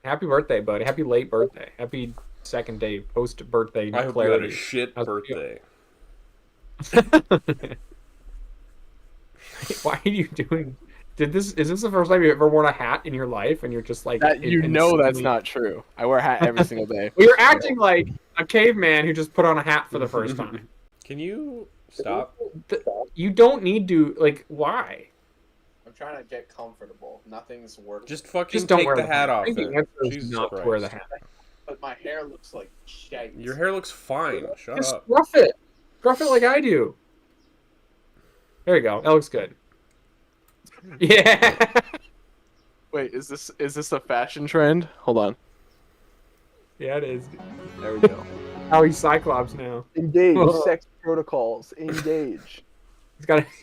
Happy birthday, buddy. Happy late birthday. Happy second day post-birthday I hope clarity. you had a shit birthday. Why are you doing... Is this the first time you've ever worn a hat in your life and you're just like... That's not true. I wear a hat every single day. Well, you're acting like a caveman who just put on a hat for the first time. Can you stop? You don't need to... Like, why? I'm trying to get comfortable. Nothing's working. Just fucking Just don't take wear the hat off. I think the answer is Jesus not to Christ. wear the hat. But my hair looks like shit. Your hair looks fine. Shut Just up. scruff it. Scruff it like I do. There you go. That looks good. Yeah. Wait, is this a fashion trend? Hold on. Yeah, it is. There we go. Oh, he's Cyclops now. Engage. Sex protocols. Engage.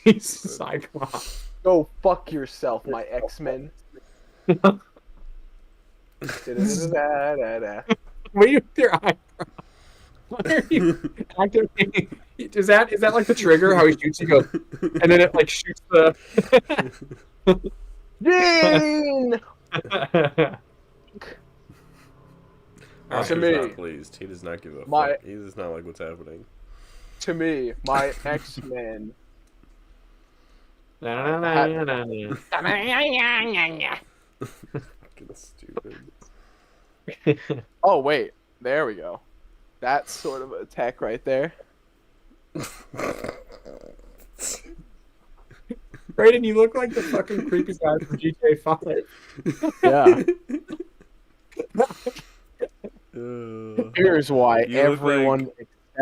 He's Cyclops. Go fuck yourself, my X-Men. What are you with your eyebrow? Why are you activating? Is that like the trigger? How he shoots, he goes, and then it like shoots the. Dean! Oscar's not pleased. He does not give a fuck. He does not like what's happening. To me, my X-Men. Fucking stupid. Oh wait, there we go. That's sort of a tech right there. Brayden, you look like the fucking creepy guy from GTA 5. Yeah. Here's why everyone.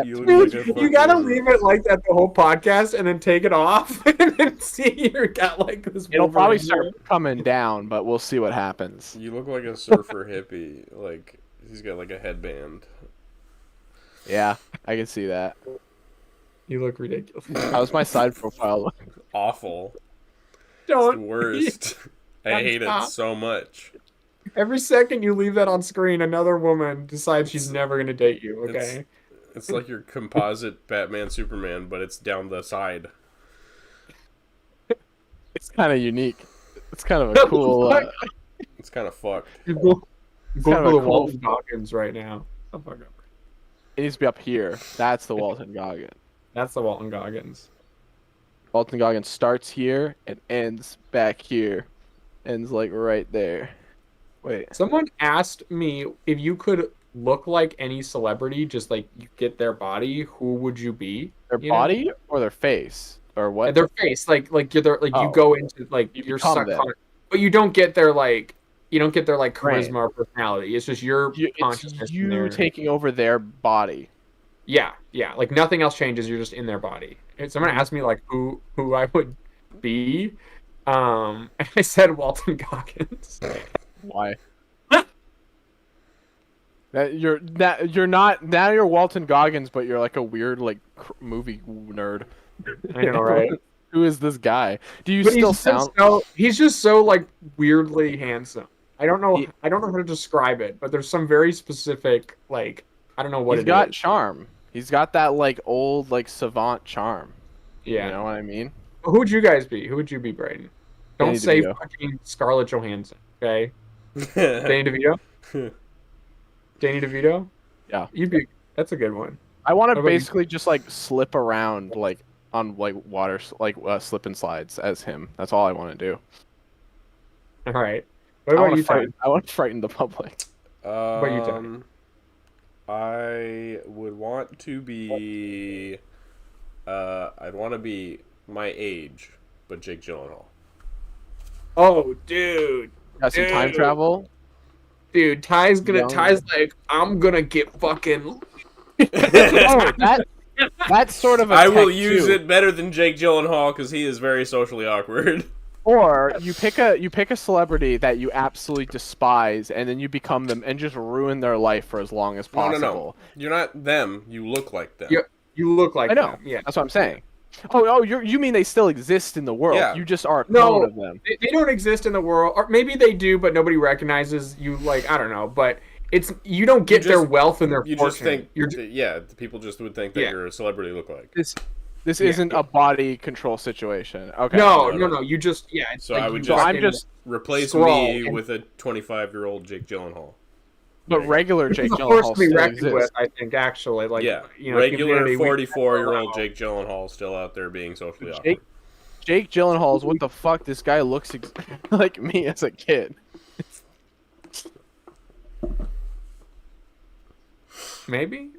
You gotta leave it like that the whole podcast and then take it off and then see you got like this. It'll probably start coming down, but we'll see what happens. You look like a surfer hippie. Like he's got like a headband. Yeah, I can see that. You look ridiculous. How's my side profile? Awful. Don't. It's the worst. I hate it so much. Every second you leave that on screen, another woman decides she's never gonna date you. Okay. It's like your composite Batman Superman, but it's down the side. It's kind of unique. It's kind of a cool. It's kind of fucked. You go for the Walton Goggins right now. Oh, fuck up. It needs to be up here. That's the Walton Goggins. That's the Walton Goggins. Walton Goggins starts here and ends back here. Ends like right there. Wait. Someone asked me if you could look like any celebrity, just like you get their body, who would you be? Their body or their face or what? Their face, like you're there, like you go into like you're stuck on it, but you don't get their like charisma or personality. It's just your consciousness. It's you taking over their body. Yeah, like nothing else changes. You're just in their body. And someone asked me like who I would be, and I said Walton Goggins. Why? You're not now. You're Walton Goggins, but you're like a weird like movie nerd. I know, right? Who is this guy? Do you still sound? He's just so like weirdly handsome. I don't know how to describe it, but there's some very specific like I don't know what it is. He's got charm. He's got that like old like savant charm. Yeah, you know what I mean. Who would you guys be? Who would you be, Brayden? Don't say fucking Scarlett Johansson, okay? Danny DeVito. Danny DeVito? Yeah. That's a good one. I want to basically just like slip around like on like water like slip and slides as him. That's all I want to do. All right. What about you, Ty? I want to frighten the public. What about you, Ty? I would want to be I'd want to be my age, but Jake Gyllenhaal. Oh, dude. Got some time travel? Dude, Ty's like, I'm gonna get fucking. That's sort of. I will use it better than Jake Gyllenhaal because he is very socially awkward. Or you pick a celebrity that you absolutely despise, and then you become them and just ruin their life for as long as possible. No. You're not them. You look like them. You look like them. I know. Yeah, that's what I'm saying. Oh, you mean they still exist in the world? Yeah. You just are a clone of them. They don't exist in the world, or maybe they do, but nobody recognizes you. Like I don't know, but you don't get their just- wealth and their You fortune. just think people just would think that you're a celebrity look-alike. This isn't a body control situation. Okay. No. You just It's So like I would you just fucking replace scroll me and- with a 25-year-old Jake Gyllenhaal. But regular It's Jake a force Gyllenhaal to be still reckoned with, exists. I think. Actually, like regular humanity, we- 44-year-old Jake Gyllenhaal still out there being socially awkward. Jake Gyllenhaal's what the fuck? This guy looks like me as a kid. Maybe.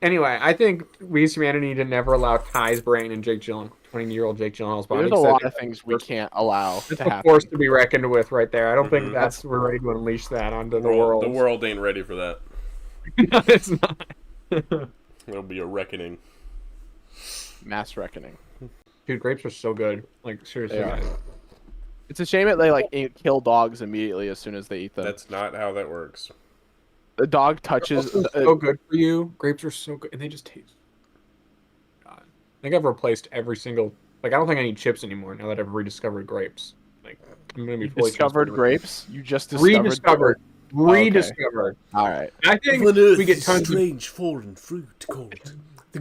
Anyway, I think we as humanity need to never allow Ty's brain and 20-year-old Jake Gyllenhaal's body. There's a lot of things we can't allow It's to a happen. force to be reckoned with right there. I don't think Mhm. we're ready to unleash that onto the world. The world ain't ready for that. No, it's not. It'll be a reckoning. Mass reckoning. Dude, grapes are so good. Like seriously, They are. guys. It's a shame that they kill dogs immediately as soon as they eat them. That's not how that works. The dog touches. Also so good for you. Grapes are so good, and they just taste. God, I think I've replaced every single. Like, I don't think I need chips anymore now that I've rediscovered grapes. Like, I'm gonna be fully discovered transparent. grapes. You just discovered. Rediscovered. okay. Rediscovered. All right. I think we get tons of. strange foreign fruit called.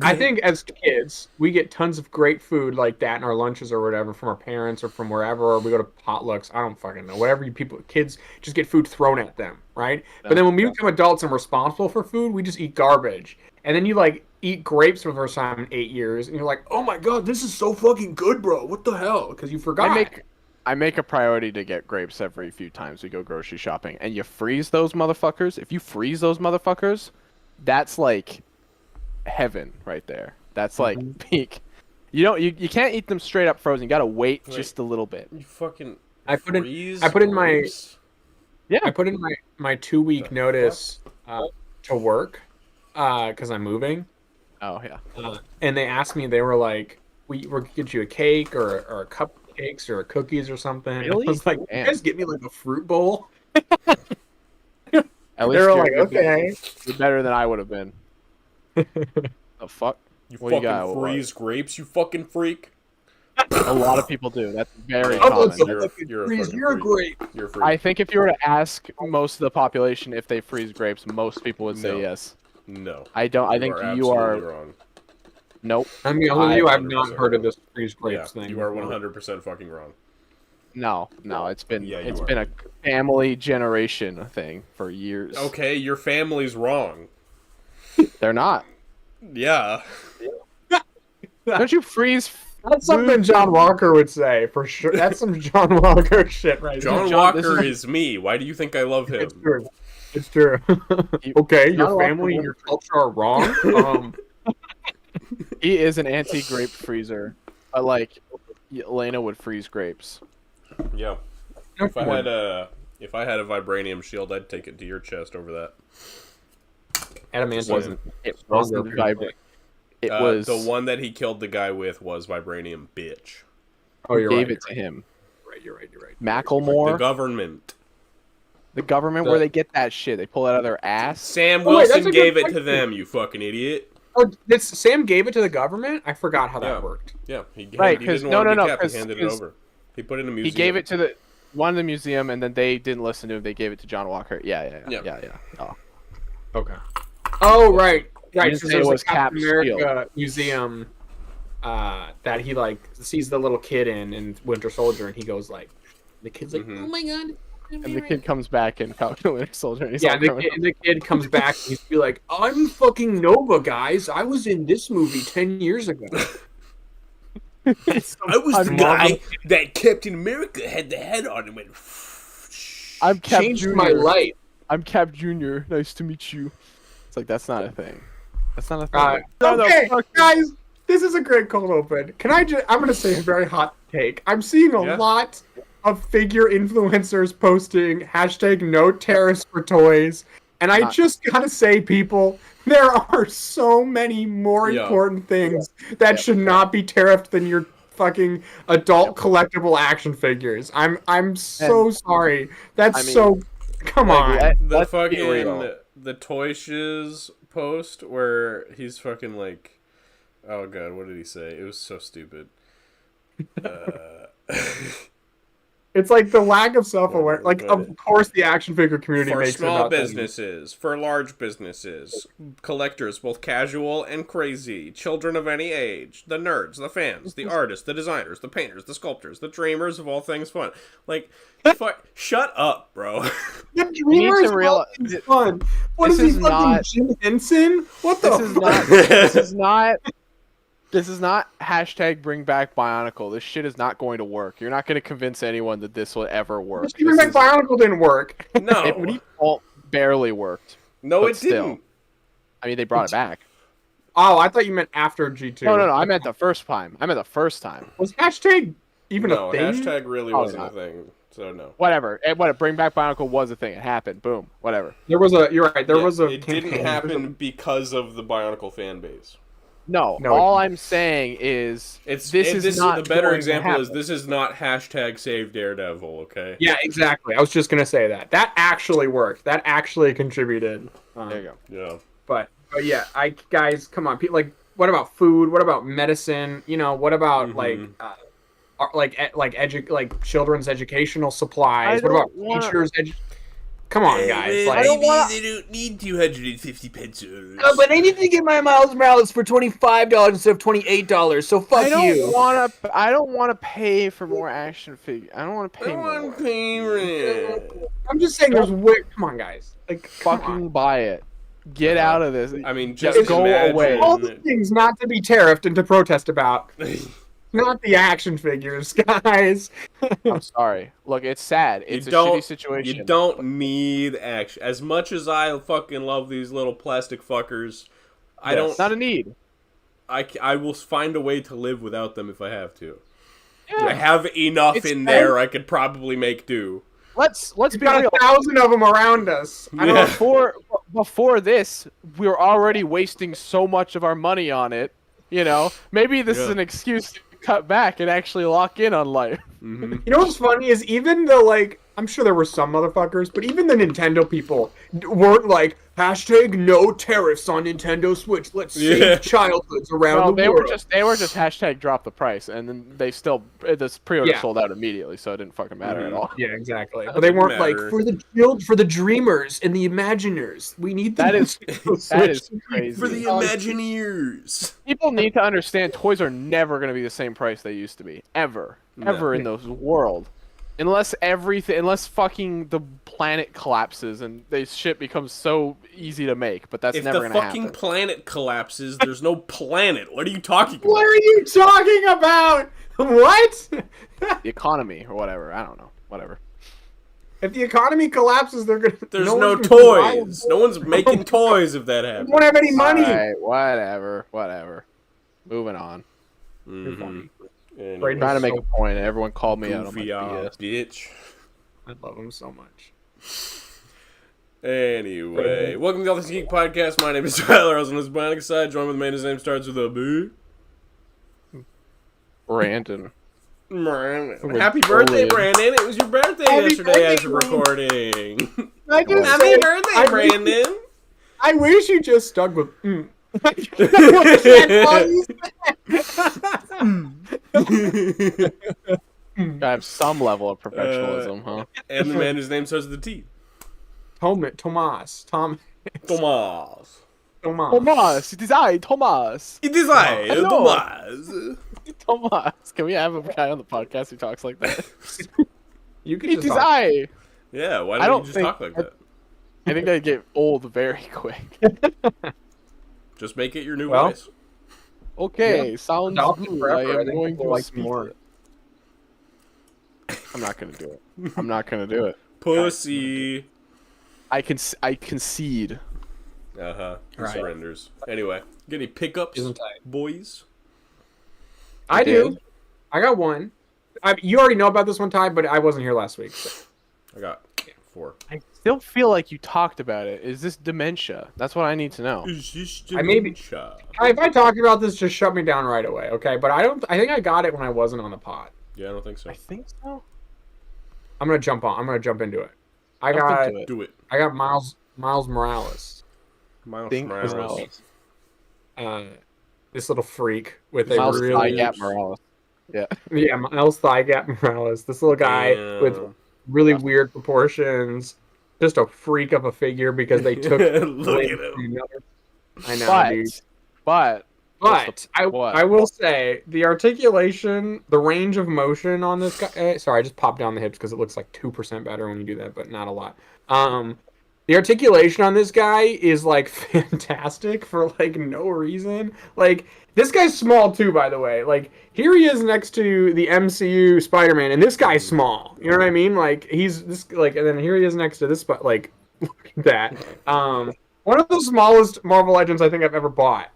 I think as kids, we get tons of great food like that in our lunches or whatever from our parents or from wherever, or we go to potlucks. I don't fucking know. Whatever kids just get food thrown at them, right? But then when we become adults and responsible for food, we just eat garbage. And then you like eat grapes for the first time in 8 years, and you're like, oh my god, this is so fucking good, bro. What the hell? Because you forgot. I make a priority to get grapes every few times we go grocery shopping, and you freeze those motherfuckers. If you freeze those motherfuckers, that's like heaven right there. That's like peak. You can't eat them straight up frozen. You gotta wait just a little bit. You fucking. I put in grapes? I put in my 2-week notice to work because I'm moving. Oh yeah. And they asked me, they were like, we're gonna get you a cake or a cupcakes or cookies or something. Really? I was like, Damn. you guys get me like a fruit bowl? At They least were like, okay. you're better than I would have been. The fuck? You What you fucking got? freeze grapes, you fucking freak. A lot of people do. That's very Oh, common. it's a You're a fucking freak. freeze. You're a grape. You're a freak. I think if you were to ask most of the population if they freeze grapes, most people would say No. yes. No. I don't. I think you are. absolutely wrong. Nope. I mean, all of you, I've not 100%. heard of this freeze Yeah, grapes thing. you are 100% fucking wrong. No. It's been Yeah, you it's are. been a family generation thing for years. Okay, your family's wrong. They're not. Yeah. Don't you freeze? That's something John Walker would say, for sure. That's some John Walker shit right John there. Walker is me. Why do you think I love him? It's true. It's true. Okay, your family and your culture are wrong. He is an anti-grape freezer, but like Elena would freeze grapes. Yeah. If I had a vibranium shield, I'd take it to your chest over that. Adamantium. It wasn't vibrant. It was the one that he killed the guy with was vibranium, bitch. Oh, you're gave right. it to him. You're right. Macklemore, The government. the government, where they get that shit, they pull it out of their ass. Sam Oh, wait, that's Wilson a good gave it point. to them, you fucking idiot. Oh, Sam gave it to the government? I forgot how that Yeah. worked. Yeah, Right, he 'cause- didn't no, want to no, be kept. He 'cause- handed it 'cause over. He put it in a museum. He gave it to the one in the museum, and then they didn't listen to him. They gave it to John Walker. Yeah. Oh. Okay. Oh, right. You Right, didn't so say there's it a was Captain Cap's America museum that he, like, sees the little kid in Winter Soldier, and he goes, like, the kid's like, Mhm. oh my god. And the kid comes back in Falcon Winter Soldier, and he's Yeah, all grown up. the kid comes back and he's be like, I'm fucking Nova, guys. I was in this movie 10 years ago. I was the I'm guy that Captain America had the head on and went. I'm Cap Changed Jr. my life. I'm Cap Jr. Nice to meet you. It's like that's not a thing. That's not a thing. Okay, guys, this is a great cold open. I'm gonna say a very hot take. I'm seeing a lot of figure influencers posting hashtag no terrorists for toys. And I just gotta say, people, there are so many more important things that should not be tariffed than your fucking adult collectible action figures. I'm so sorry. That's come on. The Let's be real. fucking the Toy Shiz post where he's fucking like, oh god, what did he say? It was so stupid. It's like the lack of self-awareness. Like, of course, the action figure community For makes small it about businesses, for large businesses, collectors, both casual and crazy, children of any age, the nerds, the fans, the artists, the designers, the painters, the sculptors, the dreamers of all things fun. Like, shut up, bro. The dreamers of all things fun. What is he, fucking Jim Henson? What the fuck? This is not hashtag bring back Bionicle. This shit is not going to work. You're not going to convince anyone that this will ever work. Bring back Bionicle didn't work. No. It barely worked. No, it didn't. I mean, they brought it back. Oh, I thought you meant after G2. No. I meant the first time. Was hashtag even a thing? No, hashtag really wasn't a thing. So no. Whatever. Bring back Bionicle was a thing. It happened. Boom. Whatever. You're right. There was a. It didn't happen because of the Bionicle fan base. No, all I'm saying is this is the better example is this is not hashtag save Daredevil, okay? Yeah, exactly. I was just gonna say that. That actually worked. That actually contributed. There you go. Yeah. But yeah, guys, come on. Like, what about food? What about medicine? You know, what about like children's educational supplies? What about teachers? Come on, guys. Like, they don't need 250 pesos. But I need to get my Miles Morales for $25 instead of $28. So fuck you. I don't want to pay for more action figures. I don't want to pay more. I'm just saying, come on, guys. Like, fucking buy it. Get out of this. I mean, just go away. All the things not to be tariffed and to protest about. Not the action figures, guys. I'm sorry. Look, it's sad. It's a shitty situation. You don't need action. As much as I fucking love these little plastic fuckers, I don't. It's not a need. I will find a way to live without them if I have to. Yeah. I have enough in there. I could probably make do. Let's be got real. 1,000 of them around us. Before this, we were already wasting so much of our money on it. You know, maybe this is an excuse to cut back and actually lock in on life. Mm-hmm. You know what's funny is even the I'm sure there were some motherfuckers, but even the Nintendo people weren't like hashtag no tariffs on Nintendo Switch. Let's save childhoods around the world. They were just hashtag drop the price, and then they still this pre-order sold out immediately, so it didn't fucking matter at all. Yeah, exactly. But they weren't like for the dreamers and the imaginers. We need that is crazy for the Imagineers. People need to understand toys are never going to be the same price they used to be ever in this world. Unless fucking the planet collapses and this shit becomes so easy to make, but that's never gonna happen. If the fucking planet collapses, there's no planet. What are you talking about? What are you talking about? What? The economy or whatever. I don't know. Whatever. If the economy collapses, there's no toys. No one's making toys if that happens. We won't have any money. All right, whatever. Moving on. Mm-hmm. Anyway, trying to make a point, and everyone called me out on my BS. Bitch. I love him so much. Anyway, welcome to the All This Geek Podcast. My name is Tyler. I was on this Bionic side. Joined with a man whose name starts with a B. Brandon. Happy birthday, Brandon! It was your birthday yesterday as of recording. Happy birthday, Brandon! I wish you just stuck with. I have some level of professionalism, huh? And the man whose name starts with a T. Tomas. It is I, Tomas. It is I, Tomas. Tomas. Can we have a guy on the podcast who talks like that? You can. It is I. Yeah. Why don't you just talk like that? I think that'd get old very quick. Just make it your new voice. Okay, sounds good. I am going to like more. I'm not gonna do it. Pussy. I concede. Right. Surrenders. Anyway, get any pickups, boys? I do. I got one. You already know about this one, Ty, but I wasn't here last week. So. I got 4. I still feel like you talked about it. Is this dementia? That's what I need to know. Is this dementia? If I talk about this, just shut me down right away, okay? But I think I got it when I wasn't on the pod. Yeah, I don't think so. I think so. I'm gonna jump into it. Do it. I got Miles Morales. Miles Morales. This little freak with Miles a really Morales. Yeah. Yeah, Miles Thigh Gap Morales. This little guy with really weird proportions. Just a freak of a figure because they took Look at him. I know, dude. But I will say the articulation, the range of motion on this guy. Sorry, I just popped down the hips because it looks like 2% better when you do that, but not a lot. The articulation on this guy is like fantastic for like no reason. Like this guy's small too, by the way. Like here he is next to the MCU Spider-Man, and this guy's small. You know what I mean? Like he's this like, and then here he is next to this, but like look at that. One of the smallest Marvel Legends I think I've ever bought.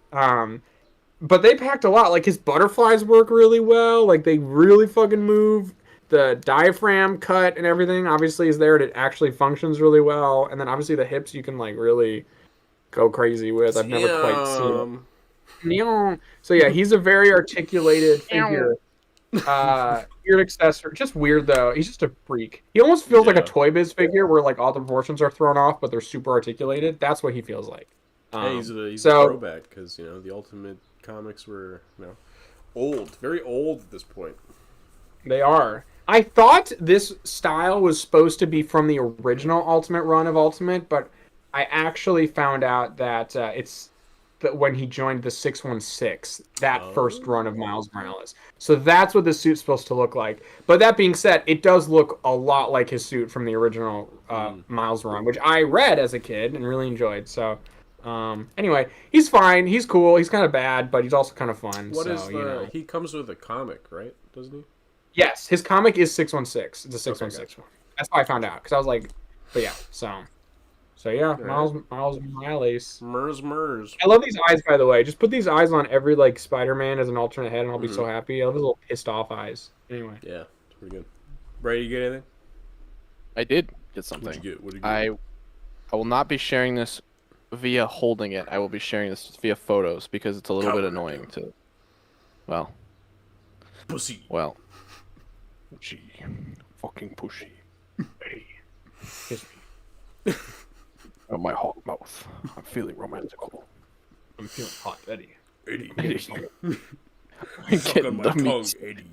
But they packed a lot. Like his butterflies work really well. Like they really fucking move. The diaphragm cut and everything obviously is there. It actually functions really well. And then obviously the hips you can like really go crazy with. I've never quite seen it. So yeah, he's a very articulated figure. Weird accessory. Just weird though. He's just a freak. He almost feels like a Toy Biz figure where like all the proportions are thrown off, but they're super articulated. That's what he feels like. He's a throwback because the Ultimate comics were old, very old at this point. They are. I thought this style was supposed to be from the original Ultimate run of Ultimate, but I actually found out that it's that when he joined the 616, that first run of Miles Morales. So that's what the suit's supposed to look like. But that being said, it does look a lot like his suit from the original Miles run, which I read as a kid and really enjoyed. So anyway, he's fine. He's cool. He's kind of bad, but he's also kind of fun. He comes with a comic, right? Doesn't he? Yes, his comic is 616. It's a 616 one. That's how I found out because I was like, but yeah, so yeah, Miles Morales. Mers. I love these eyes, by the way. Just put these eyes on every like Spider-Man as an alternate head, and I'll be so happy. I love his little pissed off eyes. Anyway. Yeah, it's pretty good. Brady, you get anything? I did get something. What did you get? I will not be sharing this via holding it. I will be sharing this via photos because it's a little bit annoying to. Well. Pussy. Well. Pushy. Fucking pushy. Hey. Kiss me. Oh, my hot mouth. I'm feeling romantical. I'm feeling hot, Eddie. Eddie. I'm Suck on my tongue, Eddie.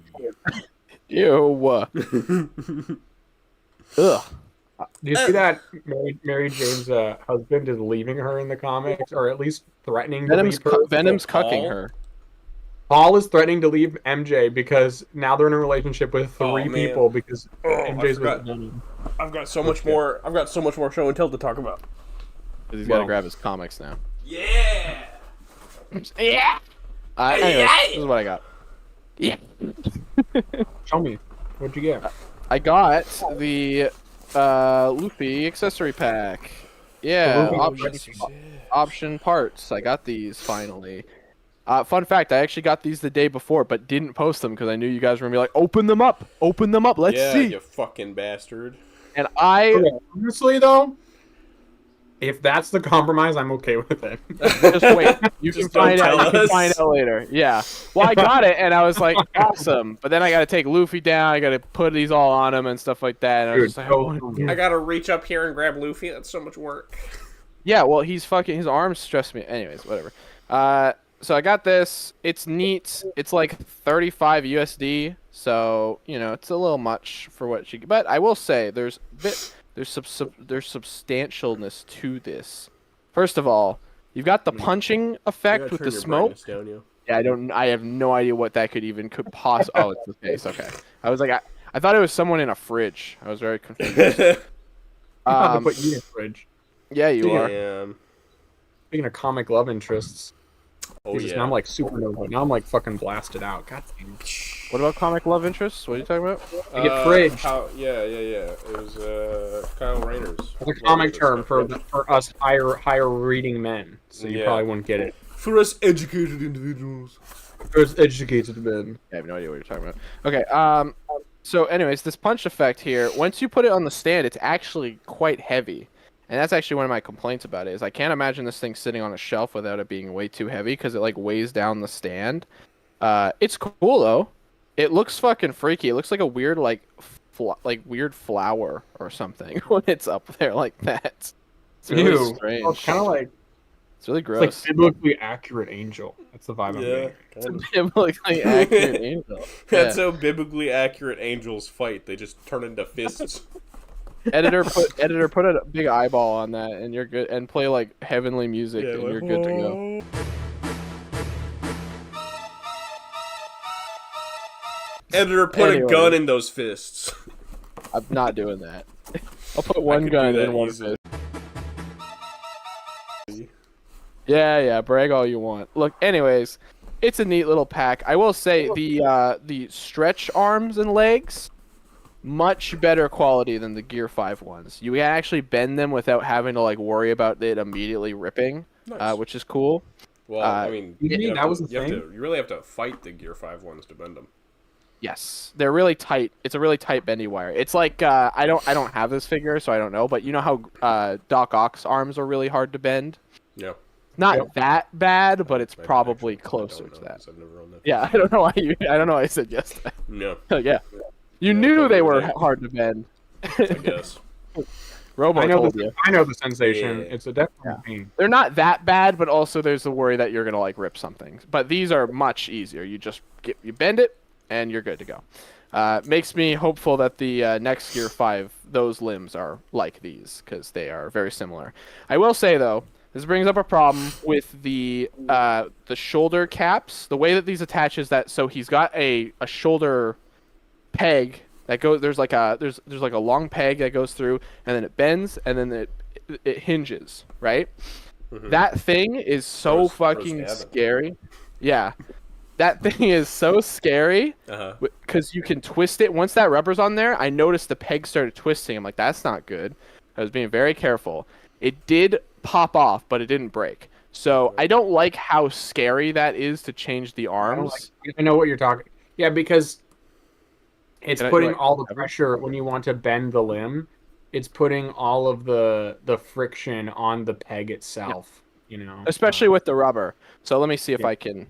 Ew. Ugh. Do you see that Mary Jane's husband is leaving her in the comics, or at least threatening to leave her? Venom's cucking her. Paul is threatening to leave MJ because now they're in a relationship with three people because MJ's with Venom. I've got so much more. I've got so much more show and tell to talk about. He's got to grab his comics now. Yeah. Yeah. Anyways, this is what I got. Yeah. Show me. What'd you get? I got the Luffy accessory pack. Yeah, option parts. I got these finally. Fun fact, I actually got these the day before, but didn't post them because I knew you guys were going to be like, open them up, let's see. Yeah, you fucking bastard. And honestly, though, if that's the compromise, I'm okay with it. Just wait. You can find out. You can find out later. Yeah. Well, I got it, and I was like, awesome. But then I got to take Luffy down. I got to put these all on him and stuff like that. And I was just like, I got to reach up here and grab Luffy. That's so much work. Yeah, well, his arms stress me. Anyways, whatever. So I got this. It's neat. It's like 35 USD. So, it's a little much for what you get. But I will say there's substantialness to this. First of all, you've got the punching effect with the smoke. Down, yeah, I have no idea what that could possibly. Oh, it's the face. Okay. I was like, I thought it was someone in a fridge. I was very confused. I put you in a fridge. Yeah, you are. Speaking of comic love interests. Oh, Jesus, now I'm like supernova. Now I'm like fucking blasted out. God damn. What about comic love interests? What are you talking about? I get fridge. Yeah. It was Kyle Rayner's. It's a comic term for us higher reading men. So you probably wouldn't get it. For us educated individuals. For us educated men. I have no idea what you're talking about. Okay. So, anyways, this punch effect here. Once you put it on the stand, it's actually quite heavy. And that's actually one of my complaints about it, is I can't imagine this thing sitting on a shelf without it being way too heavy, because it, like, weighs down the stand. It's cool, though. It looks fucking freaky. It looks like a weird, weird flower or something when it's up there like that. It's really strange. Well, it's kind of like It's really It's gross. like biblically accurate angel. That's the vibe I'm getting. It's a biblically accurate angel. That's Yeah. how biblically accurate angels fight. They just turn into fists. Editor put a big eyeball on that, and you're good. And play like heavenly music, and you're good to go. Editor, put Anyway. a gun in those fists. I'm not doing that. I'll put one could gun do that in one easily. fist. Yeah, brag all you want. Look, anyways, it's a neat little pack. I will say the stretch arms and legs, much better quality than the Gear 5 ones. You can actually bend them without having to like worry about it immediately ripping, Nice. which is cool. Well, I mean, you mean that was the thing? you really have to fight the Gear 5 ones to bend them. Yes, they're really tight. It's a really tight bendy wire. It's like I don't have this figure, so I don't know. But you know how Doc Ock's arms are really hard to bend. Yeah. Not that bad, but it's I probably actually closer don't to know, that. 'cause I've never owned that. Yeah, I don't know why I don't know why I said yes to that. No, Yeah. You Yeah, knew they totally were right. hard to bend. I guess. Robo I know told the you. I know the sensation. Yeah. It's a definite pain. They're not that bad, but also there's the worry that you're gonna like rip something. But these are much easier. You just you bend it, and you're good to go. Makes me hopeful that the next Gear 5, those limbs are like these, because they are very similar. I will say, though, this brings up a problem with the shoulder caps. The way that these attach is that, so he's got a shoulder peg that goes, there's like a long peg that goes through, and then it bends, and then it hinges, right? Mhm. That thing is so Gross fucking cabin. scary. Yeah. That thing is so scary Uh-huh. because you can twist it. Once that rubber's on there, I noticed the peg started twisting. I'm like, that's not good. I was being very careful. It did pop off, but it didn't break. So I don't like how scary that is to change the arms. I know what you're talking. Yeah, because it's Can I- putting like, all the cover? pressure when you want to bend the limb. It's putting all of the friction on the peg itself. You know, Especially with the rubber. So let me see if Yeah. I can.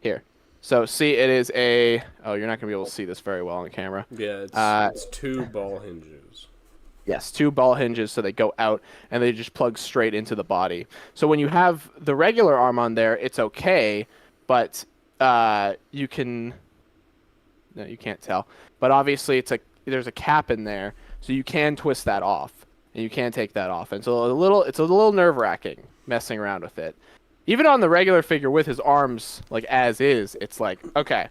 Here. So see, it is a. Oh, you're not going to be able to see this very well on camera. Yeah, it's 2 ball hinges. Yes, 2 ball hinges, so they go out and they just plug straight into the body. So when you have the regular arm on there, it's okay, but you can. No, you can't tell. But obviously, there's a cap in there, so you can twist that off, and you can take that off. And so it's a little nerve-wracking messing around with it. Even on the regular figure with his arms like as is, it's like okay,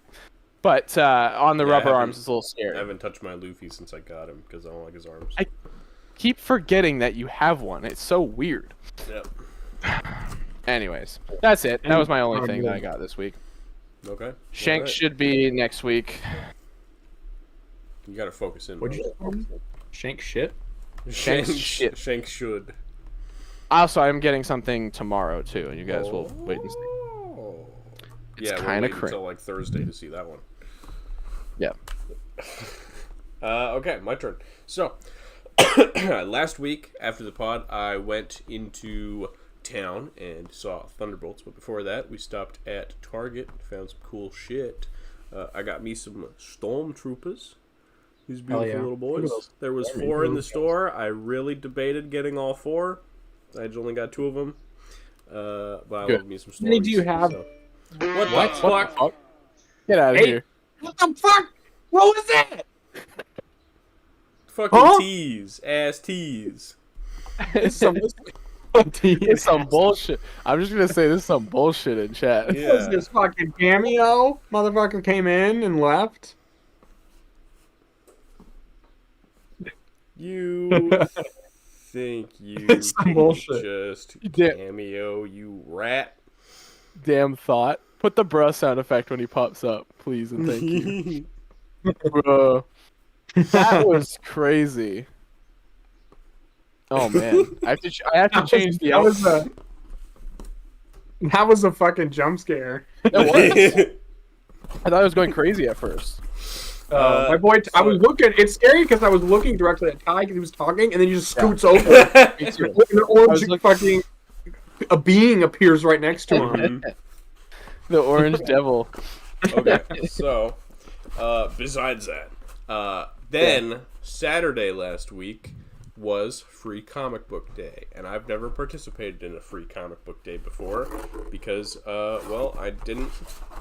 but on the Yeah, I rubber haven't- arms, it's a little I scary. haven't touched my Luffy since I got him because I don't like his arms. Keep forgetting that you have one. It's so weird. Yep. Anyways, that's it. That was my only Oh, thing good. that I got this week. Okay. Shank Alright. should be next week. You gotta focus in. What'd you bro. say? Shank shit. Shank's shit. Shank should. Also, I'm getting something tomorrow too, and you guys will wait and see. Oh. It's Yeah, kinda we'll wait cringe. until like Thursday to see that one. Yeah. Okay, my turn. So, last week after the pod, I went into town and saw Thunderbolts. But before that, we stopped at Target, found some cool shit. I got me some Stormtroopers. These beautiful yeah. little boys. Look at those. There was 4 in the store. I really debated getting all 4. I only got 2 of them. But I Good. love me some Storms. How many do you have? So. What the fuck? Get out of Hey. here. What the fuck? What was that? Fucking Huh? tease. Ass tease. It's some. It's some bullshit. I'm just gonna say this is some bullshit in chat. What was Yeah. this fucking cameo? Motherfucker came in and left. You think you It's some can bullshit. just did. cameo, you rat? Damn thought. Put the bruh sound effect when he pops up, please and thank you. Bro, that was crazy. Oh man, I have to change the outfit. That was a fucking jump scare. It was. I thought I was going crazy at first. My boy, I was looking. It's scary because I was looking directly at Ty because he was talking, and then he just scoots over. Me too. And an orange looking- fucking a being appears right next to him. The orange devil. Okay, so besides that, then Saturday last week, was Free Comic Book Day, and I've never participated in a Free Comic Book Day before because, I didn't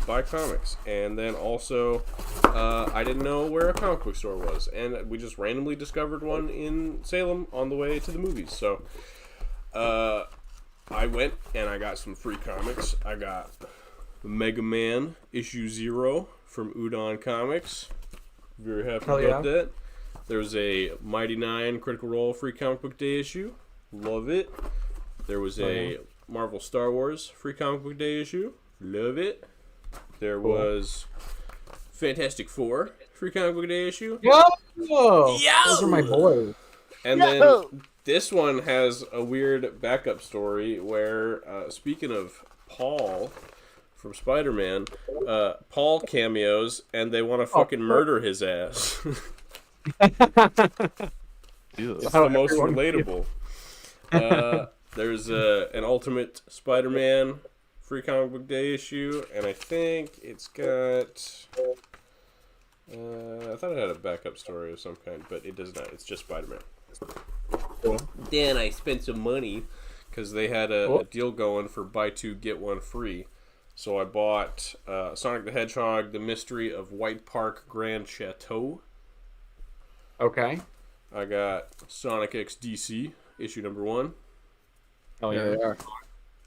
buy comics, and then also I didn't know where a comic book store was, and we just randomly discovered one in Salem on the way to the movies. So I went and I got some free comics. I got Mega Man issue 0 from Udon Comics. Very happy about that. There's a Mighty 9 Critical Role Free Comic Book Day issue. Love it. There was a Marvel Star Wars Free Comic Book Day issue. Love it. There was Fantastic Four Free Comic Book Day issue. Yo! Those are my boys. And then this one has a weird backup story where, speaking of Paul from Spider-Man, Paul cameos and they want to fucking murder his ass. It's the most relatable. There's an Ultimate Spider-Man Free Comic Book Day issue, and I think it's got... I thought it had a backup story of some kind, but it does not. It's just Spider-Man. Then I spent some money because they had a deal going for buy two, get one free. So I bought Sonic the Hedgehog, The Mystery of White Park Grand Chateau. Okay. I got Sonic X DC, issue number 1. Oh, yeah, they are.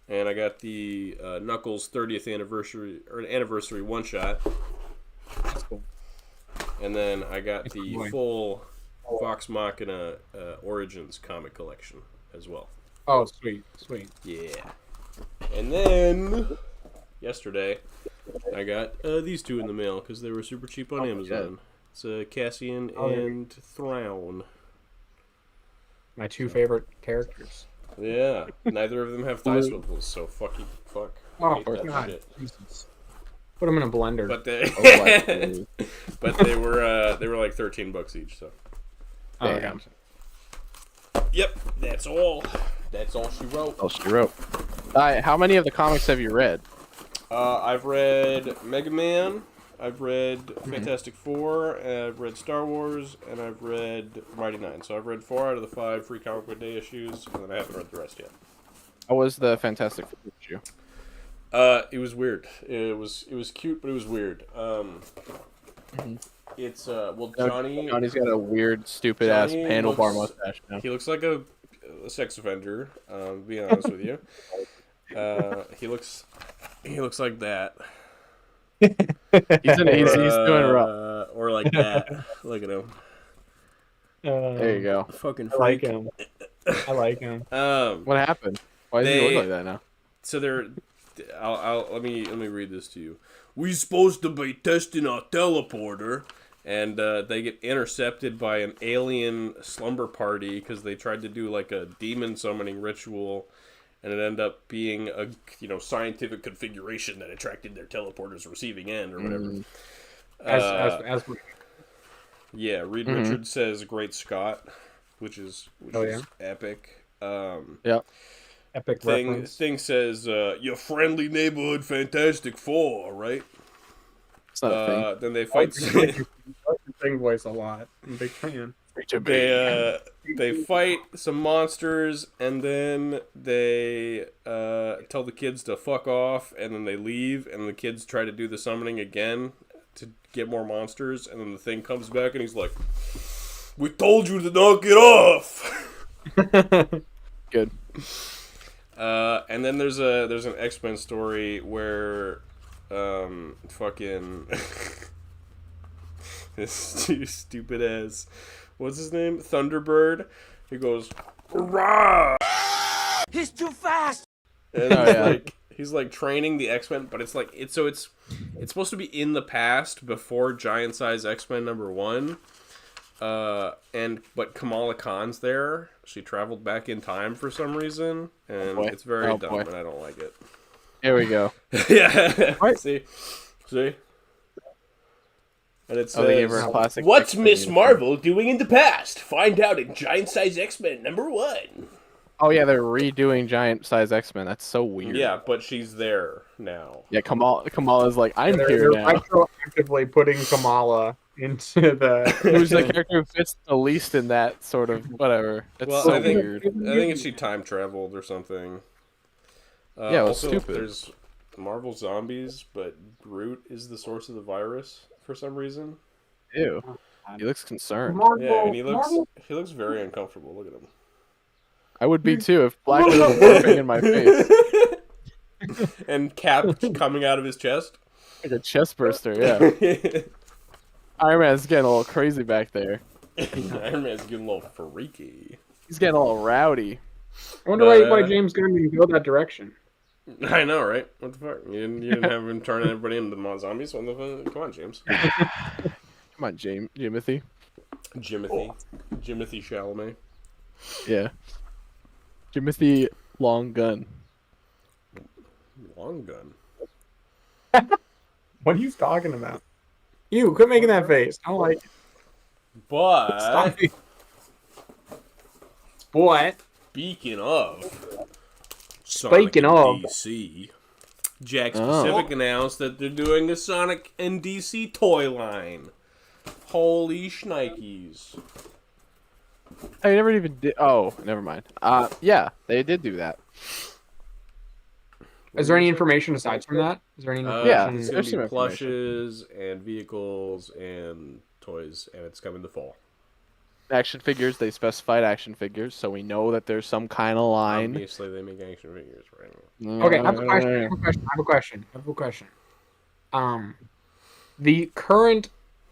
And I got the Knuckles 30th anniversary one-shot. That's cool. And then I got the full Vox Machina Origins comic collection as well. Oh, sweet. Yeah. And then, yesterday, I got these two in the mail because they were super cheap on Amazon. It's Cassian and Thrawn. My two favorite characters. Yeah, neither of them have thigh swivels, so fuck. Oh, God. Shit. Jesus. Put them in a blender. But they were like $13 each. So. Oh, yeah. Yep, that's all. That's all she wrote. How many of the comics have you read? I've read Mega Man. I've read Fantastic Four, I've read Star Wars, and I've read Mighty 9. So I've read 4 out of the 5 Free Comic Book Day issues, and then I haven't read the rest yet. How was the Fantastic Four issue? It was weird. It was cute, but it was weird. It's Johnny's got a weird, stupid ass handlebar mustache now. He looks like a sex offender. To be honest with you, he looks like that. he's doing rough. Or like that. Look at him. There you go. Fucking freak. I like him. What happened? Why does he look like that now? So let me read this to you. We supposed to be testing our teleporter, and they get intercepted by an alien slumber party because they tried to do like a demon summoning ritual. And it ended up being a scientific configuration that attracted their teleporter's receiving end or whatever. Reed Richards says "Great Scott," which is epic. Epic reference. Thing says your friendly neighborhood Fantastic Four, right? It's not a thing. Then they fight. Thing voice a lot. I'm a big fan. They fight some monsters, and then they tell the kids to fuck off, and then they leave, and the kids try to do the summoning again to get more monsters, and then the Thing comes back, and he's like, "We told you to knock it off." Good. And then there's an X-Men story where fucking this stupid ass. What's his name? Thunderbird. He goes, "Rah!" He's too fast. And he's like training the X-Men, but it's supposed to be in the past before Giant Size X-Men #1. But Kamala Khan's there. She traveled back in time for some reason, and it's very dumb, and I don't like it. Here we go. Yeah. See. And it says, "What's Miss Marvel doing in the past? Find out in Giant Size X-Men #1." Oh yeah, they're redoing Giant Size X-Men. That's so weird. Yeah, but she's there now. Yeah, Kamala's like, I'm here they're now. retroactively putting Kamala into the. Who's the character who fits the least in that sort of whatever? That's Well, so I think weird. she time traveled or something. Yeah, it was also, stupid. There's Marvel zombies, but Groot is the source of the virus for some reason. Ew. He looks concerned. Yeah, and he looks very uncomfortable. Look at him. I would be too if Black was warping in my face. And Cap coming out of his chest. Like a chest burster, yeah. Iron Man's getting a little crazy back there. Iron Man's getting a little freaky. He's getting a little rowdy. I wonder why James Gunn didn't go that direction. I know, right? What the fuck? You didn't have him turn everybody into zombies? What the fuck? Come on, James. Come on, Jimothy. Jimothy Chalamet. Yeah. Jimothy Long Gun. Long gun. What are you talking about? You quit making that face. I don't like it. But Stop it. What? Speaking of Sonic and DC, Jakks Pacific announced that they're doing a Sonic and DC toy line. Holy shnikes. I never even did. Oh, never mind. Yeah, they did do that. Is there any information aside from that? Is there any Yeah, It's there's going to some be plushes and vehicles and toys, and it's coming to fall. Action figures. They specified action figures, so we know that there's some kind of line. Obviously, they make action figures, right? Okay, I have a question. The current,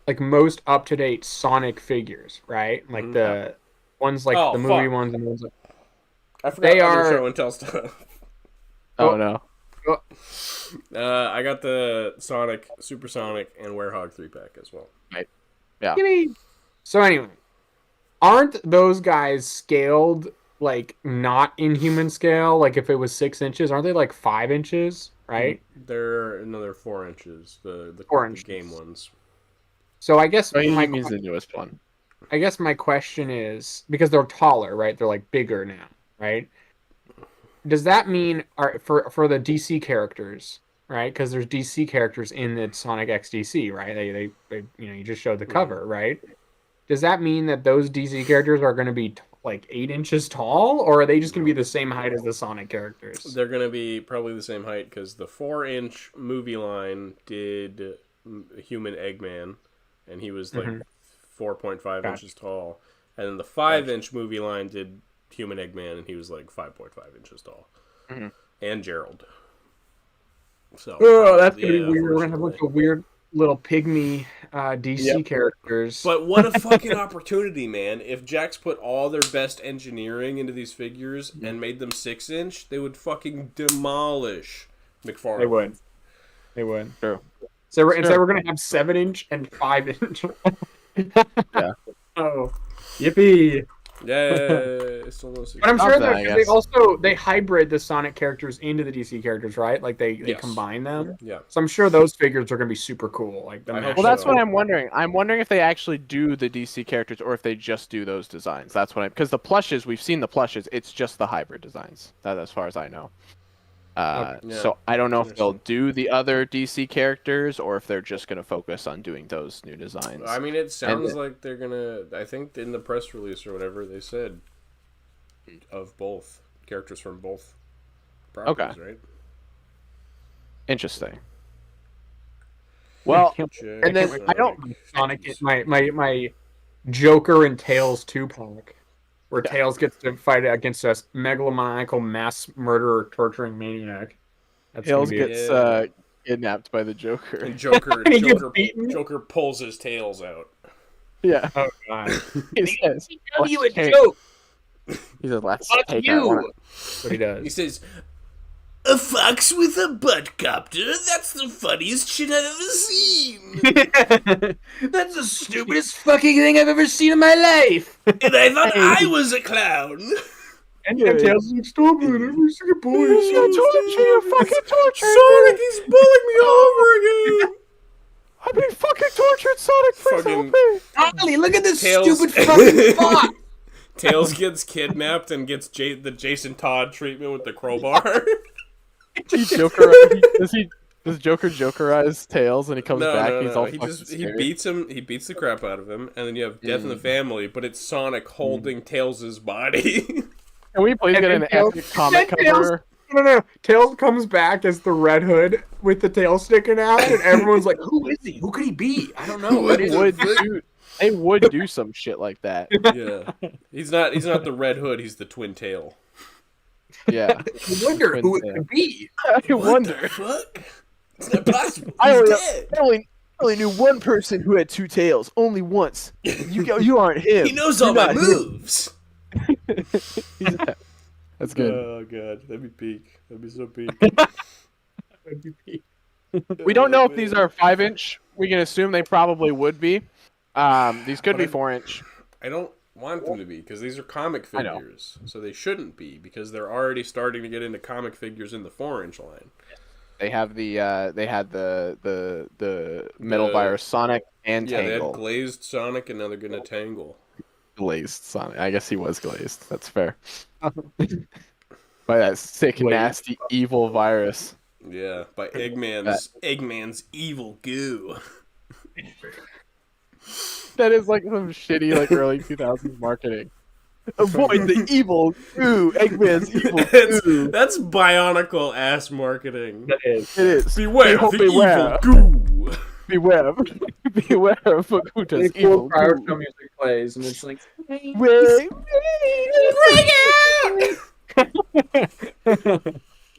like, most up-to-date Sonic figures, right? Like the ones like the movie ones and ones. I forgot they are show and tell stuff. Oh no. I got the Sonic, Supersonic, and Werehog 3-pack as well. Right. Yeah. So anyway, aren't those guys scaled like not in human scale? Like if it was 6 inches, aren't they like 5 inches? Right? They're another 4 inches. The 4 inches. Game ones. So I guess he means the newest one. I guess my question is because they're taller, right? They're like bigger now, right? Does that mean for the DC characters, right? Because there's DC characters in the Sonic X DC, right? They you just showed the cover, right? Does that mean that those DC characters are going to be like 8 inches tall, or are they just going to be the same height as the Sonic characters? They're going to be probably the same height because the 4-inch movie line did Human Eggman, and he was like 4.5 inches tall, and then the 5-inch movie line did Human Eggman, and he was like 5.5 inches tall, and Gerald. So, that's gonna be weird. We're gonna have like a weird little pygmy DC characters. But what a fucking opportunity, man! If Jakks put all their best engineering into these figures and made them 6-inch, they would fucking demolish McFarlane. They would. True. So instead we're gonna have 7-inch and 5-inch. Yeah. Oh, yippee! Yeah, but I'm sure that they hybrid the Sonic characters into the DC characters, right? Like they combine them. Yeah. So I'm sure those figures are going to be super cool. Like that's what I'm wondering. I'm wondering if they actually do the DC characters or if they just do those designs. That's what because the plushes, we've seen the plushes. It's just the hybrid designs. That as far as I know. So I don't know if they'll do the other DC characters or if they're just going to focus on doing those new designs. I mean, it sounds like they're going to... I think in the press release or whatever, they said of both characters from both properties, right? Interesting. Well, and then I don't... Sonic, my Joker and Tails 2-pack. Where Tails gets to fight against a megalomaniacal mass murderer torturing maniac. Tails gets kidnapped by the Joker. And Joker pulls his tails out. Yeah. Oh god. He says, "Tell you a joke." He says, "Let's take you." That's what he does. He says, "A fox with a butt copter? That's the funniest shit I've ever seen." That's the stupidest fucking thing I've ever seen in my life. And I thought I was a clown. And Tails is like, "Stop it, every single boy is you fucking tortured Sonic, he's bullying me all over again. I've been fucking tortured, Sonic. Please help me. Ollie, look at this stupid fucking fox. Tails gets kidnapped and gets the Jason Todd treatment with the crowbar. Joker, Does Joker Jokerize Tails and he comes back? No, He's no. all He fucking just scared? he beats the crap out of him, and then you have Death in the Family, but it's Sonic holding Tails' body. Can we please get an Tails- epic comic and Tails- cover? No. Tails comes back as the Red Hood with the tail sticking out, and everyone's like, "Who is he? Who could he be? I don't know." They would do some shit like that. Yeah, he's not the Red Hood. He's the Twin Tail. Yeah. I wonder who it could be. I wonder. Fuck? It's not possible. I He's only, dead. I only knew one person who had two tails, only once. You aren't him. He knows You're all my not him. moves. That's good. Oh god, that'd be peak. That'd be so peak. We don't know if these are 5-inch. We can assume they probably would be. These could be 4-inch. I don't want them to be because these are comic I know. figures, so they shouldn't be because they're already starting to get into comic figures in the 4-inch line. They have the Metal Virus Sonic and Yeah, they had Tangle. glazed Sonic, and now they're gonna Tangle. Glazed Sonic. I guess he was glazed. That's fair. By that sick, nasty, evil virus. Yeah, by Eggman's evil goo. That is like some shitty, like early 2000s marketing. Avoid the evil goo, Eggman's evil goo. That's Bionicle ass marketing. It is. Beware the beware. evil goo. Beware. Beware of Fakuta's The evil cool Power goo. music plays, and it's like,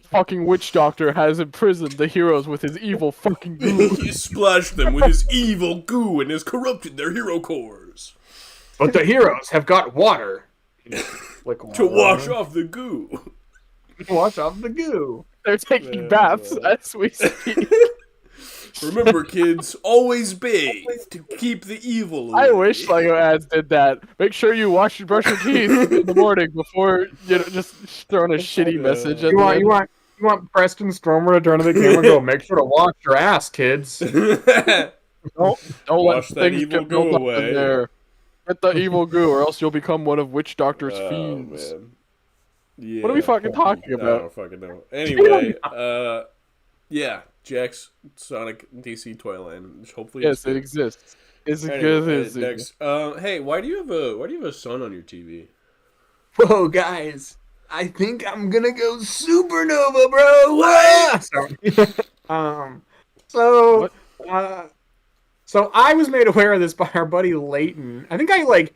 Fucking witch doctor has imprisoned the heroes with his evil fucking goo. He splashed them with his evil goo and has corrupted their hero cores. But the heroes have got water. To wash off the goo. Wash off the goo. They're taking baths as we speak. Remember, kids, always bathe to keep the evil away. I wish Lego ads did that. Make sure you brush your teeth in the morning before just throwing a shitty message. At You the end. want Preston Stromer to turn to the camera and go, "Make sure to wash your ass, kids." Don't Wash let that things evil get built goo up away. in there. Get the evil goo, or else you'll become one of Witch Doctor's Oh, fiends. man. Yeah. What are we fucking talking I about? don't fucking know. Anyway, yeah, Jack's Sonic DC toy line. Hopefully, Yes, it's it exists. Is it Anyway, good? next, hey, why do you have a sun on your TV? Whoa, guys! I think I'm gonna go supernova, bro. What? Sorry. So I was made aware of this by our buddy Leighton. I think I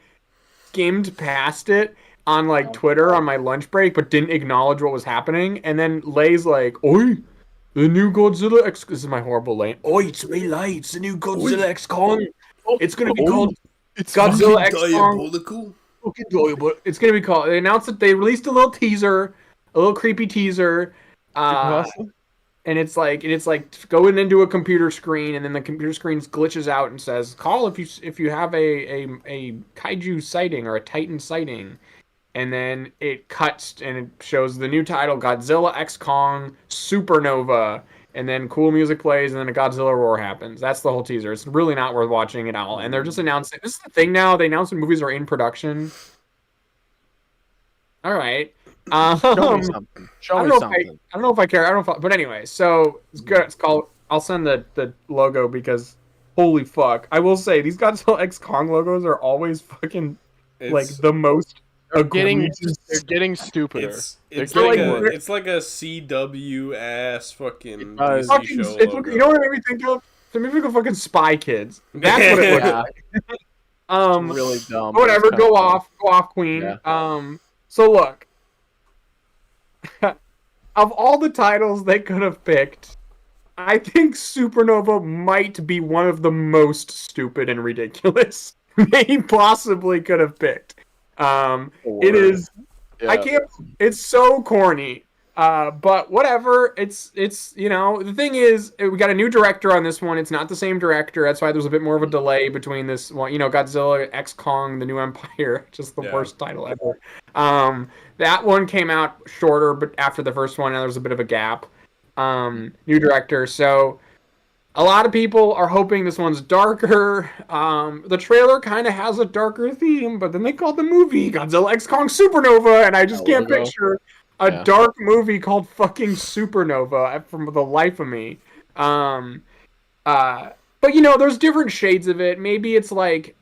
skimmed past it on Twitter on my lunch break, but didn't acknowledge what was happening. And then Lay's like, "Oi, the new Godzilla X." This is my horrible Lane. "Oi, it's me, Lay. It's the new Godzilla X Kong. It's gonna be called Godzilla X Kong. Diabolical. Fucking enjoyable. It's gonna be called." They announced it. They released a little teaser, a little creepy teaser. And it's like going into a computer screen, and then the computer screen glitches out and says, "Call if you have a kaiju sighting or a Titan sighting," and then it cuts and it shows the new title, Godzilla X Kong Supernova, and then cool music plays, and then a Godzilla roar happens. That's the whole teaser. It's really not worth watching at all. And they're just announcing. This is the thing now. They announce when movies are in production. All right. Show me something. Show me something. I don't know if I care. I don't know but anyway, so it's good. It's called. I'll send the logo because holy fuck. I will say these Godzilla X Kong logos are always fucking the most They're getting stupider. It's They're like getting worse. it's like a CW ass fucking does. DC show It's, logo. you know what it made me think of? It made me think of fucking Spy Kids. That's what it looks Yeah, like. really dumb. Whatever. It's Go kinda off, Queen. Yeah. So look. Of all the titles they could have picked, I think Supernova might be one of the most stupid and ridiculous they possibly could have picked. It is. Yeah. I can't. It's so corny. But whatever. It's the thing is we got a new director on this one. It's not the same director. That's why there's a bit more of a delay between this one. Godzilla X Kong: The New Empire. Just the worst title ever. That one came out shorter, but after the first one, and there was a bit of a gap. New director. So a lot of people are hoping this one's darker. The trailer kind of has a darker theme, but then they called the movie Godzilla X Kong Supernova, and I just can't picture a dark movie called fucking Supernova from the life of me. But you know, there's different shades of it. Maybe it's like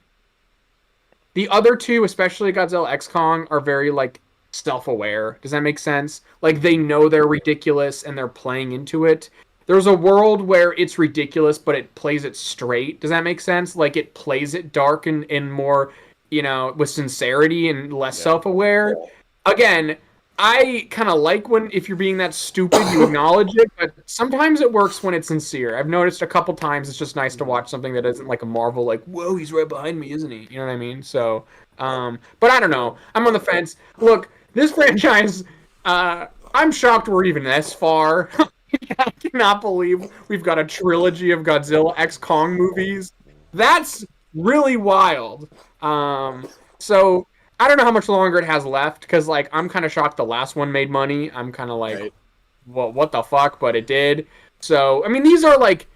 the other two, especially Godzilla X Kong, are very like self-aware. Does that make sense? Like they know they're ridiculous and they're playing into it. There's a world where it's ridiculous, but it plays it straight. Does that make sense? Like it plays it dark and more, you know, with sincerity and less self-aware. Again, I kind of like when if you're being that stupid, you acknowledge it, but sometimes it works when it's sincere. I've noticed a couple times it's just nice to watch something that isn't like a Marvel, like, whoa, he's right behind me, isn't he? You know what I mean? So, but I don't know. I'm on the fence. Look, this franchise, I'm shocked we're even this far. I cannot believe we've got a trilogy of Godzilla X Kong movies. That's really wild. So I don't know how much longer it has left because, like, I'm kind of shocked the last one made money. I'm kind of like, well, what the fuck? But it did. So, I mean, these are like,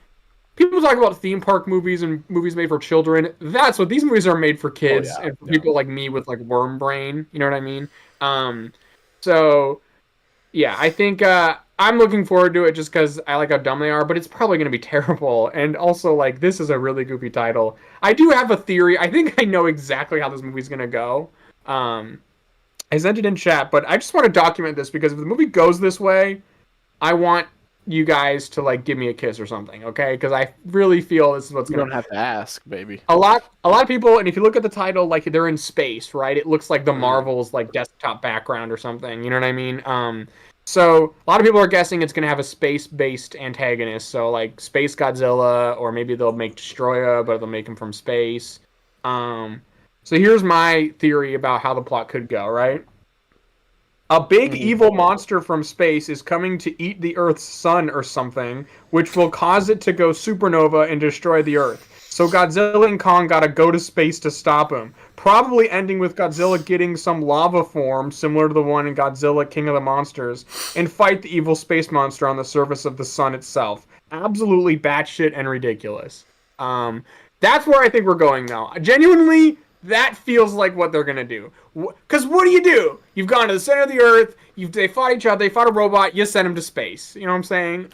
people talk about theme park movies and movies made for children. That's what these movies are made for kids and for people like me with like worm brain. You know what I mean? So, yeah, I think I'm looking forward to it just because I like how dumb they are, but it's probably going to be terrible. And also, like, this is a really goofy title. I do have a theory. I think I know exactly how this movie's going to go. I sent it in chat, but I just want to document this because if the movie goes this way, I want you guys to like give me a kiss or something, okay? Because I really feel this is what's going to. You don't have to ask, baby. A lot of people, and if you look at the title, like they're in space, right? It looks like the Marvel's like desktop background or something. You know what I mean? So a lot of people are guessing it's going to have a space-based antagonist, so like Space Godzilla, or maybe they'll make Destroya, but they'll make him from space. So here's my theory about how the plot could go, right? A big evil monster from space is coming to eat the Earth's sun or something, which will cause it to go supernova and destroy the Earth. So Godzilla and Kong gotta go to space to stop him. Probably ending with Godzilla getting some lava form, similar to the one in Godzilla King of the Monsters, and fight the evil space monster on the surface of the sun itself. Absolutely batshit and ridiculous. That's where I think we're going now. Genuinely, that feels like what they're gonna do. Because what do? You've gone to the center of the Earth. They fought each other. They fought a robot. You send him to space. You know what I'm saying?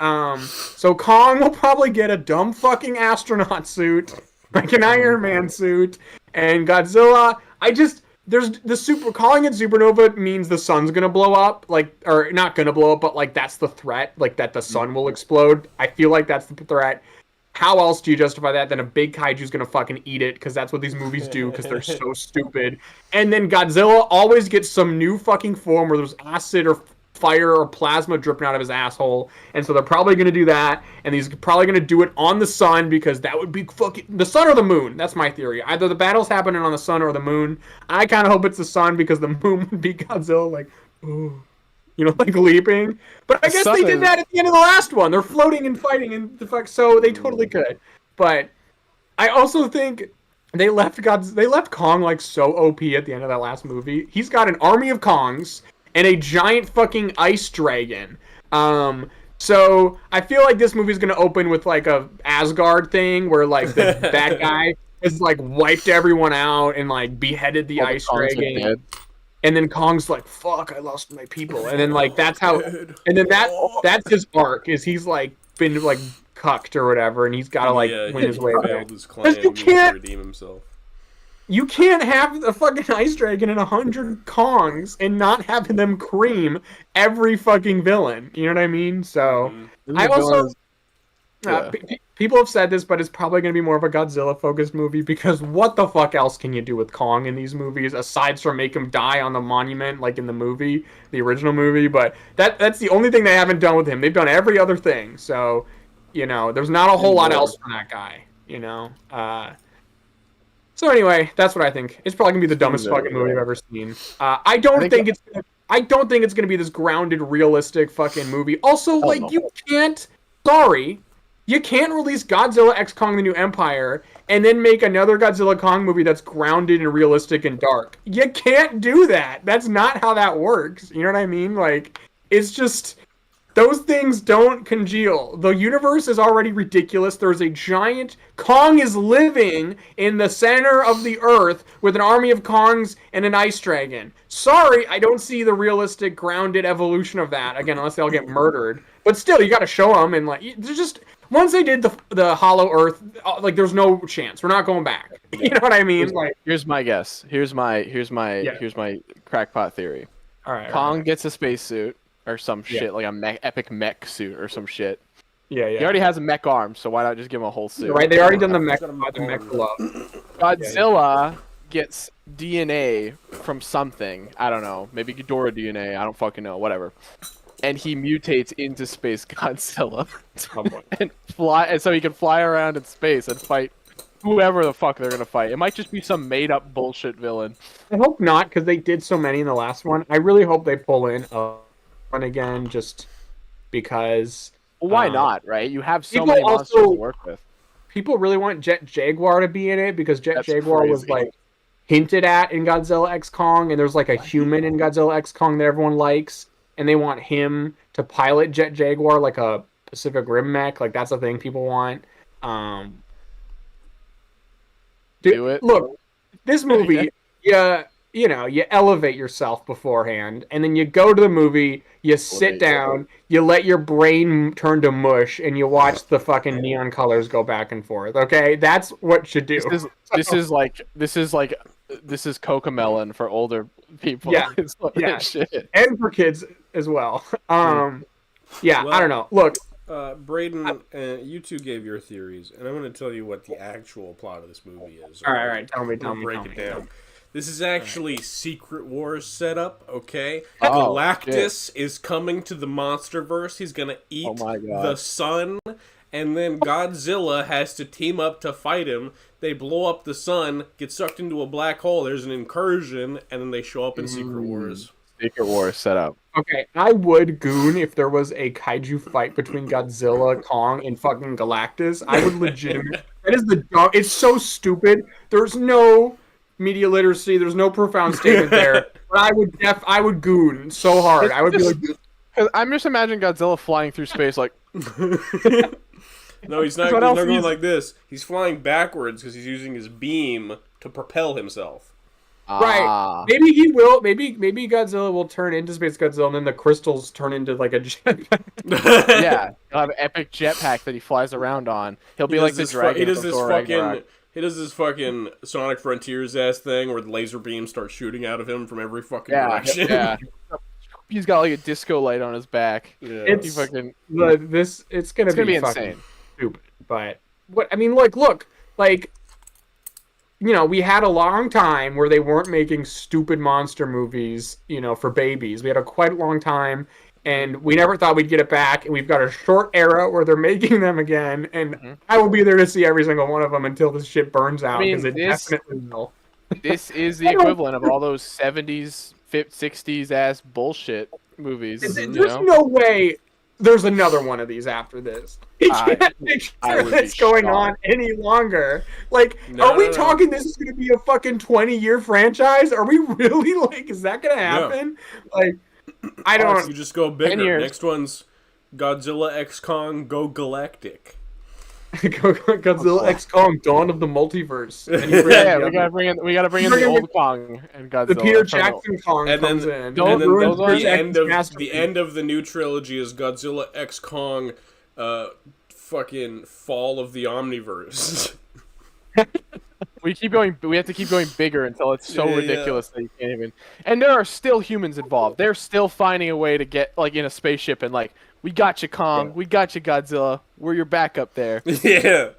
So Kong will probably get a dumb fucking astronaut suit, like an Iron Man suit, and Godzilla. There's the calling it supernova means the sun's gonna blow up, like, or not gonna blow up, but like that's the threat, like that the sun will explode. I feel like that's the threat. How else do you justify that than a big kaiju's gonna fucking eat it? Because that's what these movies do, because they're so stupid. And then Godzilla always gets some new fucking form where there's acid or fire or plasma dripping out of his asshole. And so they're probably gonna do that. And he's probably gonna do it on the sun, because that would be fucking... the sun or the moon. That's my theory. Either the battle's happening on the sun or the moon. I kind of hope it's the sun, because the moon would be Godzilla like... ooh. You know, like leaping. But I guess they did that at the end of the last one. They're floating and fighting and the fuck. So they totally could. But I also think they left Kong like so OP at the end of that last movie. He's got an army of Kongs and a giant fucking ice dragon. So I feel like this movie's gonna open with like a Asgard thing where like the bad guy has like wiped everyone out and like beheaded the ice dragon. And then Kong's like, fuck, I lost my people. And then like that's how and then that's his arc, is he's like been like cucked or whatever, and he's gotta like win his way back. Because you can't redeem himself. You can't have a fucking ice dragon and 100 Kongs and not have them cream every fucking villain. You know what I mean? So I also people have said this, but it's probably going to be more of a Godzilla-focused movie, because what the fuck else can you do with Kong in these movies, aside from make him die on the monument, like in the movie, the original movie? But that's the only thing they haven't done with him. They've done every other thing. So, you know, there's not a whole lot else for that guy, you know? So anyway, that's what I think. It's probably going to be the dumbest fucking movie I've ever seen. I don't think it's going to be this grounded, realistic fucking movie. Also, like, you can't... Sorry... You can't release Godzilla X Kong the New Empire and then make another Godzilla Kong movie that's grounded and realistic and dark. You can't do that. That's not how that works. You know what I mean? Like, it's just... those things don't congeal. The universe is already ridiculous. There's a giant... Kong is living in the center of the Earth with an army of Kongs and an ice dragon. Sorry, I don't see the realistic, grounded evolution of that. Again, unless they all get murdered. But still, you gotta show them, and like... there's just... once they did the Hollow Earth, like there's no chance. We're not going back. You know what I mean? Here's my guess. Here's my crackpot theory. All right. Kong gets a spacesuit or some shit, like a epic mech suit or some shit. Yeah. He already has a mech arm, so why not just give him a whole suit? Right, they already done the mech glove. Godzilla gets DNA from something. I don't know. Maybe Ghidorah DNA. I don't fucking know. Whatever. And he mutates into Space Godzilla. and so he can fly around in space and fight whoever the fuck they're gonna fight. It might just be some made up bullshit villain. I hope not, because they did so many in the last one. I really hope they pull in one again, just because. Well, why not, right? You have so many monsters to work with. People really want Jet Jaguar to be in it because Jet Jaguar was like hinted at in Godzilla X Kong, and there's like a human in Godzilla X Kong that everyone likes, and they want him to pilot Jet Jaguar like a Pacific Rim mech. Like that's a thing people want. Do it. Look, this movie, you elevate yourself beforehand, and then you go to the movie, you sit down, you let your brain turn to mush, and you watch the fucking neon colors go back and forth. Okay, that's what you do. This is Cocomelon for older people. Yeah, shit. And for kids as well. I don't know. Look. Braden, you two gave your theories, and I'm going to tell you what the actual plot of this movie is. All right. Tell me. Break it down. This is actually Secret Wars setup, okay? Oh, Galactus is coming to the Monsterverse. He's going to eat the sun, and then Godzilla has to team up to fight him. They blow up the sun, get sucked into a black hole. There's an incursion, and then they show up in Secret Wars. Secret Wars setup. Okay, I would goon if there was a kaiju fight between Godzilla, Kong, and fucking Galactus. I would legitimately. That is the dumb. It's so stupid. There's no media literacy. There's no profound statement there. But I would goon so hard. I would be like. I'm just imagining Godzilla flying through space like. No, he's not going like this. He's flying backwards because he's using his beam to propel himself. Right. Maybe he will. Maybe Godzilla will turn into Space Godzilla, and then the crystals turn into like a jetpack. Yeah, he'll have an epic jetpack that he flies around on. He'll be like the dragon. He does this fucking Sonic Frontiers ass thing where the laser beams start shooting out of him from every fucking direction. Yeah. He's got like a disco light on his back. Yeah. It's gonna be insane. Stupid. But look. We had a long time where they weren't making stupid monster movies, for babies. We had a quite long time, and we never thought we'd get it back. And we've got a short era where they're making them again, and I will be there to see every single one of them until this shit burns out, because it definitely will. This is the equivalent of all those 70s, 60s ass bullshit movies. There's no way there's another one of these after this. You can't make sure that's going on any longer. Are we talking this is going to be a fucking 20-year franchise? Are we really, is that going to happen? Yeah. I don't... You just go bigger. Next one's Godzilla X Kong Go Galactic. Godzilla X Kong Dawn of the Multiverse. We gotta bring in the old Kong and Godzilla. The Peter Jackson Kong comes in. The end of the new trilogy is Godzilla X Kong fucking Fall of the Omniverse. We have to keep going bigger until it's so ridiculous that you can't even. And there are still humans involved. They're still finding a way to get in a spaceship and we got you, Kong. We got you, Godzilla. We're your backup there. Yeah.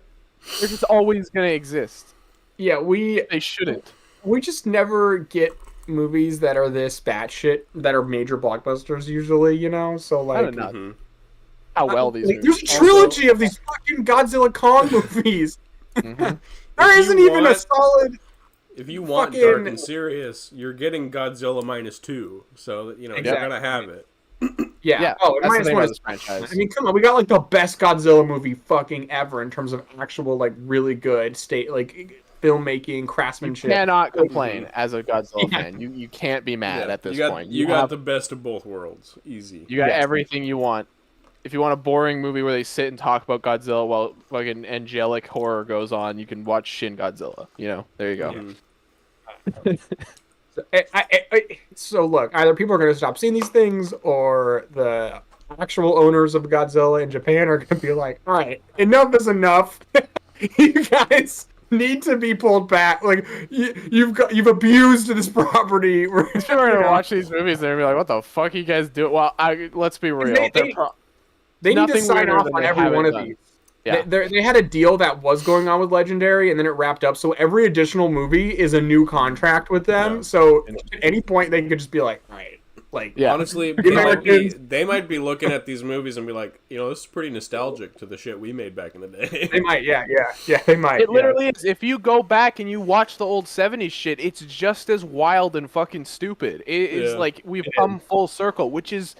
They're just always gonna exist. Yeah, they shouldn't. We just never get movies that are this batshit that are major blockbusters usually, So I don't know how well these. There's a trilogy of these fucking Godzilla Kong movies. There isn't even a solid. If you want dark and serious, you're getting Godzilla -2, so you're gonna have it. Yeah. Oh, that's the name of this franchise. Come on, we got the best Godzilla movie fucking ever in terms of actual really good filmmaking, craftsmanship. You cannot complain as a Godzilla fan. You can't be mad at this point. You got the best of both worlds. Easy. You got everything you want. If you want a boring movie where they sit and talk about Godzilla while an angelic horror goes on, you can watch Shin Godzilla. There you go. So look, either people are going to stop seeing these things, or the actual owners of Godzilla in Japan are gonna be like, all right, enough is enough. You guys need to be pulled back. Like you've abused this property. We're gonna watch these movies and they're gonna be like, "What the fuck you guys do?" Well, let's be real. They need to sign off on every one of these. Yeah. They had a deal that was going on with Legendary, and then it wrapped up. So every additional movie is a new contract with them. Yeah. So at any point, they could just be like, all right. Like, yeah. Honestly, they might be looking at these movies and be like, this is pretty nostalgic to the shit we made back in the day. They might, yeah, they might. It literally is. If you go back and you watch the old 70s shit, it's just as wild and fucking stupid. It's like we've come full circle, which is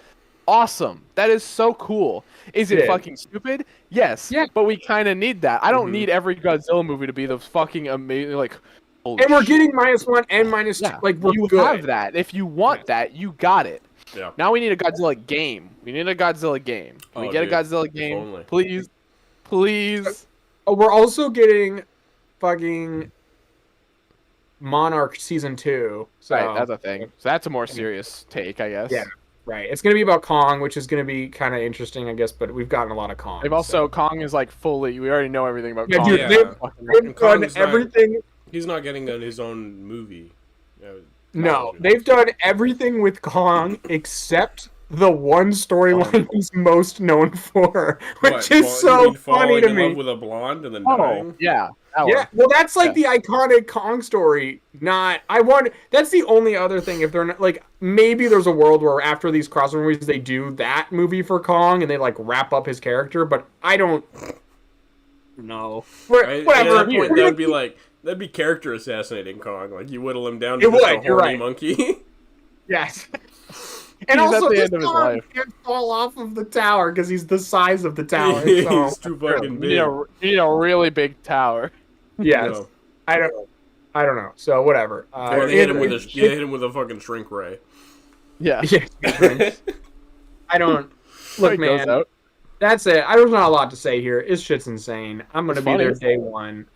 awesome. That is so cool. Is it fucking stupid? Yes. Yeah. But we kind of need that. I don't need every Godzilla movie to be the fucking amazing, like, and we're getting -1 and -2. Like, you have that. If you want that, you got it. Yeah. Now we need a Godzilla game. We need a Godzilla game. Can we get a Godzilla game? Please. Please. Oh, we're also getting fucking Monarch Season 2. So, right, that's a thing. So that's a more serious take, I guess. Yeah. Right. It's going to be about Kong, which is going to be kind of interesting, I guess, but we've gotten a lot of Kong. They've also, Kong is like fully, we already know everything about Kong. Dude, they've done everything. He's not getting his own movie. No, they've done everything with Kong except the one storyline he's most known for, which is so funny to me. In love with a blonde and then dying? Yeah. Yeah, well, that's like the iconic Kong story. That's the only other thing. If they're not, like, maybe there's a world where after these crossover movies they do that movie for Kong and they like wrap up his character, but I don't know. Whatever. At that point, that'd be character assassinating Kong. Like, you whittle him down to just a horny monkey. Yes. And he's also, this Kong can't fall off of the tower because he's the size of the tower. So. He's too fucking big. You need a really big tower. Yes. No. I don't know. So whatever. They hit him with a fucking shrink ray. Yeah. I don't. Look, man. That's it. There's not a lot to say here. This shit's insane. I'm gonna be there day one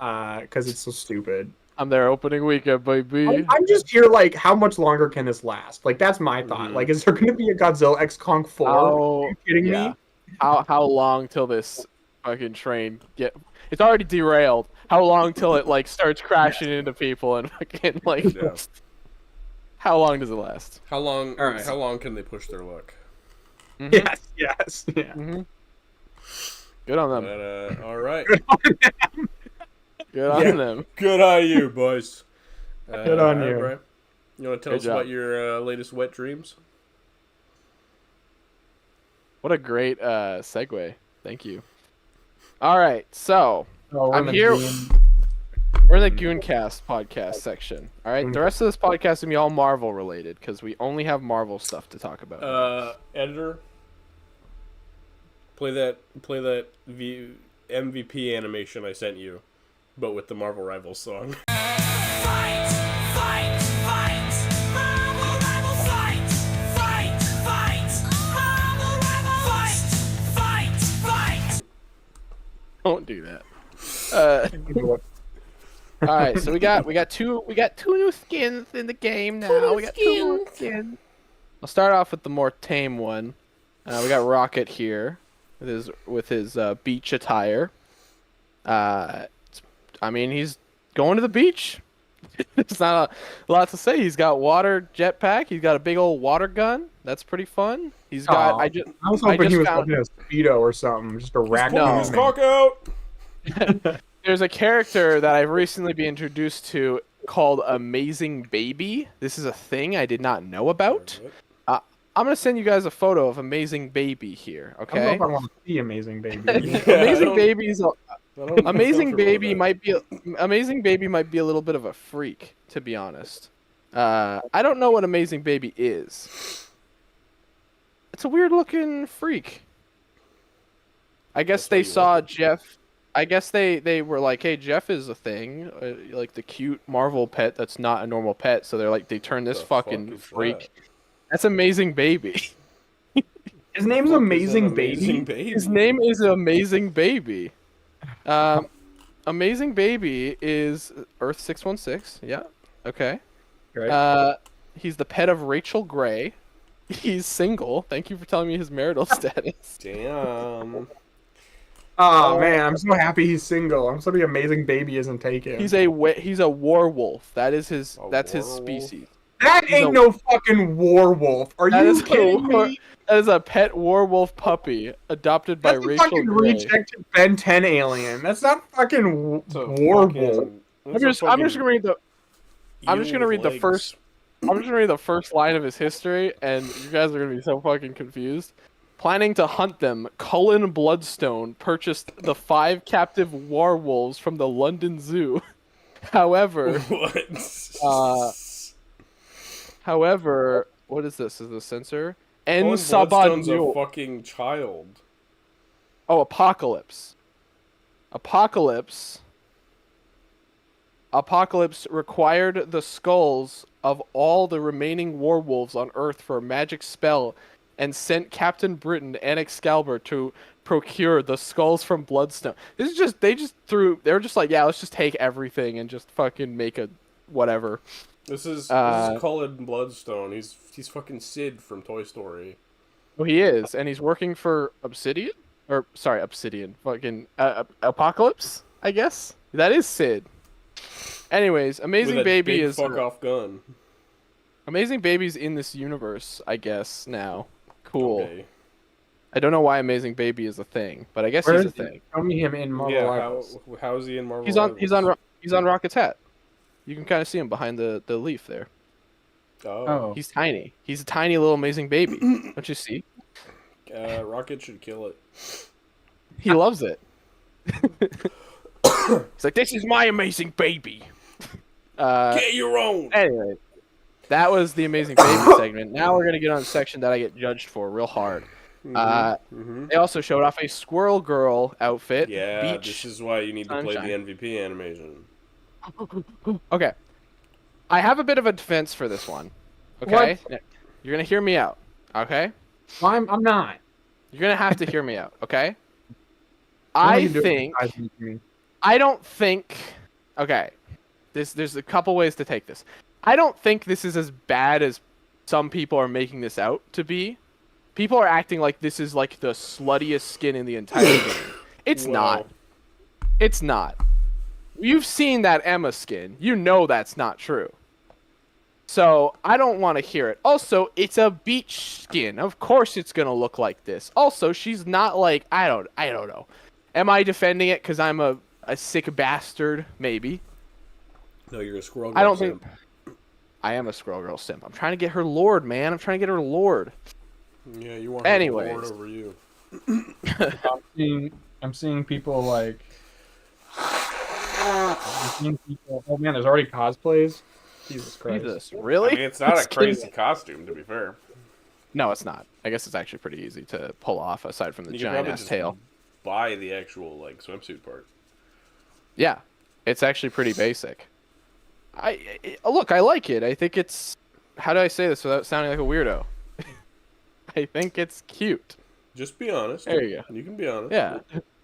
because it's so stupid. I'm there opening weekend, baby. I'm just here like, how much longer can this last? Like, that's my thought. Like, is there going to be a Godzilla X Kong 4? Are you kidding me? How long till this fucking train it's already derailed. How long till it like starts crashing into people and fucking like how long does it last? How long how long can they push their luck? Mm-hmm. Yes. Yeah. Mm-hmm. Good on them. But, all right. Good on them. Good on you, boys. Good on you. Brian, you want to tell us about your latest wet dreams? What a great segue. Thank you. All right, so I'm here. We're in the Gooncast podcast section. All right, the rest of this podcast is going to be all Marvel related because we only have Marvel stuff to talk about. Editor, play that MVP animation I sent you. But with the Marvel Rivals song. Fight! Fight! Fight! Marvel Rivals fight! Fight! Fight! Marvel Rivals fight! Fight! Fight! Don't do that. All right, so we got two new skins in the game now. We got two new skins. I'll start off with the more tame one. We got Rocket here with his beach attire. I mean, he's going to the beach. It's not a lot to say. He's got water jetpack. He's got a big old water gun. That's pretty fun. He's got. I was hoping he was like a speedo or something, just a rack. No. His cock out. There's a character that I've recently been introduced to called Amazing Baby. This is a thing I did not know about. I'm gonna send you guys a photo of Amazing Baby here. Okay. I don't know if I want to see Amazing Baby. Amazing Baby's. Amazing Baby might be a little bit of a freak, to be honest. I don't know what Amazing Baby is. It's a weird looking freak. I guess they saw Jeff. I guess they were like, hey, Jeff is a thing, like the cute Marvel pet that's not a normal pet. So they're like, they turned this fucking freak. That's Amazing Baby. His name's Amazing Baby. His name is Amazing Baby. Amazing Baby is Earth 616. Yeah. Okay. Right. He's the pet of Rachel Gray. He's single. Thank you for telling me his marital status. Damn. Oh man, I'm so happy he's single. I'm so the amazing baby isn't taken. He's a werewolf. That is his. That's his werewolf? species. That ain't no fucking werewolf. Are you kidding me? That is a pet werewolf puppy adopted by That's a Rachel fucking Gray. rejected Ben 10 alien. That's not fucking werewolf. I'm just gonna read the. I'm just gonna read the first. I'm just gonna read the first line of his history, and you guys are gonna be so fucking confused. Planning to hunt them, Cullen Bloodstone purchased the 5 captive werewolves from the London Zoo. However, however, what is this? Is this censor? Cullen Bloodstone's a fucking child. Oh, Apocalypse. Apocalypse required the skulls of all the remaining werewolves on Earth for a magic spell, and sent Captain Britain and Excalibur to procure the skulls from Bloodstone. This is just they were just like, yeah, let's just take everything and just fucking make a whatever. This is Cullen Bloodstone. He's fucking Sid from Toy Story. Oh, he is, and he's working for Obsidian. Fucking Apocalypse, I guess. That is Sid. Anyways, Amazing Baby is fuck off gun. Amazing Baby's in this universe, I guess now. Cool. Okay. I don't know why Amazing Baby is a thing, but I guess he's a thing. Show me him in Marvel Rivals. How is he in Marvel? He's on Rocket's hat. You can kind of see him behind the leaf there. Oh. He's tiny. He's a tiny little Amazing Baby. Don't you see? Rocket should kill it. He loves it. He's like, this is my Amazing Baby. Get your own. Anyway, that was the Amazing Baby segment. Now we're going to get on the section that I get judged for real hard. They also showed off a Squirrel Girl outfit. Yeah, this is why you need to play the MVP animation. Okay. I have a bit of a defense for this one. Okay? What? You're going to hear me out. Okay? Well, I'm not. You're going to have to hear me out. Okay? I don't think... Okay. There's a couple ways to take this. I don't think this is as bad as some people are making this out to be. People are acting like this is like the sluttiest skin in the entire game. It's not. It's not. You've seen that Emma skin. You know that's not true. So, I don't want to hear it. Also, it's a beach skin. Of course it's going to look like this. Also, she's not like, I don't know. Am I defending it because I'm a sick bastard? Maybe. No, you're a Squirrel Girl simp. I am a Squirrel Girl simp. I'm trying to get her lord, man. I'm trying to get her lord. Yeah, you want her lord over you. I'm seeing people like... Oh man, there's already cosplays? Jesus Christ. Jesus, really? I mean, it's not a crazy costume, to be fair. No, it's not. I guess it's actually pretty easy to pull off, aside from the giant-ass tail. Buy the actual swimsuit part. Yeah, it's actually pretty basic. Look, I like it. I think it's... How do I say this without sounding like a weirdo? I think it's cute. Just be honest. There you go. You can be honest. Yeah.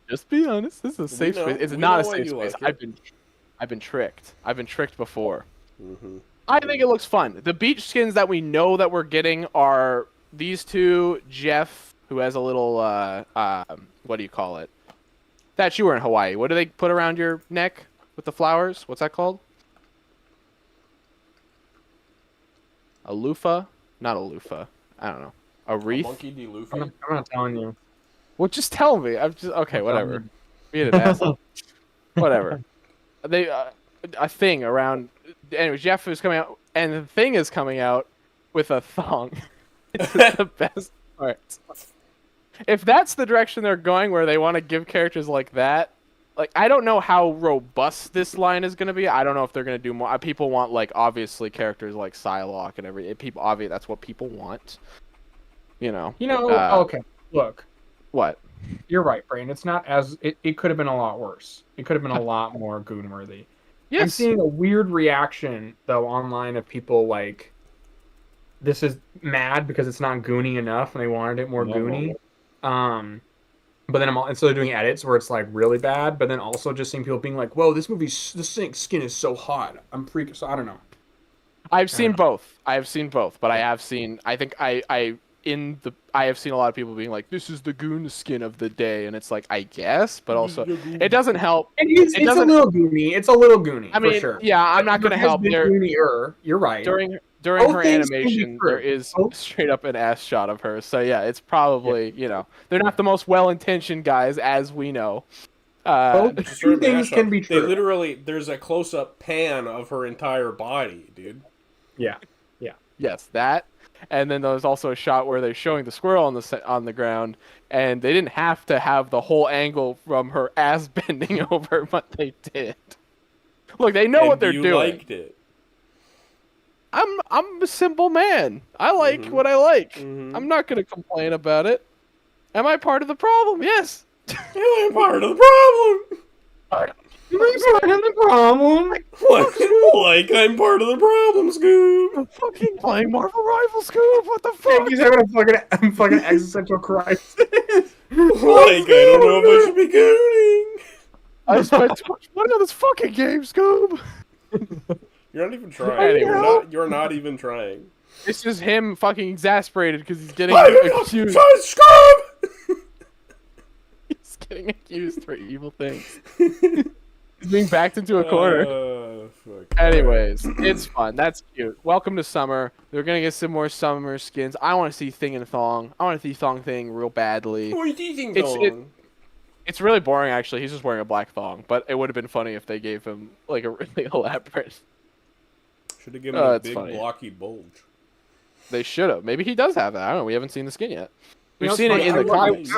Just be honest. This is a safe space. It's not a safe space. I've been tricked. I've been tricked before. Mm-hmm. I think it looks fun. The beach skins that we know that we're getting are these two. Jeff, who has a little what do you call it? That you were in Hawaii. What do they put around your neck with the flowers? What's that called? A loofah? Not a loofah. I don't know. A wreath? A monkey D. Luffy? I'm not telling you. Well, just tell me. I'm just okay. Whatever. Be an asshole. Whatever. They a thing around. Anyway, Jeff is coming out, and the thing is coming out with a thong. It's the best part. If that's the direction they're going, where they want to give characters like that, like I don't know how robust this line is going to be. I don't know if they're going to do more. People want obviously characters like Psylocke and everything. People obviously that's what people want. You know. Okay. Look. What? You're right, Brain. It's not as it could have been a lot worse. It could have been a lot more goon-worthy. Yes. I'm seeing a weird reaction though online of people like this is mad because it's not goony enough and they wanted it more goony. But then and so they're doing edits where it's like really bad, but then also just seeing people being like, "Whoa, this skin is so hot." I'm freaking. So I don't know. I've seen both. I have seen both, but I have seen. I think I have seen a lot of people being like, "This is the goon skin of the day," and it's like, I guess, but also it doesn't help. It's a little goony. It's a little goony. I mean, for sure. yeah, I'm not gonna help there. You're right. During Both her things can be animation, true. there is straight up an ass shot of her. So yeah, it's probably they're not the most well-intentioned guys, as we know. Two things can be true. They literally, there's a close-up pan of her entire body, dude. Yeah. Yes, that. And then there's also a shot where they're showing the squirrel on the ground, and they didn't have to have the whole angle from her ass bending over, but they did. Look, they know what they're doing. You liked it. I'm a simple man. I like what I like. I'm not gonna complain about it. Am I part of the problem? Yes. I'm part of the problem. Like I'm part of the problem, Scoob. I'm fucking playing Marvel Rivals, Scoob. What the fuck? He's having a fucking existential crisis. Like I don't know if I should be gooning. I spent too much money on this fucking game, Scoob. You're not even trying. You're not even trying. It's just him fucking exasperated because he's getting accused. Scoob! He's getting accused for evil things. He's being backed into a corner. Anyways, it's fun. That's cute. Welcome to summer. They're gonna get some more summer skins. I want to see Thing and Thong. I want to see Thong Thing real badly. It's really boring, actually. He's just wearing a black thong. But it would have been funny if they gave him like a really elaborate. Should have given him a big blocky bulge. They should have. Maybe he does have that. I don't know. We haven't seen the skin yet. We've seen it in the comics.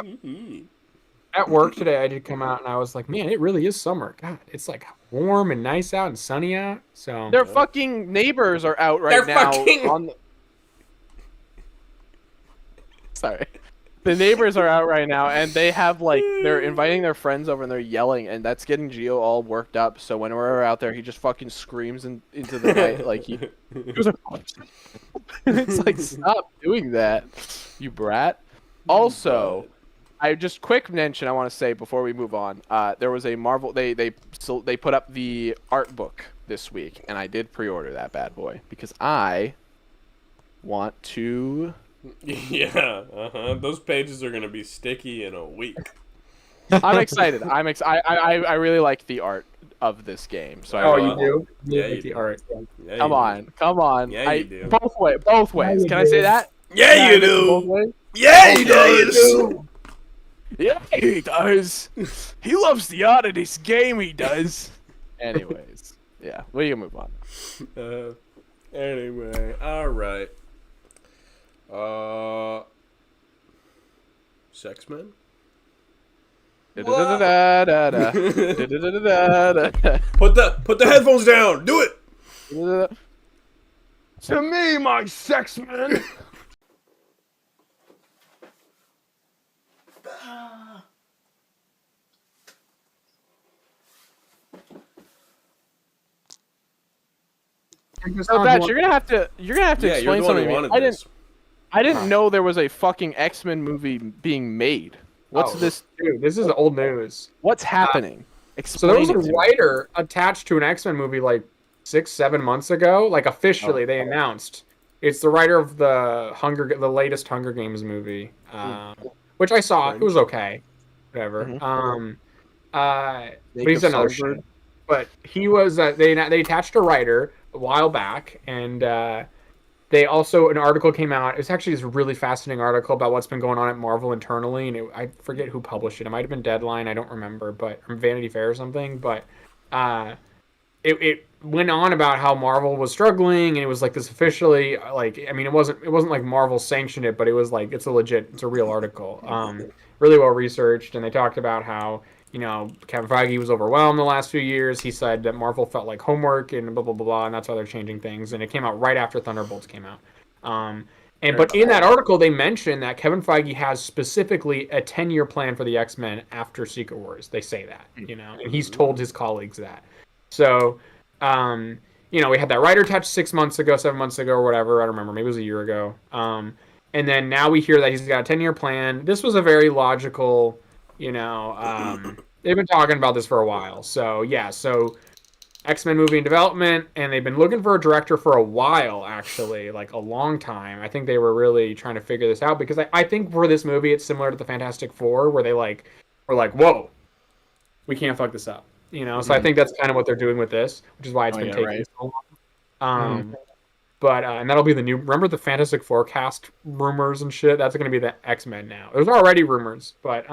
At work today, I did come out and I was like, man, it really is summer. God, it's like warm and nice out and sunny out. So their fucking neighbors are out right now. Sorry. The neighbors are out right now, and they have, like, they're inviting their friends over, and they're yelling, and that's getting Gio all worked up, so when we're out there, he just fucking screams into the night, like, he was like, it's like, stop doing that, you brat. Also, quick mention I want to say before we move on, there was a Marvel, they put up the art book this week, and I did pre-order that bad boy, because I want to... Yeah, those pages are gonna be sticky in a week. I'm excited. I really like the art of this game. So you do? Yeah, you the do. art. Yeah, come on. Yeah, you do. Both ways. Can I say that? Yeah, you do. Yeah, he does. Yeah, he does. He loves the art of this game. He does. Anyways, yeah, we can move on. Anyway, all right. Sex Men? Put the headphones down. Do it. To me, my sex men. So Batch, you're gonna have to explain something to me. I didn't know there was a fucking X-Men movie being made. What's this? Dude, this is old news. What's happening? So there was a writer attached to an X-Men movie like 6-7 months ago. Like officially, they announced it's the writer of the latest Hunger Games movie, which I saw. It was okay, whatever. But he's another shit. But he was they attached a writer a while back, and they also, an article came out. It's actually this really fascinating article about what's been going on at Marvel internally, and I forget who published it. It might have been Deadline, I don't remember, but or Vanity Fair or something. But it went on about how Marvel was struggling, and it was like this officially, like, I mean, it wasn't like Marvel sanctioned it, but it was like it's a real article, really well researched, and they talked about how, you know, Kevin Feige was overwhelmed the last few years. He said that Marvel felt like homework and blah, blah, blah, blah, and that's why they're changing things. And it came out right after Thunderbolts came out. But in that article, they mentioned that Kevin Feige has specifically a 10-year plan for the X-Men after Secret Wars. They say that, you know, and he's told his colleagues that. So, you know, we had that writer touch 6 months ago, 7 months ago, or whatever. I don't remember. Maybe it was a year ago. And then now we hear that he's got a 10-year plan. This was a very logical... You know, they've been talking about this for a while. So, yeah. So, X-Men movie in development, and they've been looking for a director for a while, actually, like a long time. I think they were really trying to figure this out because I think for this movie, it's similar to the Fantastic Four, where they like were like, whoa, we can't fuck this up, you know. So I think that's kind of what they're doing with this, which is why it's been taking so long. But and that'll be the new. Remember the Fantastic Four cast rumors and shit? That's going to be the X-Men now. There's already rumors, but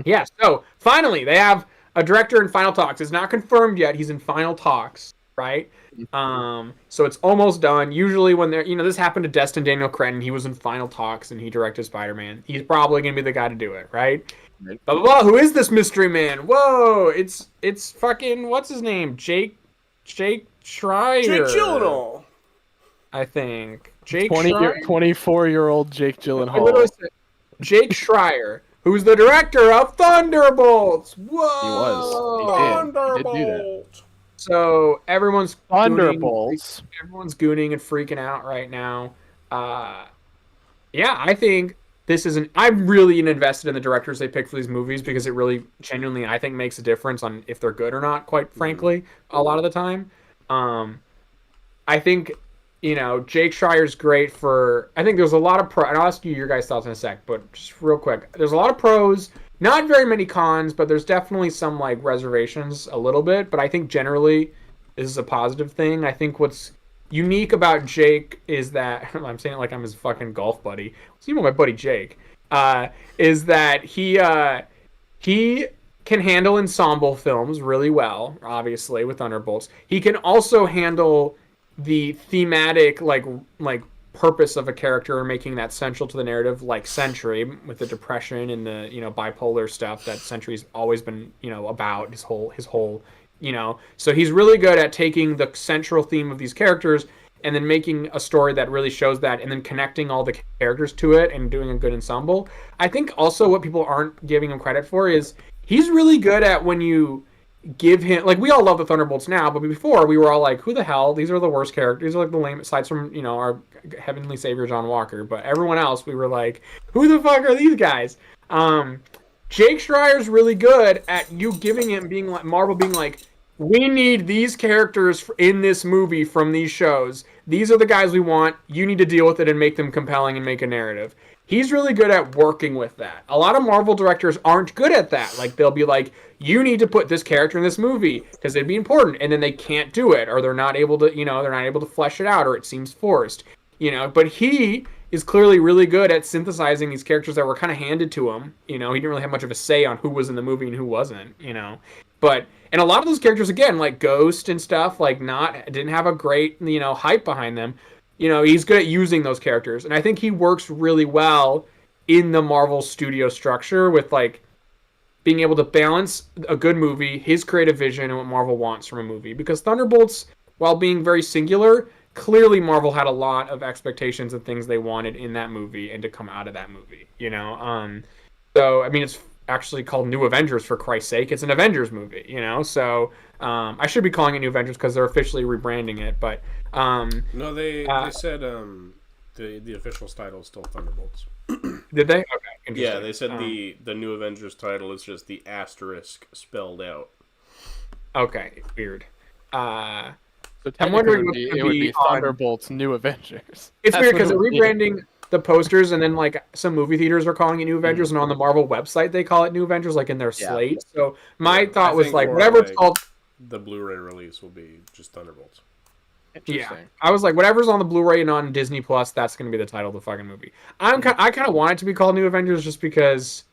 yeah. So finally, they have a director in final talks. It's not confirmed yet. He's in final talks, right? So it's almost done. Usually when they're, this happened to Destin Daniel Cretton. He was in final talks and he directed Spider-Man. He's probably going to be the guy to do it, right? Blah, blah, blah. Who is this mystery man? Whoa, it's fucking, what's his name? Jake Schreier. Jake Gyllenhaal. I think. Jake Schreier? 24-year-old Jake Gyllenhaal. Jake Schreier, who's the director of Thunderbolts. Whoa! He was. He did do that. So everyone's Thunderbolts. Everyone's gooning and freaking out right now. Yeah, I think this is I'm really invested in the directors they pick for these movies because it really genuinely, I think, makes a difference on if they're good or not, quite frankly, a lot of the time. I think, Jake Schreier's great for, I think there's a lot of and I'll ask you your guys' thoughts in a sec, but just real quick, there's a lot of pros, not very many cons, but there's definitely some like reservations a little bit, but I think generally this is a positive thing. I think what's unique about Jake is that, I'm saying it like I'm his fucking golf buddy, see my buddy Jake, is that he can handle ensemble films really well, obviously, with Thunderbolts. He can also handle the thematic, like purpose of a character, making that central to the narrative, like Sentry, with the depression and the, bipolar stuff that Sentry's always been, about his whole, so he's really good at taking the central theme of these characters and then making a story that really shows that and then connecting all the characters to it and doing a good ensemble. I think also what people aren't giving him credit for is he's really good at when you give him, like, we all love the Thunderbolts now, but before we were all like, who the hell? These are the worst characters. These are like the lame, aside from, our heavenly savior John Walker, but everyone else we were like, who the fuck are these guys? Jake Schreier's really good at you giving him, being like, Marvel being like, we need these characters in this movie from these shows. These are the guys we want. You need to deal with it and make them compelling and make a narrative. He's really good at working with that. A lot of Marvel directors aren't good at that. Like, they'll be like, you need to put this character in this movie because it'd be important, and then they can't do it, or they're not able to, they're not able to flesh it out, or it seems forced, But he is clearly really good at synthesizing these characters that were kind of handed to him. He didn't really have much of a say on who was in the movie and who wasn't. But and a lot of those characters, again, like Ghost and stuff, like didn't have a great, hype behind them. He's good at using those characters. And I think he works really well in the Marvel studio structure with, like, being able to balance a good movie, his creative vision, and what Marvel wants from a movie. Because Thunderbolts, while being very singular, clearly Marvel had a lot of expectations and things they wanted in that movie and to come out of that movie, So, I mean, it's actually called New Avengers, for Christ's sake. It's an Avengers movie, So I should be calling it New Avengers because they're officially rebranding it, but no, they said the official title is still Thunderbolts. Did they? Okay, interesting. Yeah, they said the New Avengers title is just the asterisk spelled out. Okay, weird. So I'm wondering it would be Thunderbolts New Avengers. It's weird because they're rebranding the posters, and then like some movie theaters are calling it New Avengers, and on the Marvel website they call it New Avengers, like in their slate. So my thought was like, whatever it's called, the Blu-ray release will be just Thunderbolts. Yeah, I was like, whatever's on the Blu-ray and on Disney Plus, that's going to be the title of the fucking movie. I kind of want it to be called New Avengers just because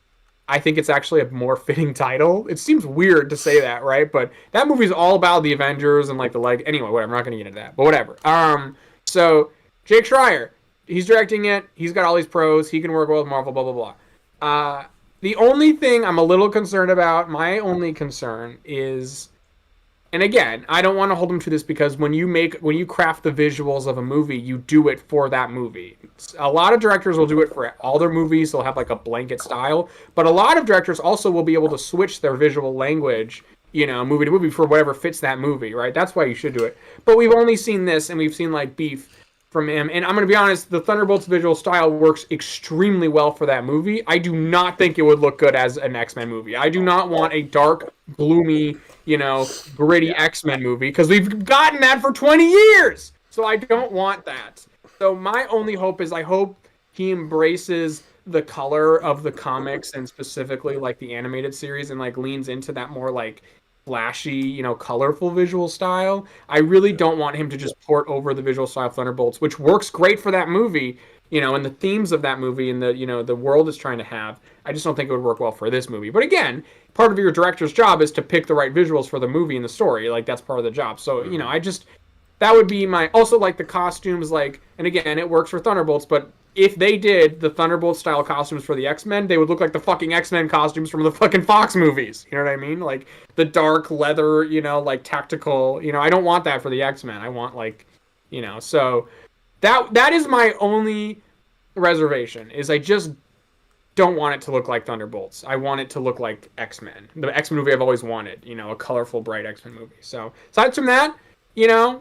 I think it's actually a more fitting title. It seems weird to say that, right? But that movie's all about the Avengers and anyway, whatever. I'm not going to get into that, but whatever. So Jake Schreier, he's directing it. He's got all these pros. He can work well with Marvel. Blah blah blah. The only thing I'm a little concerned about, my only concern is. And again, I don't want to hold him to this because when you craft the visuals of a movie, you do it for that movie. A lot of directors will do it for all their movies. They'll have like a blanket style. But a lot of directors also will be able to switch their visual language, movie to movie for whatever fits that movie, right? That's why you should do it. But we've only seen this, and we've seen like Beef. from him. And I'm going to be honest, the Thunderbolts visual style works extremely well for that movie. I do not think it would look good as an X-Men movie. I do not want a dark, gloomy, gritty X-Men movie, because we've gotten that for 20 years. So I don't want that. So my only hope is I hope he embraces the color of the comics and specifically like the animated series and like leans into that more like flashy, colorful visual style. I really don't want him to just port over the visual style of Thunderbolts, which works great for that movie, and the themes of that movie and the world is trying to have. I just don't think it would work well for this movie. But again, part of your director's job is to pick the right visuals for the movie and the story. Like that's part of the job. So, that would be my, also like the costumes, like, and again, it works for Thunderbolts, but if they did the Thunderbolt style costumes for the X-Men, they would look like the fucking X-Men costumes from the fucking Fox movies. You know what I mean? Like the dark leather, like tactical, I don't want that for the X-Men. I want like, so that is my only reservation, is I just don't want it to look like Thunderbolts. I want it to look like X-Men. The X-Men movie I've always wanted, a colorful, bright X-Men movie. So aside from that,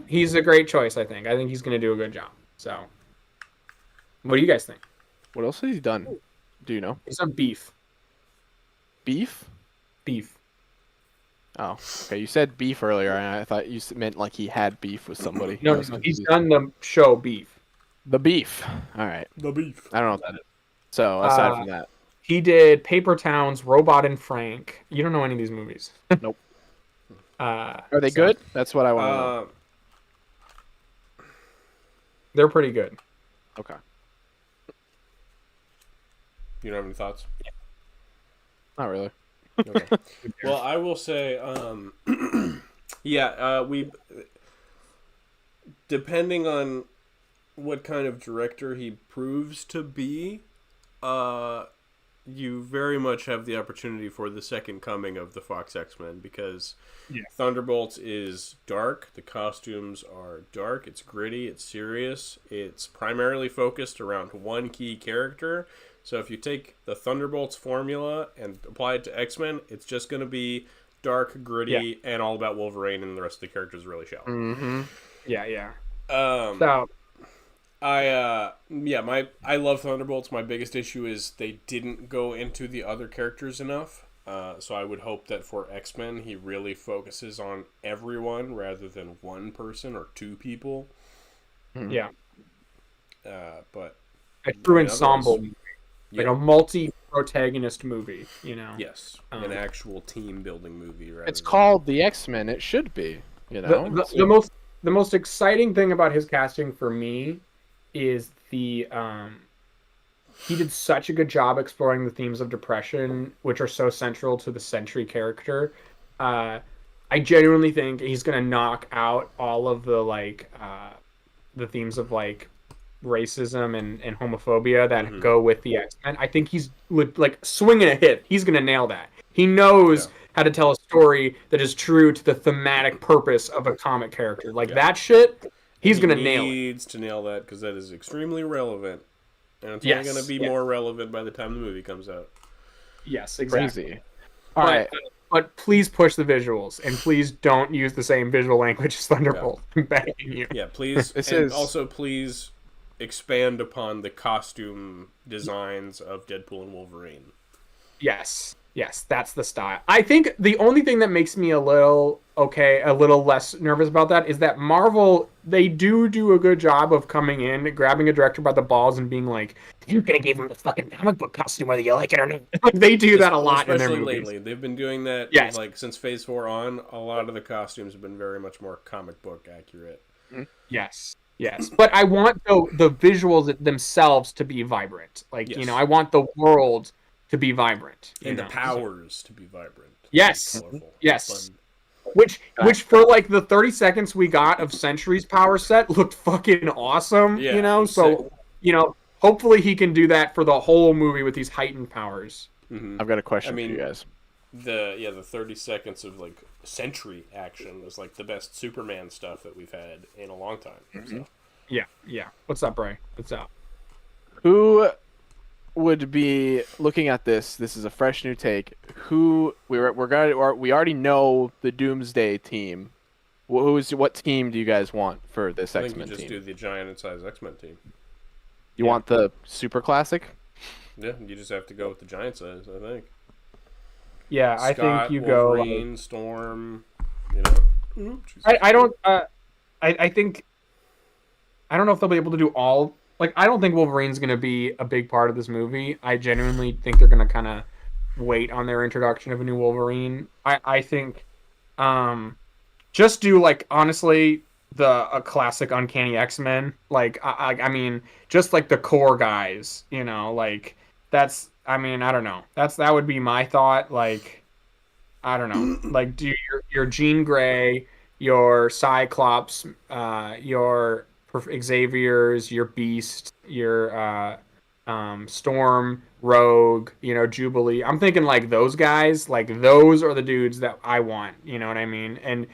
he's a great choice, I think. I think he's going to do a good job. So, what do you guys think? What else has he done? Do you know? He's done Beef. Beef? Beef. Oh, okay. You said beef earlier, and I thought you meant like he had beef with somebody. No. He's done the show Beef. The Beef. All right. The Beef. I don't know what that is. So, aside from that. He did Paper Towns, Robot and Frank. You don't know any of these movies. Nope. Are they good? That's what I want to know. They're pretty good. Okay. You don't have any thoughts? Not really. Okay. Well, I will say, we, depending on what kind of director he proves to be, you very much have the opportunity for the second coming of the Fox X-Men, because Thunderbolts is dark, the costumes are dark, it's gritty, it's serious, it's primarily focused around one key character. So if you take the Thunderbolts formula and apply it to X-Men, it's just going to be dark, gritty, and all about Wolverine, and the rest of the characters really shallow. Mm-hmm. Yeah. I love Thunderbolts. My biggest issue is they didn't go into the other characters enough. So I would hope that for X-Men, he really focuses on everyone rather than one person or two people. Yeah. But a true ensemble, like a multi-protagonist movie, Yes, an actual team-building movie. It's called the X-Men. It should be, The most exciting thing about his casting for me is he did such a good job exploring the themes of depression, which are so central to the Sentry character. I genuinely think he's gonna knock out all of the the themes of racism and homophobia that go with the X-Men. I think he's swinging a hit. He's gonna nail that. He knows how to tell a story that is true to the thematic purpose of a comic character. That shit, he's gonna nail it. He needs to nail that, because that is extremely relevant. And it's only going to be more relevant by the time the movie comes out. Yes, exactly. Crazy. All right. But please push the visuals, and please don't use the same visual language as Thunderbolt. I'm begging you. Yeah, please. Also, please expand upon the costume designs of Deadpool and Wolverine. Yes, that's the style. I think the only thing that makes me a little less nervous about that is that Marvel, they do a good job of coming in, grabbing a director by the balls and being like, "You're gonna give him the fucking comic book costume whether you like it or not." They do that a lot in their movies. Especially lately. They've been doing that since Phase 4 on. A lot of the costumes have been very much more comic book accurate. Yes. But I want the visuals themselves to be vibrant. I want the world to be vibrant. And the powers to be vibrant. Yes. Which for the 30 seconds we got of Sentry's power set looked fucking awesome. So hopefully he can do that for the whole movie with these heightened powers. Mm-hmm. I've got a question for you guys. The 30 seconds of Sentry action was the best Superman stuff that we've had in a long time. Mm-hmm. So. Yeah. What's up, Bray? What's up? Who would be looking at this? This is a fresh new take. Who we already know the Doomsday team What team do you guys want for this I think X-Men you just team? do the giant-sized X-Men team. You want the super classic? Yeah, you just have to go with the giant size, I think. Yeah, I think you go. Wolverine, Storm, you know. I don't. I think. I don't know if they'll be able to do all. Like, I don't think Wolverine's going to be a big part of this movie. I genuinely think they're going to kind of wait on their introduction of a new Wolverine. I think, just do like honestly a classic Uncanny X-Men. Like, I mean, just like the core guys. You know, like that's. I mean, I don't know. That would be my thought. Like, I don't know. Like, do your Jean Grey, your Cyclops, your Xavier's, your Beast, your Storm, Rogue, you know, Jubilee. I'm thinking like those guys. Like those are the dudes that I want. You know what I mean? And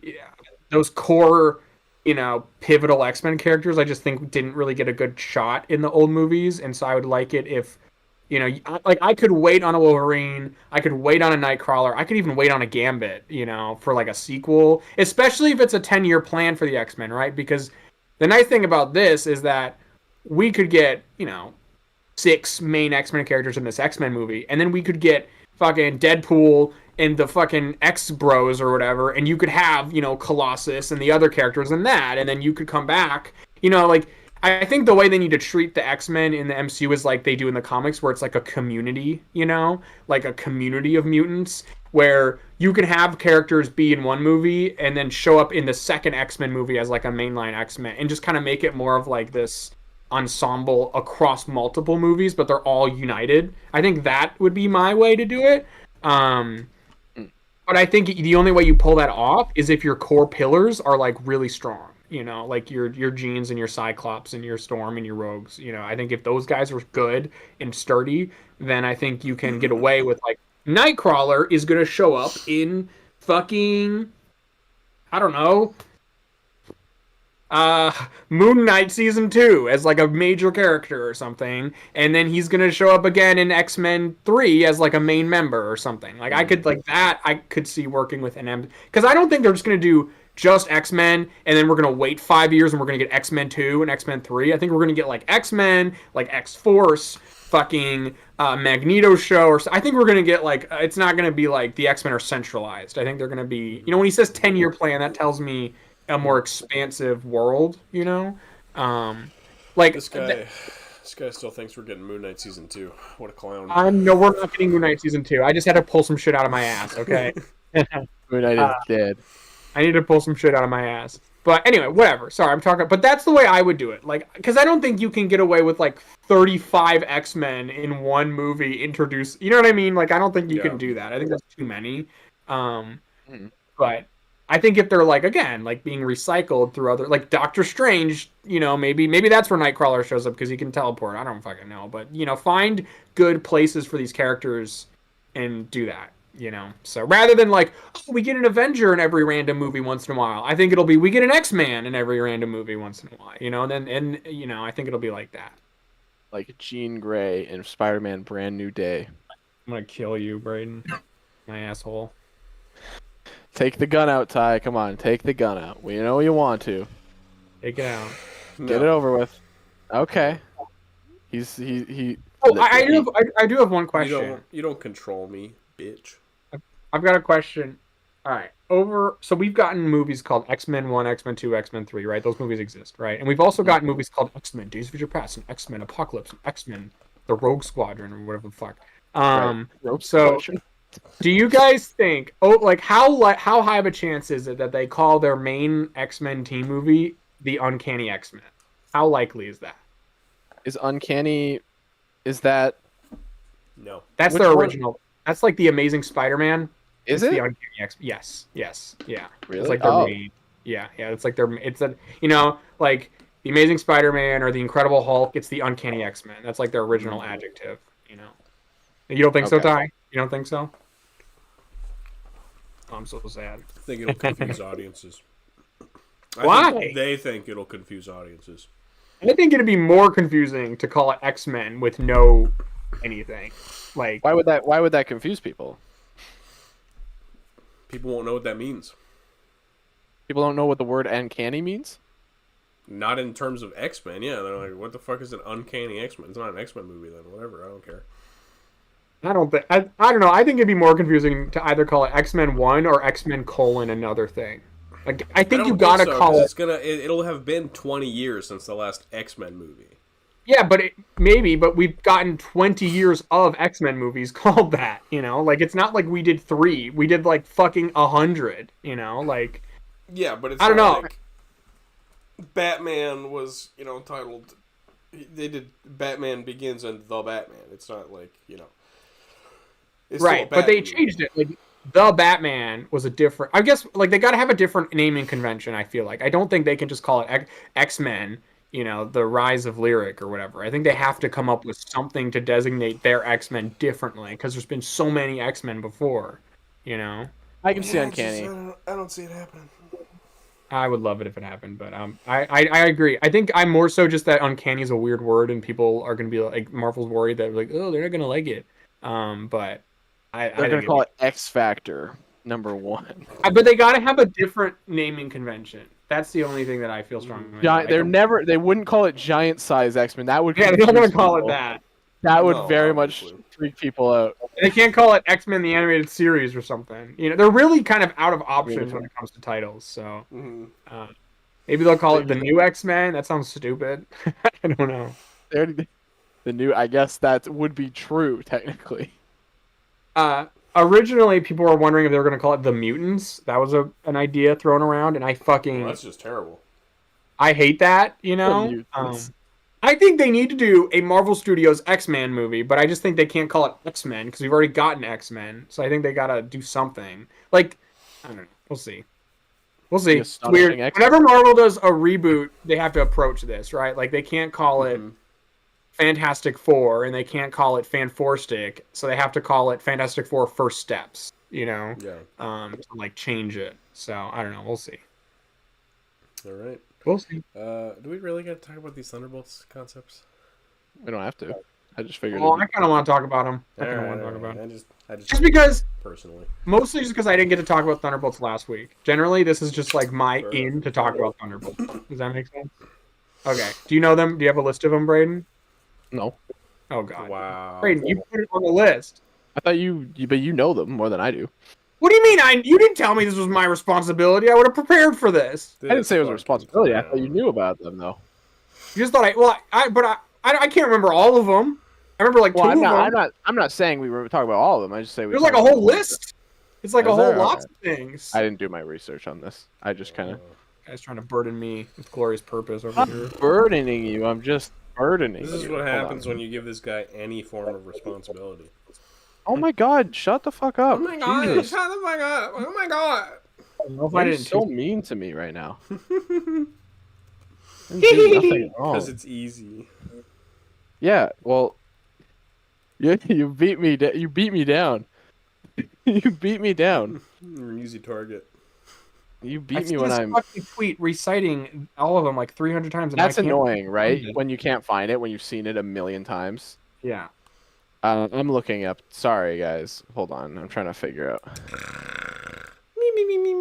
yeah, those core, you know, pivotal X-Men characters, I just think didn't really get a good shot in the old movies, and so I would like it if. You know, like I could wait on a Wolverine, I could wait on a Nightcrawler, I could even wait on a Gambit, you know, for like a sequel, especially if it's a 10-year plan for the X-Men, right? Because the nice thing about this is that we could get, you know, 6 main X-Men characters in this X-Men movie, and then we could get fucking Deadpool and the fucking X-Bros or whatever, and you could have, you know, Colossus and the other characters in that, and then you could come back, you know, like I think the way they need to treat the X-Men in the MCU is like they do in the comics, where it's like a community, you know, like a community of mutants, where you can have characters be in one movie and then show up in the second X-Men movie as like a mainline X-Men, and just kind of make it more of like this ensemble across multiple movies, but they're all united. I think that would be my way to do it. But I think the only way you pull that off is if your core pillars are like really strong. You know, like your Jeans and your Cyclops and your Storm and your Rogues. You know, I think if those guys are good and sturdy, then I think you can get away with like Nightcrawler is gonna show up in fucking, I don't know, Moon Knight season 2 as like a major character or something, and then he's gonna show up again in X-Men 3 as like a main member or something. Like I could like that I could see working with an M, because I don't think they're just gonna do just X-Men and then we're gonna wait 5 years and we're gonna get X-Men 2 and X-Men 3. I think we're gonna get like X-Men, like X-Force, fucking Magneto show, or I think we're gonna get like it's not gonna be like the X-Men are centralized. I think they're gonna be, you know, when he says 10-year plan, that tells me a more expansive world, you know. Like this guy still thinks we're getting Moon Knight season 2. What a clown! No, we're not getting Moon Knight season 2. I just had to pull some shit out of my ass. Okay. Moon Knight is dead. I need to pull some shit out of my ass. But anyway, whatever. Sorry, I'm talking. But that's the way I would do it. Like, because I don't think you can get away with like 35 X-Men in one movie. Introduce. You know what I mean? Like, I don't think you can do that. I think that's too many. But I think if they're like, again, like being recycled through other, like Doctor Strange, you know, maybe that's where Nightcrawler shows up because he can teleport. I don't fucking know, but you know, find good places for these characters and do that, you know. So rather than like, oh, we get an Avenger in every random movie once in a while, I think it'll be we get an X-Man in every random movie once in a while, you know. And you know, I think it'll be like that. Like Jean Grey in Spider-Man: Brand New Day. I'm gonna kill you, Braden, my asshole. Take the gun out, Ty. Come on, take the gun out. We know you want to. Take it out. Get it over with. Okay. He. Oh, I do have one question. You don't control me, bitch. I've got a question. All right. So we've gotten movies called X-Men 1, X-Men 2, X-Men 3, right? Those movies exist, right? And we've also gotten movies called X-Men Days of Future Past and X-Men Apocalypse and X-Men The Rogue Squadron or whatever the fuck. So do you guys think, like how high of a chance is it that they call their main X-Men team movie The Uncanny X-Men? How likely is that? Is that? No. That's their original. One? That's like The Amazing Spider-Man. Is it? The Uncanny X-Men. Yes, yeah. Really? It's like their main. Yeah. It's like it's a, you know, like The Amazing Spider-Man or The Incredible Hulk. It's The Uncanny X-Men. That's like their original adjective. You know. You don't think so, Ty? You don't think so? Oh, I'm so sad. I think it'll confuse audiences. Why? They think it'll confuse audiences. I think it'd be more confusing to call it X-Men with no anything. Like, why would that confuse people? People won't know what that means. People don't know what the word uncanny means? Not in terms of X-Men, yeah. They're like, what the fuck is an uncanny X-Men? It's not an X-Men movie then. Whatever, I don't care. I don't think. I don't know. I think it'd be more confusing to either call it X-Men 1 or X-Men : another thing. Like, I think you gotta call it. It'll have been 20 years since the last X-Men movie. Yeah, but maybe. But we've gotten 20 years of X-Men movies called that. You know, like it's not like we did 3. We did like fucking 100. You know, like. Yeah, but it's I don't know. Like Batman was, titled. They did Batman Begins and The Batman. It's not like It's right, but they changed it. Like the Batman was a different. I guess like they got to have a different naming convention. I feel like I don't think they can just call it X-Men. The Rise of Lyric or whatever. I think they have to come up with something to designate their X-Men differently because there's been so many X-Men before. I can see uncanny. I don't see it happening. I would love it if it happened, but I agree. I think I'm more so just that uncanny is a weird word, and people are going to be like Marvel's worried that like, oh, they're not going to like it. But they're going to call it X Factor #1. But they got to have a different naming convention. That's the only thing that I feel strongly. They wouldn't call it giant size X-Men. That would they're not going to call it that. That would very much freak people out. They can't call it X-Men the Animated Series or something. They're really kind of out of options when it comes to titles. So maybe they'll call it the New X-Men. That sounds stupid. I don't know. The new, I guess that would be true technically. Originally, people were wondering if they were going to call it the Mutants. That was an idea thrown around, and that's just terrible. I hate that. I think they need to do a Marvel Studios X-Men movie, but I just think they can't call it X-Men because we've already gotten X-Men. So I think they gotta do something. Like, I don't know. We'll see. It's weird. Whenever Marvel does a reboot, they have to approach this, right? Like, they can't call it Fantastic Four, and they can't call it Fan-4-Stick, so they have to call it Fantastic Four First Steps, Yeah. To, like, change it. So, I don't know. We'll see. All right. We'll see. Do we really got to talk about these Thunderbolts concepts? We don't have to. I just figured. Well, I kind of want to talk about them. Just because personally, mostly just because I didn't get to talk about Thunderbolts last week. Generally, this is just like my in to talk about Thunderbolts. Does that make sense? Okay. Do you know them? Do you have a list of them, Braden? No. Oh God. Wow. Braden, you put it on the list. I thought but you know them more than I do. What do you mean? You didn't tell me this was my responsibility. I would have prepared for this. I didn't say it was a responsibility. I thought you knew about them, though. You just thought I can't remember all of them. I remember like two of them. I'm not saying we were talking about all of them. I just say there's like a whole list. It's like a whole lot of things. I didn't do my research on this. I just kind of. Guy's trying to burden me with glorious purpose over here. I'm burdening you. I'm just burdening you. This is what happens when you give this guy any form of responsibility. Oh my God! Shut the fuck up! Oh my God! Jesus. Shut the fuck up! Oh my God! You're so mean to me right now. Because it's easy. Yeah. Well. You beat me. You beat me down. You beat me down. You're an easy target. You beat me when I'm. Fucking tweet reciting all of them like 300 times. And that's annoying, right? When you can't find it, when you've seen it a million times. Yeah. I'm looking up. Sorry, guys. Hold on. I'm trying to figure out.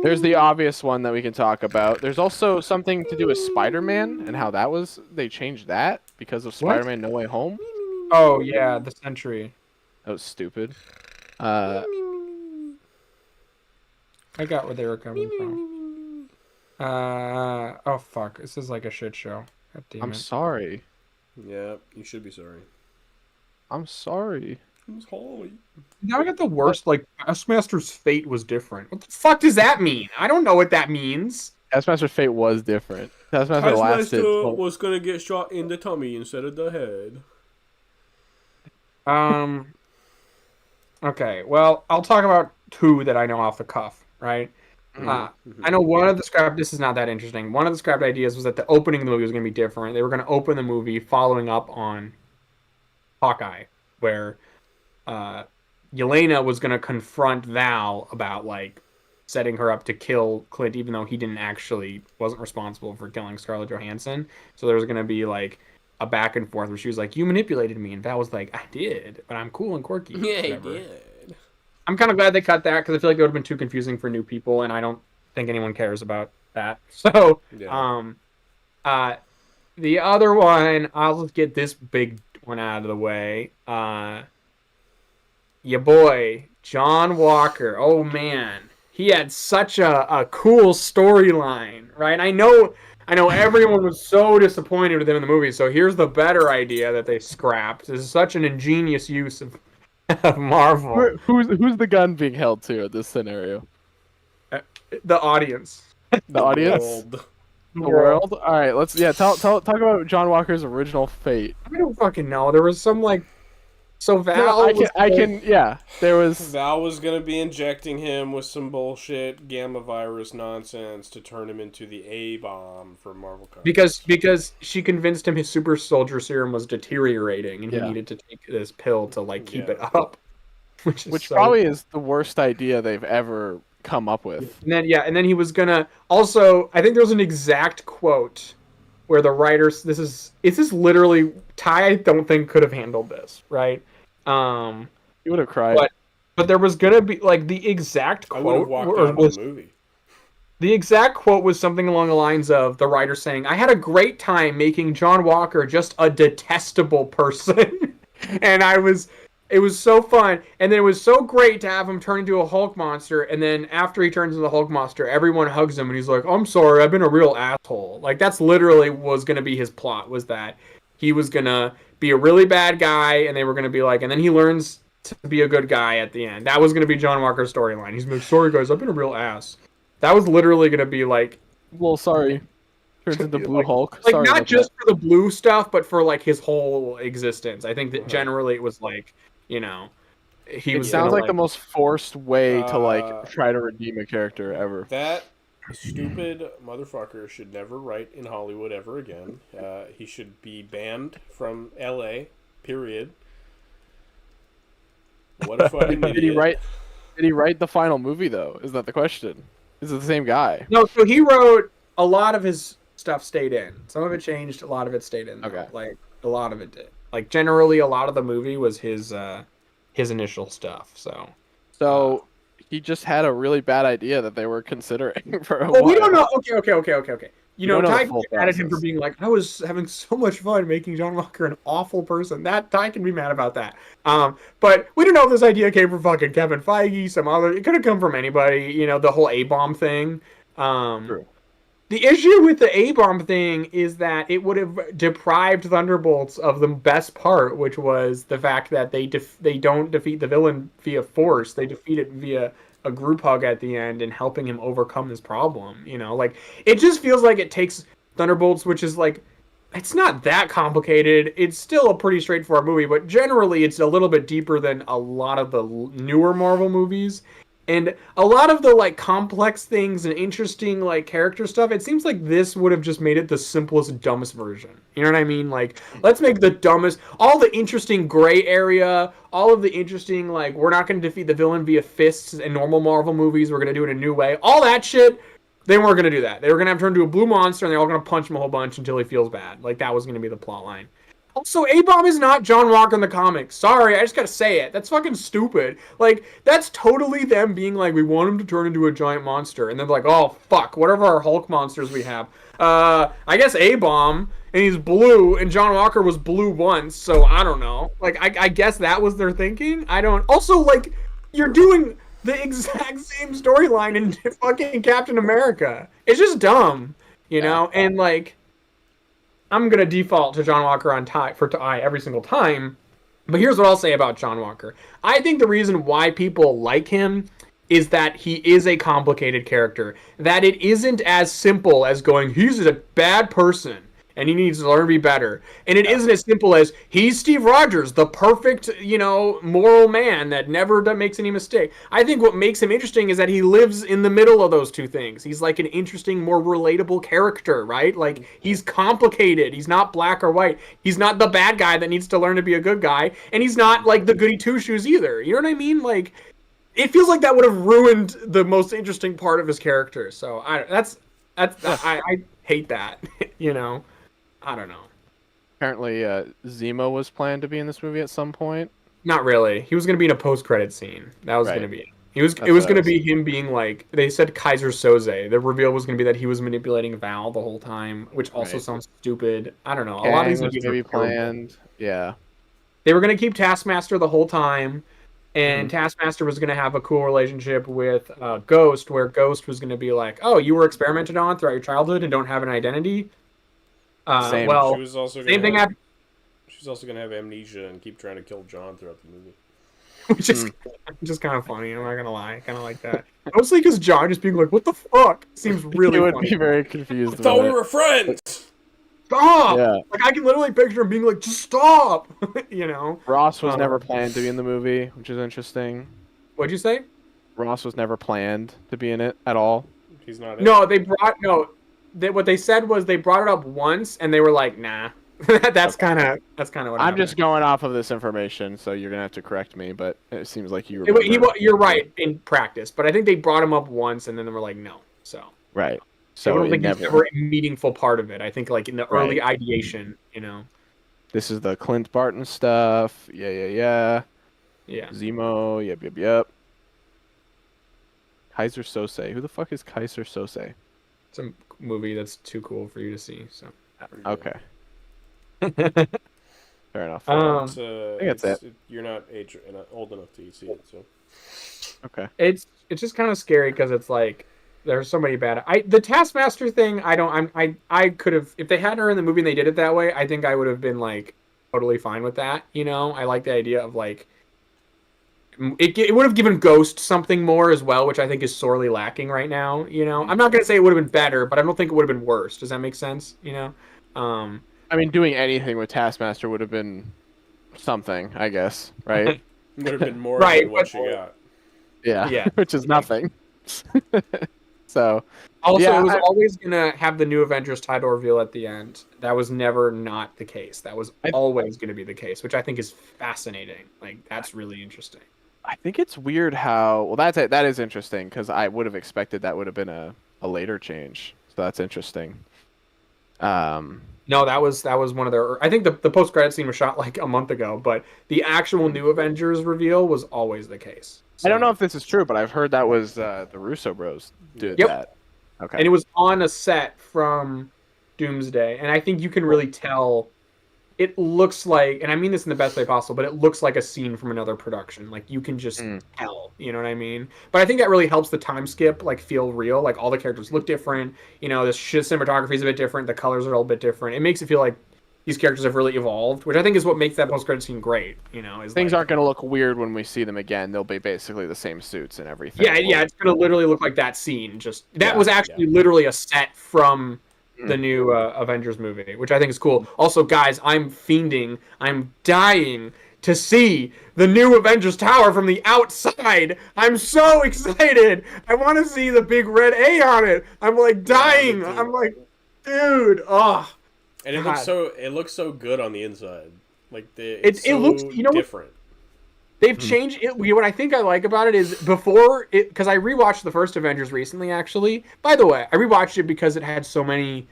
There's the obvious one that we can talk about. There's also something to do with Spider-Man and how that was. They changed that because of Spider-Man No Way Home. Oh, yeah. The Sentry. That was stupid. I got where they were coming from. Oh, fuck. This is like a shit show. God damn it. I'm sorry. Yeah, you should be sorry. I'm sorry. I'm sorry. Now I got the worst. Like, Taskmaster's fate was different. What the fuck does that mean? I don't know what that means. Taskmaster's fate was different. Taskmaster was gonna get shot in the tummy instead of the head. Okay, well, I'll talk about two that I know off the cuff, right? I know one of the scrap. This is not that interesting. One of the scrapped ideas was that the opening of the movie was going to be different. They were going to open the movie following up on Hawkeye, where Yelena was going to confront Val about like setting her up to kill Clint, even though he wasn't responsible for killing Scarlett Johansson. So there was going to be like a back and forth where she was like, "You manipulated me," and Val was like, "I did, but I'm cool and quirky." Yeah, he did. I'm kind of glad they cut that because I feel like it would have been too confusing for new people, and I don't think anyone cares about that. So, Yeah. the other one, I'll just get this big one out of the way. Your boy, John Walker. Oh, man. He had such a cool storyline, right? I know everyone was so disappointed with him in the movie, so here's the better idea that they scrapped. This is such an ingenious use of Marvel. Who's the gun being held to in this scenario? The audience. The audience? World. The world? Alright, let's talk about John Walker's original fate. I don't fucking know. There was some so Val. No, there was Val was gonna be injecting him with some bullshit gamma virus nonsense to turn him into the A-bomb for Marvel Comics. Because she convinced him his super soldier serum was deteriorating and he Yeah. needed to take this pill to keep it up. Which probably is the worst idea they've ever come up with. And then he was gonna also. I think there was an exact quote where the writers. This is literally Ty. I don't think could have handled this, right? He would have cried. But there was gonna be the exact I would have quote walked out of the movie. The exact quote was something along the lines of the writer saying, "I had a great time making John Walker just a detestable person," and it was so fun, and then it was so great to have him turn into a Hulk monster, and then after he turns into the Hulk monster, everyone hugs him, and he's like, "I'm sorry, I've been a real asshole." That's literally was going to be his plot, was that he was going to be a really bad guy, and they were going to be and then he learns to be a good guy at the end. That was going to be John Walker's storyline. He's like, "Sorry guys, I've been a real ass." That was literally going to be well, sorry. Turns into Blue Hulk. Sorry not just for the blue stuff, but for his whole existence. I think that generally it was he was. It sounds like the most forced way to try to redeem a character ever. That stupid motherfucker should never write in Hollywood ever again. He should be banned from LA. Period. What a fucking idiot. Did he write the final movie though? Is that the question? Is it the same guy? No, so he wrote a lot of his stuff stayed in. Some of it changed, a lot of it stayed in. Okay. A lot of it did. Generally a lot of the movie was his initial stuff. So he just had a really bad idea that they were considering for a while. We don't know. Okay. Ty the full mad at him process. for being I was having so much fun making John Walker an awful person. That Ty can be mad about that. But we don't know if this idea came from fucking Kevin Feige, some other. It could have come from anybody. The whole A-bomb thing. True. The issue with the A-bomb thing is that it would have deprived Thunderbolts of the best part, which was the fact that they don't defeat the villain via force. They defeat it via a group hug at the end and helping him overcome his problem. It just feels like it takes Thunderbolts, which is it's not that complicated. It's still a pretty straightforward movie, but generally it's a little bit deeper than a lot of the newer Marvel movies. And a lot of the complex things and interesting character stuff, it seems like this would have just made it the simplest, dumbest version. You know what I mean? Let's make the dumbest, all the interesting gray area, all of the interesting we're not going to defeat the villain via fists in normal Marvel movies. We're going to do it a new way. All that shit, they weren't going to do that. They were going to have turned into a blue monster, and they're all going to punch him a whole bunch until he feels bad. That was going to be the plot line. Also, A-bomb is not John Walker in the comics. Sorry, I just gotta say it. That's fucking stupid. That's totally them being we want him to turn into a giant monster. And then oh, fuck, whatever our Hulk monsters we have. I guess A-bomb, and he's blue, and John Walker was blue once, so I don't know. I guess that was their thinking? I don't... Also, you're doing the exact same storyline in fucking Captain America. It's just dumb, you know? And, I'm going to default to John Walker on Ty every single time. But here's what I'll say about John Walker. I think the reason why people like him is that he is a complicated character. That it isn't as simple as going, he's a bad person and he needs to learn to be better. And it isn't as simple as, he's Steve Rogers, the perfect, moral man that never makes any mistake. I think what makes him interesting is that he lives in the middle of those two things. He's an interesting, more relatable character, right? He's complicated. He's not black or white. He's not the bad guy that needs to learn to be a good guy. And he's not the goody two-shoes either. You know what I mean? It feels like that would have ruined the most interesting part of his character. So I hate that, I don't know. Apparently, Zemo was planned to be in this movie at some point. Not really. He was going to be in a post-credit scene. That was Right. going to be it. It was going to be him being like, they said Kaiser Soze. The reveal was going to be that he was manipulating Val the whole time, which also sounds stupid. I don't know. Kang a lot of these was going to be planned. Yeah. They were going to keep Taskmaster the whole time, and Taskmaster was going to have a cool relationship with Ghost, where Ghost was going to be like, oh, you were experimented on throughout your childhood and don't have an identity? Same. Well, she was also same thing happened. She's also going to have amnesia and keep trying to kill John throughout the movie. Which is just kind of funny. I'm not gonna lie, I kind of like that. Mostly because John just being like, "What the fuck?" seems really. He would funny. be very confused. I thought we were friends. Stop! Yeah. Like I can literally picture him being like, "Just stop!" You know. Ross was never planned to be in the movie, which is interesting. What'd you say? Ross was never planned to be in it at all. He's not. No, what they said was they brought it up once and they were like, "Nah." That's kind of what I'm happened. just going off of this information, so you're gonna have to correct me. But it seems like you. You're right in practice, but I think they brought him up once and then they were like, "No." So. Right. So I don't think never... he's ever a meaningful part of it. I think like in the early ideation, you know. This is the Clint Barton stuff. Yeah. Zemo. Yep. Kaiser Sose. Who the fuck is Kaiser Sose? It's a movie that's too cool for you to see. So. Okay. Fair enough. I think that's it. You're not old enough to see it, so. Okay. It's just kind of scary because it's like there's so many bad. The Taskmaster thing. I could have, if they had her in the movie and they did it that way. I think I would have been like totally fine with that. You know, I like the idea of like it would have given Ghost something more as well, which I think is sorely lacking right now. You know, I'm not gonna say it would have been better, but I don't think it would have been worse. Does that make sense? You know. I mean, doing anything with Taskmaster would have been something, I guess, right? Would have been more right, than what you got. Yeah, which is nothing. So, also, yeah, it was always gonna have the New Avengers title reveal at the end. That was never not the case. That was always gonna be the case, which I think is fascinating. Like that's really interesting. I think it's weird how that is interesting because I would have expected that would have been a later change. So that's interesting. No, that was one of their. I think the post credit scene was shot like a month ago, but the actual New Avengers reveal was always the case. So, I don't know if this is true, but I've heard that was the Russo Bros did that. Okay, and it was on a set from Doomsday, and I think you can really tell. It looks like, and I mean this in the best way possible, but it looks like a scene from another production. Like you can just tell, you know what I mean? But I think that really helps the time skip like feel real. Like all the characters look different. You know, the cinematography is a bit different. The colors are all a bit different. It makes it feel like these characters have really evolved, which I think is what makes that post-credit scene great. You know, is things aren't going to look weird when we see them again. They'll be basically the same suits and everything. Yeah, it's going to literally look like that scene. Just that was actually literally a set from the new Avengers movie, which I think is cool. Also, guys, I'm dying to see the new Avengers Tower from the outside. I'm so excited. I want to see the big red A on it. I'm like dying. I'm like, dude, oh. And it looks so good on the inside. Like it looks different. They've changed it. What I think I like about it is because I rewatched the first Avengers recently, actually. By the way, I rewatched it because it had so many.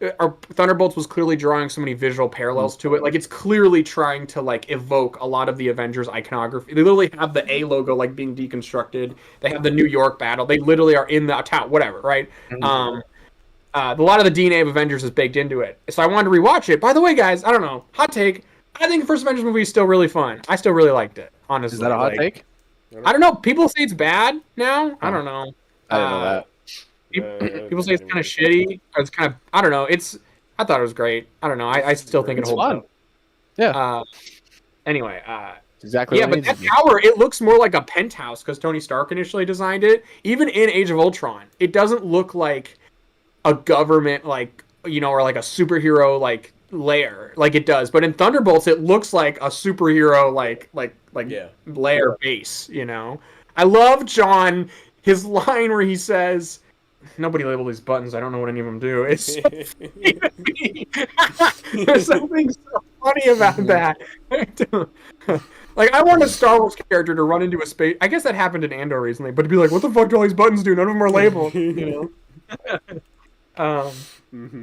Thunderbolts was clearly drawing so many visual parallels to it. Like it's clearly trying to like evoke a lot of the Avengers iconography. They literally have the A logo like being deconstructed. They have the New York battle. They literally are in the town. Whatever, right? A lot of the DNA of Avengers is baked into it. So I wanted to rewatch it. By the way, guys, I don't know. Hot take. I think the first Avengers movie is still really fun. I still really liked it, honestly. Is that a hot take? I don't know. People say it's bad now. I don't know. I don't know that. People say it's kind of shitty. Or it's kind of, I don't know. I thought it was great. I don't know. I still think it holds fun. up. Yeah. Anyway. Exactly. Yeah, but that tower, it looks more like a penthouse because Tony Stark initially designed it. Even in Age of Ultron, it doesn't look like a government, like, you know, or like a superhero, like, lair like it does, but in Thunderbolts it looks like a superhero like lair base, you know. I love John, his line where he says, "Nobody labeled these buttons, I don't know what any of them do." It's so funny to me. There's something so funny about that. Like I want a Star Wars character to run into a space, I guess that happened in Andor recently, but to be like, what the fuck do all these buttons do? None of them are labeled, you know.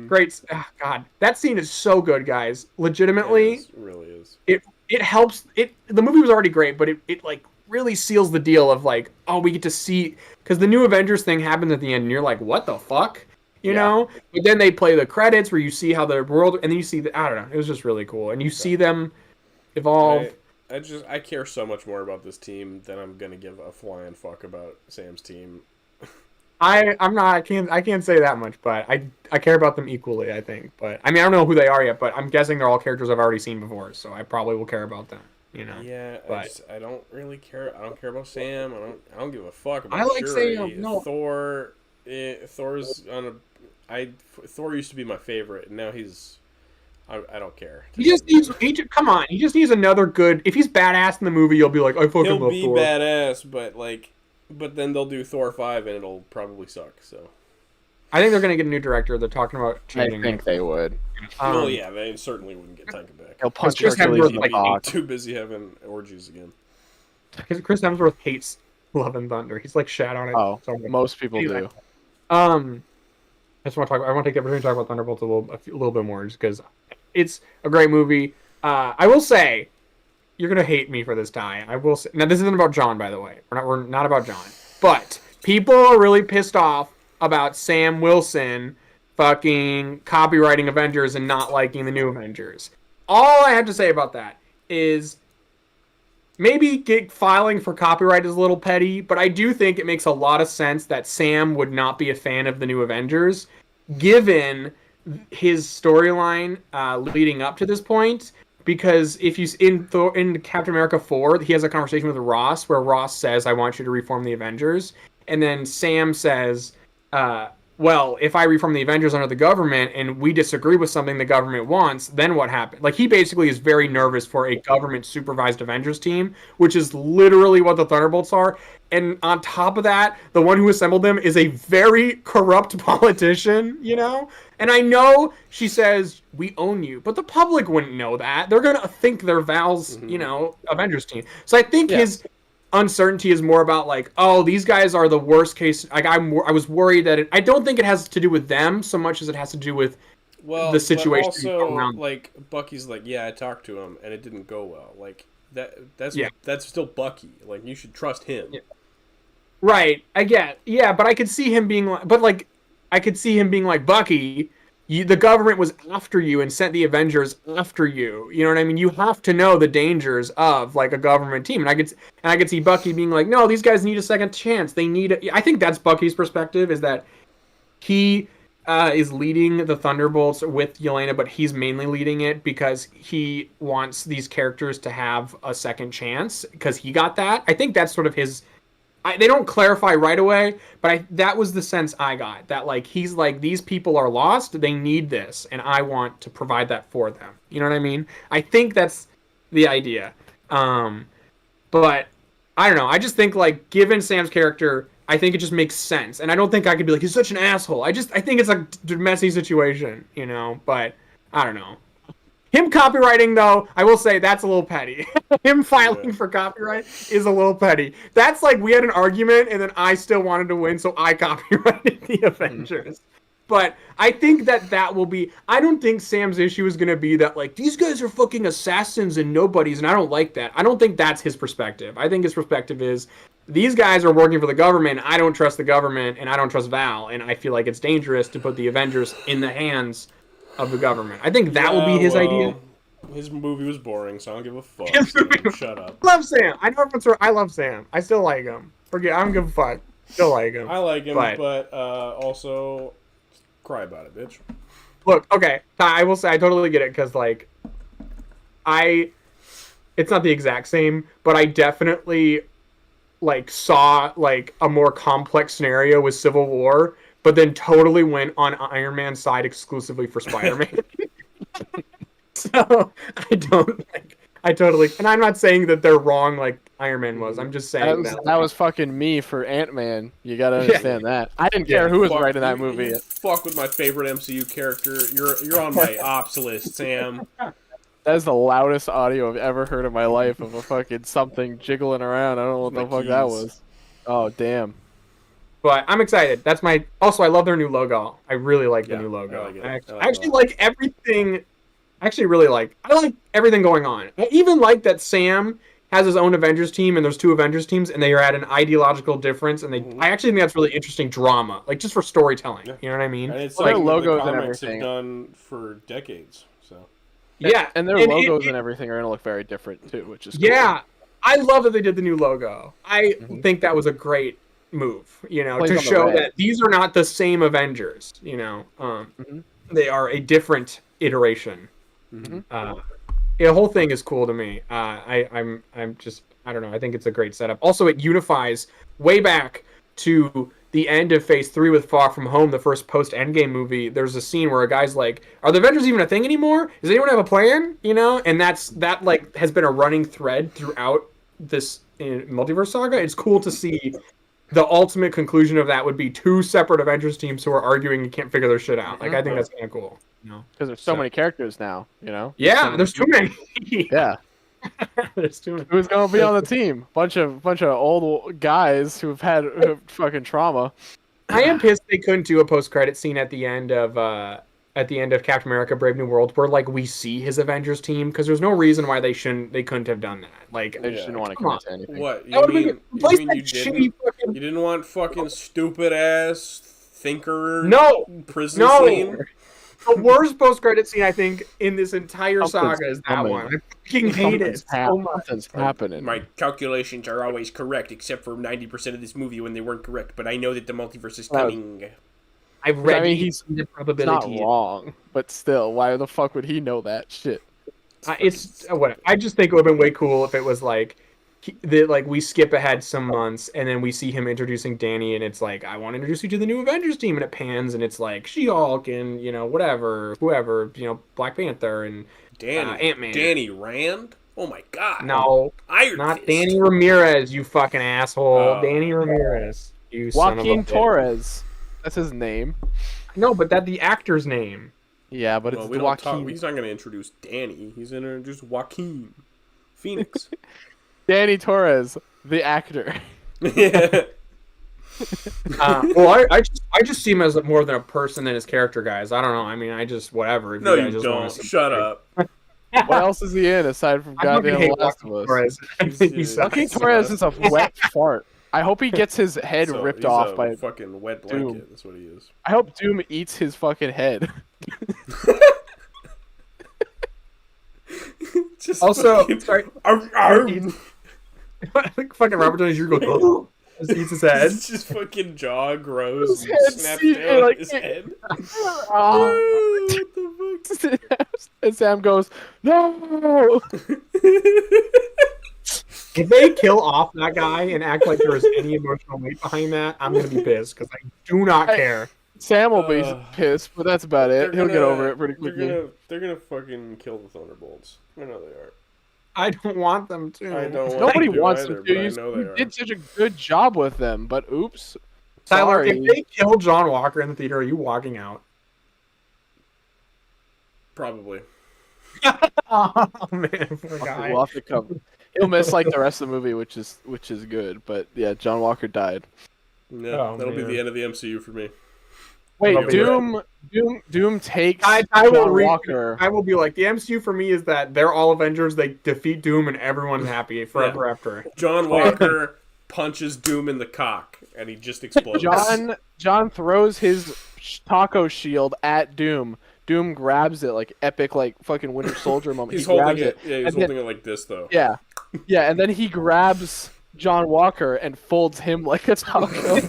Great. Oh, God, that scene is so good, guys. Legitimately, it really is. It helps. The movie was already great, but it like really seals the deal of like, oh, we get to see, because the new Avengers thing happens at the end, and you're like, what the fuck, you know? But then they play the credits where you see how the world, and then you see the, I don't know, it was just really cool, and you see them evolve. I care so much more about this team than I'm gonna give a flying fuck about Sam's team. I'm not. I can't say that much, but I care about them equally. I think, but I mean, I don't know who they are yet, but I'm guessing they're all characters I've already seen before, so I probably will care about them. You know. Yeah, but I don't really care. I don't care about Sam. I don't give a fuck about I like Shuri. Sam. No. Thor. Thor's on a. Thor used to be my favorite, and now he's. I don't care. He just needs. Come on. He just needs another good. If he's badass in the movie, you'll be like, I fucking He'll love be Thor. badass, but then they'll do Thor 5 and it'll probably suck. So. I think they're gonna get a new director. They're talking about changing. I think they would. Well, yeah, they certainly wouldn't get Taika back. He'll punch Chris Hercules Hemsworth, in the like, cock. Too busy having orgies again. Because Chris Hemsworth hates Love and Thunder. He's like shat on it. Oh, so much. most people do. I just want to talk. I want to take the opportunity to talk about Thunderbolts a little bit more, just because it's a great movie. I will say, you're gonna hate me for this, Ty. I will say. Now, this isn't about John, by the way. We're not about John. But people are really pissed off about Sam Wilson fucking copywriting Avengers and not liking the new Avengers. All I have to say about that is maybe filing for copyright is a little petty, but I do think it makes a lot of sense that Sam would not be a fan of the new Avengers, given his storyline leading up to this point. Because if you in Captain America 4, he has a conversation with Ross where Ross says, "I want you to reform the Avengers," and then Sam says, well, if I reform the Avengers under the government and we disagree with something the government wants, then what happens? Like, he basically is very nervous for a government-supervised Avengers team, which is literally what the Thunderbolts are. And on top of that, the one who assembled them is a very corrupt politician, you know? And I know she says, we own you, but the public wouldn't know that. They're going to think they're Val's, you know, Avengers team. So I think his uncertainty is more about like, oh, these guys are the worst case. Like I was worried that I don't think it has to do with them so much as it has to do with the situation. But also, like Bucky's like, yeah, I talked to him and it didn't go well. Like that's still Bucky. Like you should trust him. Yeah. Right, I get. Yeah, but I could see him being like, Bucky, the government was after you and sent the Avengers after you. You know what I mean? You have to know the dangers of like a government team. And I could see Bucky being like, no, these guys need a second chance. I think that's Bucky's perspective, is that he is leading the Thunderbolts with Yelena, but he's mainly leading it because he wants these characters to have a second chance because he got that. I think that's sort of his. They don't clarify right away, but that was the sense I got. That like he's like, these people are lost, they need this, and I want to provide that for them. You know what I mean? I think that's the idea. But I don't know. I just think like, given Sam's character, I think it just makes sense, and I don't think I could be like, he's such an asshole. I think it's a messy situation, you know. But I don't know. Him copywriting, though, I will say that's a little petty. Him filing for copyright is a little petty. That's like, we had an argument, and then I still wanted to win, so I copyrighted the Avengers. But I think that will be... I don't think Sam's issue is going to be that, like, these guys are fucking assassins and nobodies, and I don't like that. I don't think that's his perspective. I think his perspective is, these guys are working for the government, I don't trust the government, and I don't trust Val, and I feel like it's dangerous to put the Avengers in the hands of the government. I think that will be his idea. His movie was boring, so I don't give a fuck. Shut up. I love Sam. I know everyone's. I love Sam. I still like him. I don't give a fuck. Still like him. I like him, but also cry about it, bitch. Look, okay. I will say I totally get it because like, it's not the exact same, but I definitely like saw like a more complex scenario with Civil War. But then totally went on Iron Man's side exclusively for Spider-Man. So I totally, and I'm not saying that they're wrong like Iron Man was. I'm just saying that was fucking me for Ant-Man. You gotta understand that. I didn't care who was writing that movie. Fuck with my favorite MCU character. You're on my ops list, Sam. That is the loudest audio I've ever heard in my life of a fucking something jiggling around. I don't know what the fuck that was. Oh, damn. But I'm excited. That's my... Also, I love their new logo. I really like the new logo. I like it. I actually like everything... I like everything going on. I even like that Sam has his own Avengers team, and there's 2 Avengers teams, and they are at an ideological difference. And I actually think that's really interesting drama, like just for storytelling. You know what I mean? And it's Well, their something that logos the and comics everything. have done for decades. So Yeah, And their logos and everything are gonna look very different too, which is cool. Yeah, I love that they did the new logo. I think that was a great move, you know, Plays to on the show red. that these are not the same Avengers, you know. They are a different iteration. The whole thing is cool to me. I'm just, I don't know, I think it's a great setup. Also, it unifies way back to the end of Phase 3 with Far From Home, the first post-Endgame movie. There's a scene where a guy's like, are the Avengers even a thing anymore? Does anyone have a plan? You know? And that like has been a running thread throughout this multiverse saga. It's cool to see the ultimate conclusion of that would be 2 separate Avengers teams who are arguing and can't figure their shit out. Like, I think that's kind of cool. You know? Because there's so many characters now, you know. Yeah, there's too many. Yeah. There's too many. Who's gonna be on the team? Bunch of old guys who have fucking trauma. I am pissed they couldn't do a post-credit scene at the end of Captain America: Brave New World where like we see his Avengers team, because there's no reason why they couldn't have done that. Like, They just didn't want to commit to anything. what That would've you replace mean that you shitty fucking- didn't want fucking stupid ass thinker No, prison no. scene? The worst post-credit scene I think in this entire Something's saga is that coming. one. I fucking hate it so much. Something's happening. My calculations are always correct, except for 90% of this movie when they weren't correct. But I know that the multiverse is coming. I've read he's the not probability. wrong, but still, why the fuck would he know that shit? It's whatever. I just think it would have been way cool if it was like we skip ahead some months and then we see him introducing Danny, and it's like, I want to introduce you to the new Avengers team, and it pans and it's like She-Hulk and, you know, whoever, Black Panther and Ant-Man. Danny Rand? Oh my god. No, Iron not Fist. Danny Ramirez, you fucking asshole. Oh. Danny Ramirez, you son of a Joaquin bitch. Torres. That's his name. No, but that's the actor's name. Yeah, but Well, it's we don't talk. Joaquin. He's not going to introduce Danny. He's going to introduce Joaquin Phoenix. Danny Torres, the actor. Yeah. Well, I just see him as more than a person than his character, guys. I don't know. I mean, I just whatever. If No, guys you just wanna don't. see- Shut up. What else is he in aside from I fucking goddamn hate The Last of Joaquin Us? Torres. I think he sucks. Joaquin Torres is a wet fart. I hope he gets his head So, ripped he's off a by. fucking wet Doom. blanket. That's what he is. I hope Doom eats his fucking head. Just Also, fucking- sorry, Arr, arr. I think fucking Robert Downey Jr. goes, just eats his head. It's just fucking jaw grows and head snaps see- down like- his head. Oh. What the And Sam goes, no. If they kill off that guy and act like there is any emotional weight behind that, I'm gonna be pissed because I do not care. Sam will be pissed, but that's about it. They're He'll get gonna- over it pretty quickly. They're gonna fucking kill the Thunderbolts. I know they are. I don't want them to. I don't want Nobody them to wants either, to. but I You, know they you are. did such a good job with them, but oops. Tyler, Sorry. if they kill John Walker in the theater, are you walking out? Probably. Oh man, poor guy. We'll have to cover. He'll miss like the rest of the movie, which is good. But yeah, John Walker died. Yeah, Oh, that'll be man. the end of the MCU for me. Wait, That'll be Doom takes I will John Walker. I will be like, the MCU for me is that they're all Avengers, they defeat Doom, and everyone's happy forever after. John Walker punches Doom in the cock, and he just explodes. John throws his taco shield at Doom. Doom grabs it like epic, like fucking Winter Soldier moment. He's he holding grabs it. Yeah, he's and then- holding it like this though. Yeah, yeah, and then he grabs John Walker and folds him like a taco.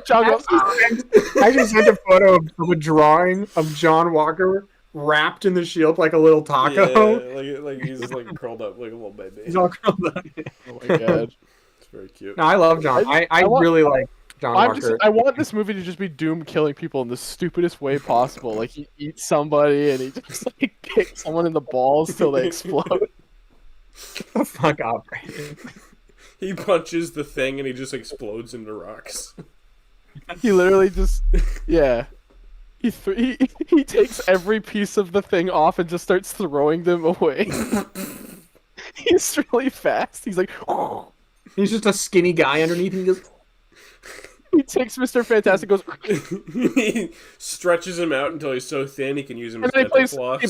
John goes, I just sent a photo of a drawing of John Walker wrapped in the shield like a little taco. Yeah, like he's like curled up like a little baby. He's all curled up. oh my god. It's very cute. No, I love John. I want- really like John Walker. I want this movie to just be Doom killing people in the stupidest way possible. Like he eats somebody and he just like kicks someone in the balls till they explode. Fuck up, Brandon. He punches the thing and he just explodes into rocks. He literally just, yeah. He takes every piece of the thing off and just starts throwing them away. He's really fast. He's like, He's just a skinny guy underneath, and he goes. He takes Mr. Fantastic, goes, He stretches him out until he's so thin he can use him as and then dental floss.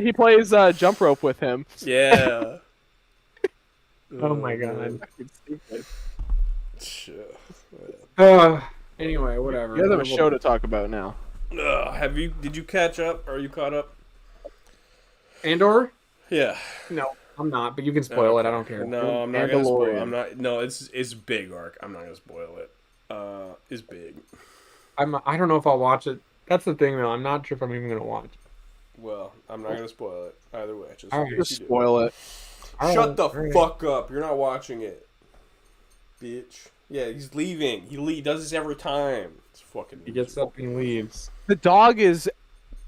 he plays jump rope with him. Yeah. Oh my god. Shit. Anyway, whatever. You guys have a show to talk about now. Did you catch up? Are you caught up? Andor? Yeah. No, I'm not. But you can spoil it. I don't care. No, I'm not gonna spoil. I'm not. No, it's big arc. I'm not gonna spoil it. It's big. I don't know if I'll watch it. That's the thing, though. I'm not sure if I'm even gonna watch. Well, I'm not gonna spoil it either way. Just, Just spoil it. Shut the fuck up. You're not watching it, bitch. Yeah, he's leaving. He does this every time. It's fucking. He gets up and he leaves. The dog's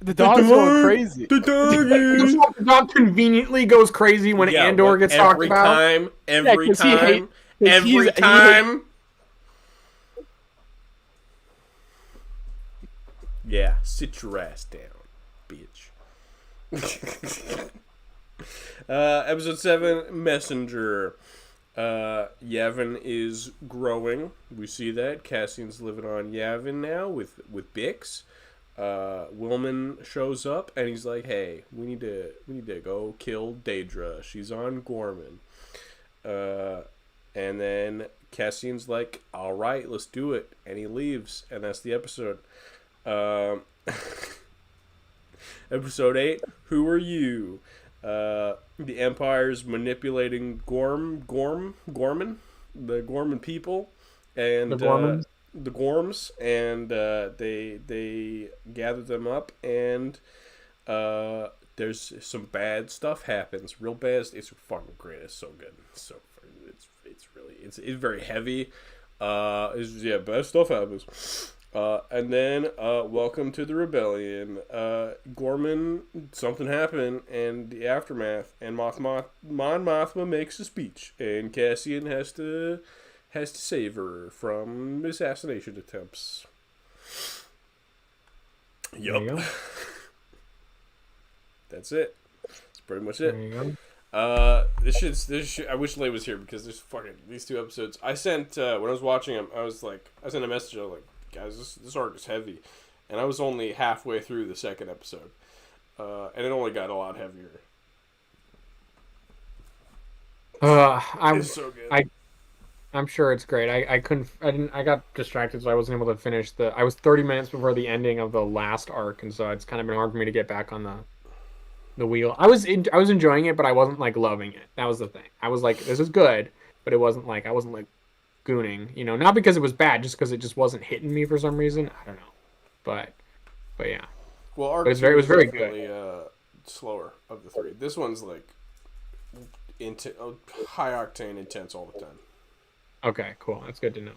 going crazy. The dog conveniently goes crazy when Andor gets talked about. Every time. Yeah, sit your ass down, bitch. Episode 7, Messenger. Yavin is growing. We see that. Cassian's living on Yavin now with Bix. Willman shows up and he's like, "Hey, we need to go kill Daedra. She's on Gorman." And then Cassian's like, "All right, let's do it," and he leaves, and that's the episode. Episode 8, Who Are You? The Empire's manipulating the Gorman people, and the Gorms, and they gather them up, and there's some bad stuff happens, real bad. It's fucking great. It's so good. It's very heavy. Bad stuff happens. And then, welcome to the rebellion. Gorman, something happened, and the aftermath, and Mon Mothma makes a speech, and Cassian has to save her from assassination attempts. Yup. That's it. That's pretty much it. There you go. I wish Leigh was here because there's fucking these 2 episodes. I sent when I was watching them, I sent a message. I was like, "Guys, this arc is heavy," and I was only halfway through the 2nd episode, and it only got a lot heavier. It's so good. I'm sure it's great. I got distracted, so I wasn't able to finish I was 30 minutes before the ending of the last arc, and so it's kind of been hard for me to get back on the wheel. I was enjoying it, but I wasn't like loving it. That was the thing. I was like, this is good, but I wasn't like gooning, not because it was bad, just because it just wasn't hitting me for some reason. I don't know, but yeah. Well, arc it was very good. Slower of the 3. This one's like high octane, intense all the time. Okay, cool. That's good to know.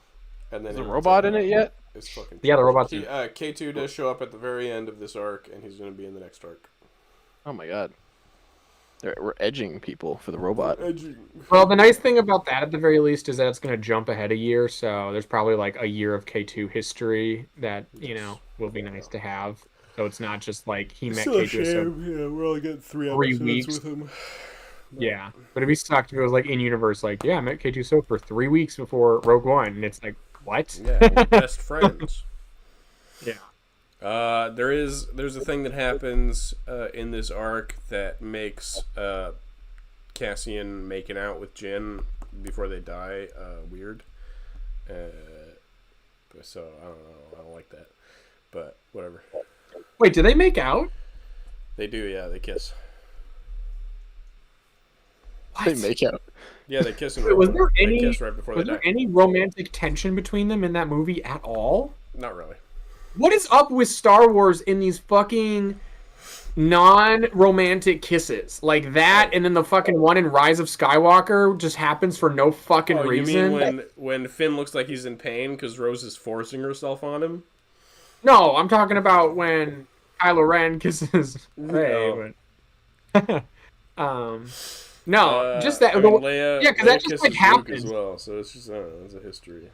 And then is the robot in it yet? It's fucking. Yeah, the robot's in it. K2 does show up at the very end of this arc, and he's going to be in the next arc. Oh my god. We're edging people for the robot. Well, the nice thing about that, at the very least, is that it's going to jump ahead a year. So there's probably like a year of K2 history that will be nice to have. So it's not just like he met K2. Yeah, we're only getting 3 episodes weeks with him. Yeah, but it'd be sucked if it was like in universe, like, yeah, I met K2 So for 3 weeks before Rogue One, and it's like, what? Yeah, we're best friends. Yeah. There's a thing that happens in this arc that makes Cassian making out with Jyn before they die weird. So I don't know. I don't like that. But whatever. Wait, do they make out? They do. Yeah, they kiss. What? They make out. Yeah, they kiss. Was there any? They kiss right before was they there die. any romantic tension between them in that movie at all? Not really. What is up with Star Wars in these fucking non-romantic kisses like that, and then the fucking one in Rise of Skywalker just happens for no fucking reason? You mean when Finn looks like he's in pain because Rose is forcing herself on him? No, I'm talking about when Kylo Ren kisses Rey. No, just that. Leia, yeah, because that just like happens as well. So it's just it's a history.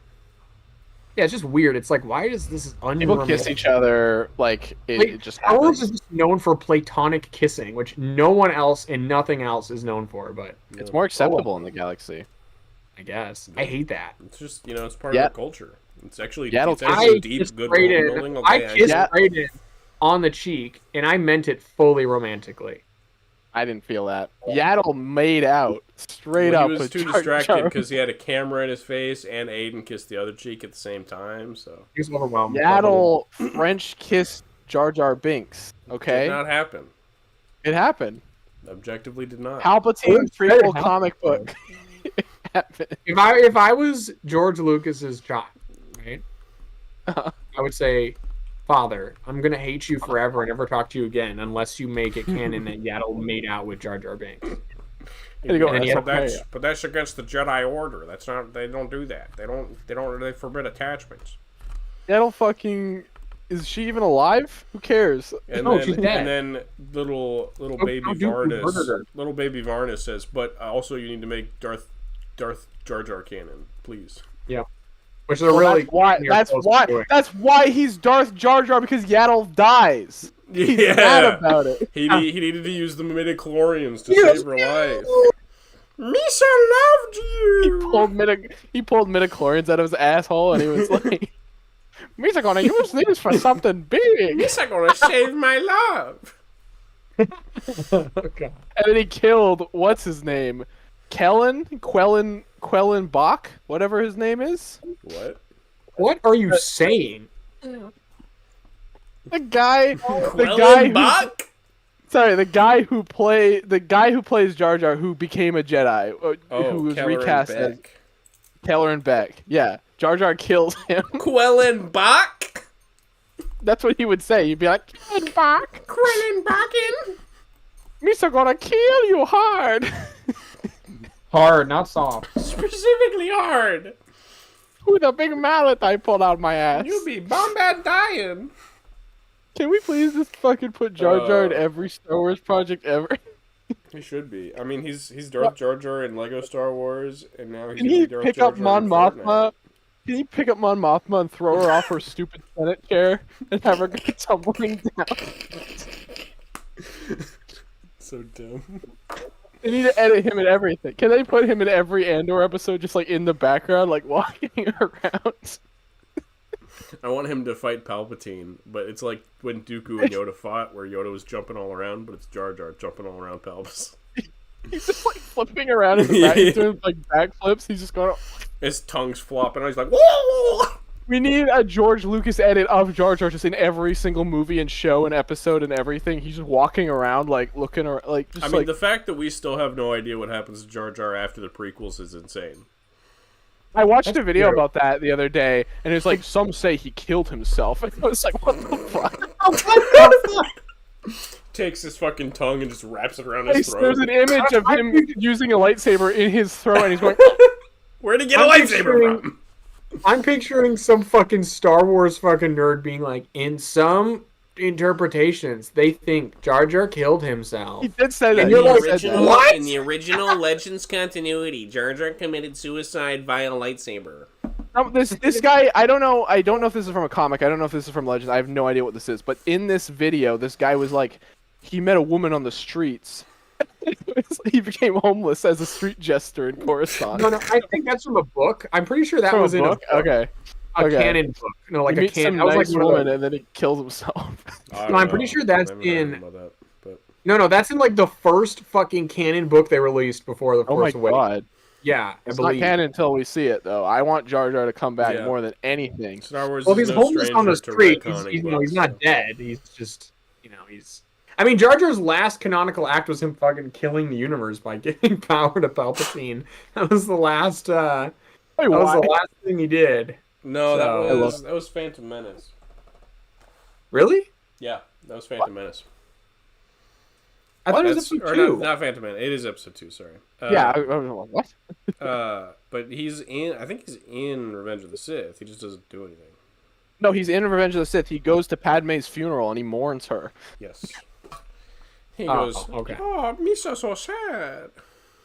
Yeah, it's just weird. It's like, why is this people kiss each other like it just happens. Star Wars is just known for platonic kissing, which no one else and nothing else is known for. But it's more acceptable in the galaxy. I guess I hate that. It's just it's part of the culture. It's actually Yaddle deep, kissed good world building. I Okay, kissed Raiden on the cheek, and I meant it fully romantically. I didn't feel that. Yaddle made out straight up. He was too distracted because he had a camera in his face, and Aiden kissed the other cheek at the same time. So He was overwhelmed. Yaddle French kissed Jar Jar Binks. Okay, did not happen. it happened. Objectively, did not. Palpatine It prequel happened. comic book. It happened. If I was George Lucas's child, right, Uh-huh. I would say, Father, I'm gonna hate you forever and never talk to you again unless you make it canon that Yaddle made out with Jar Jar Binks. There you go. And But that's against the Jedi Order. That's not. They don't do that. They forbid attachments. Yaddle fucking. Is she even alive? Who cares? And No, then, she's dead. And then little baby dude, who murdered her? Varnus says, but also you need to make Darth Jar Jar canon, please. Yeah, which they're really. That's why he's Darth Jar Jar, because Yaddle dies. He's mad about it. He needed to use the midichlorians to save her life. Misa loved you. He pulled midichlorians out of his asshole, and he was like, "Misa gonna use these for something big." Misa gonna save my love. Okay. And then he killed what's his name, Quellen Bach, whatever his name is. What are you saying? The guy who plays Jar Jar, who became a Jedi, who was recast as Kelleran Beck. Yeah, Jar Jar kills him. Quellen Bach. That's what he would say. He'd be like, Quellen Bach, Misa gonna kill you hard. Hard, not soft. Specifically hard. With a big mallet I pulled out my ass. You be bombad dying. Can we please just fucking put Jar Jar in every Star Wars project ever? He should be. I mean, he's Darth Jar Jar in Lego Star Wars, and now he's Can he Darth pick Jar up Jar Mon in Mothma? Fortnite. Can he pick up Mon Mothma and throw her off her stupid Senate chair and have her go tumbling down? So dumb. They need to edit him in everything. Can they put him in every Andor episode, just like in the background, like walking around? I want him to fight Palpatine, but it's like when Dooku and Yoda fought, where Yoda was jumping all around, but it's Jar Jar jumping all around Palpatine. He's just like flipping around in the back, he's doing like backflips. He's just going. His tongue's flopping. He's like, whoa! We need a George Lucas edit of Jar Jar just in every single movie and show and episode and everything. He's just walking around, like looking around, like just. I mean, the fact that we still have no idea what happens to Jar Jar after the prequels is insane. I watched a video about that the other day, and it was like, some say he killed himself. And I was like, what the fuck? Takes his fucking tongue and just wraps it around his throat. There's an image of him using a lightsaber in his throat, and he's going, where'd he get a lightsaber from? I'm picturing some fucking Star Wars fucking nerd being like, in some interpretations, they think Jar Jar killed himself. he did say that. And you're like, what? In the original Legends continuity, Jar Jar committed suicide via lightsaber. This guy, I don't know if this is from a comic, I don't know if this is from Legends, I have no idea what this is, but in this video, this guy was like, he met a woman on the streets. He became homeless as a street jester in Coruscant. No, I think that's from a book. I'm pretty sure that From was a in book? a Okay. canon book. No, like He a meets canon. some That was nice like one of woman, the- and then he kills himself. No, I'm pretty sure that's I haven't heard in. about that, but... No, that's in like the first fucking canon book they released before the Oh my Force Awakens. god. Yeah, It's I not believe. canon until we see it, though. I want Jar Jar to come back Yeah. more than anything. Star Wars Well, if is he's no homeless on the stranger to street, retconning he's books. not dead. He's just, he's. I mean, Jar Jar's last canonical act was him fucking killing the universe by giving power to Palpatine. That was the last. That was the last thing he did. No, So- that was Phantom Menace. Really? Yeah, that was Phantom Menace. I thought it was That's- episode or 2. not Phantom Menace. It is episode 2. Sorry. Yeah, I was like, what? But he's in. I think he's in Revenge of the Sith. He just doesn't do anything. No, he's in Revenge of the Sith. He goes to Padme's funeral and he mourns her. Yes. He Oh, goes. okay. Oh, Misa so sad.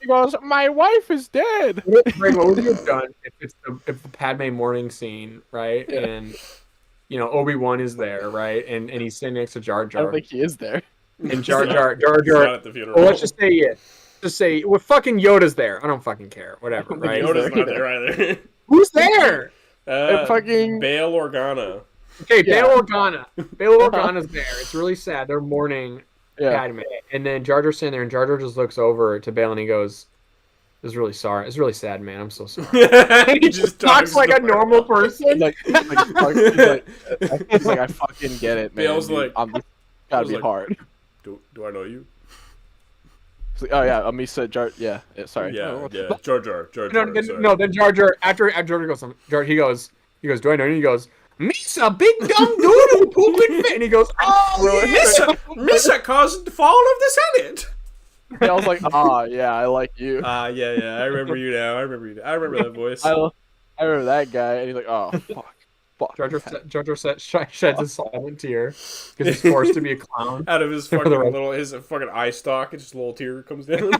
He goes, my wife is dead. Greg, what would you have done if the Padme mourning scene, right? Yeah. And Obi-Wan is there, right? And he's sitting next to Jar I Jar. don't think he is there. And Jar He's Jar not at the funeral. Well, let's just say it. Just say, well, fucking Yoda's there. I don't fucking care. Whatever, right? Yoda's not there either. Who's there? Fucking Bail Organa. Okay, Yeah. Bail Organa. Bail Organa's there. It's really sad. They're mourning Padme. And then Jar Jar's sitting there, and Jar Jar just looks over to Bail and he goes, "It's really sorry. It's really sad, man. I'm so sorry." He just talks like a normal person. He's like, I fucking get it, man. Bale's dude. like- I'm gotta be like- hard. Do I know you? He's like, oh yeah, Amisa Jar. Yeah, sorry. Yeah. Jar Jar. No, sorry. then Jar Jar after Jar Jar goes, he goes, "Do I know you?" He goes, "Misa, big dumb doodle pooping fit." And he goes, "Oh, yeah." Misa caused the fall of the Senate. I was like, yeah, I like you. Yeah. I remember you now. I remember that voice. I remember that guy, and he's like, oh fuck. Jar Jar sheds a silent tear because he's forced to be a clown. Out of his fucking his fucking eye stalk, it's just a little tear comes down.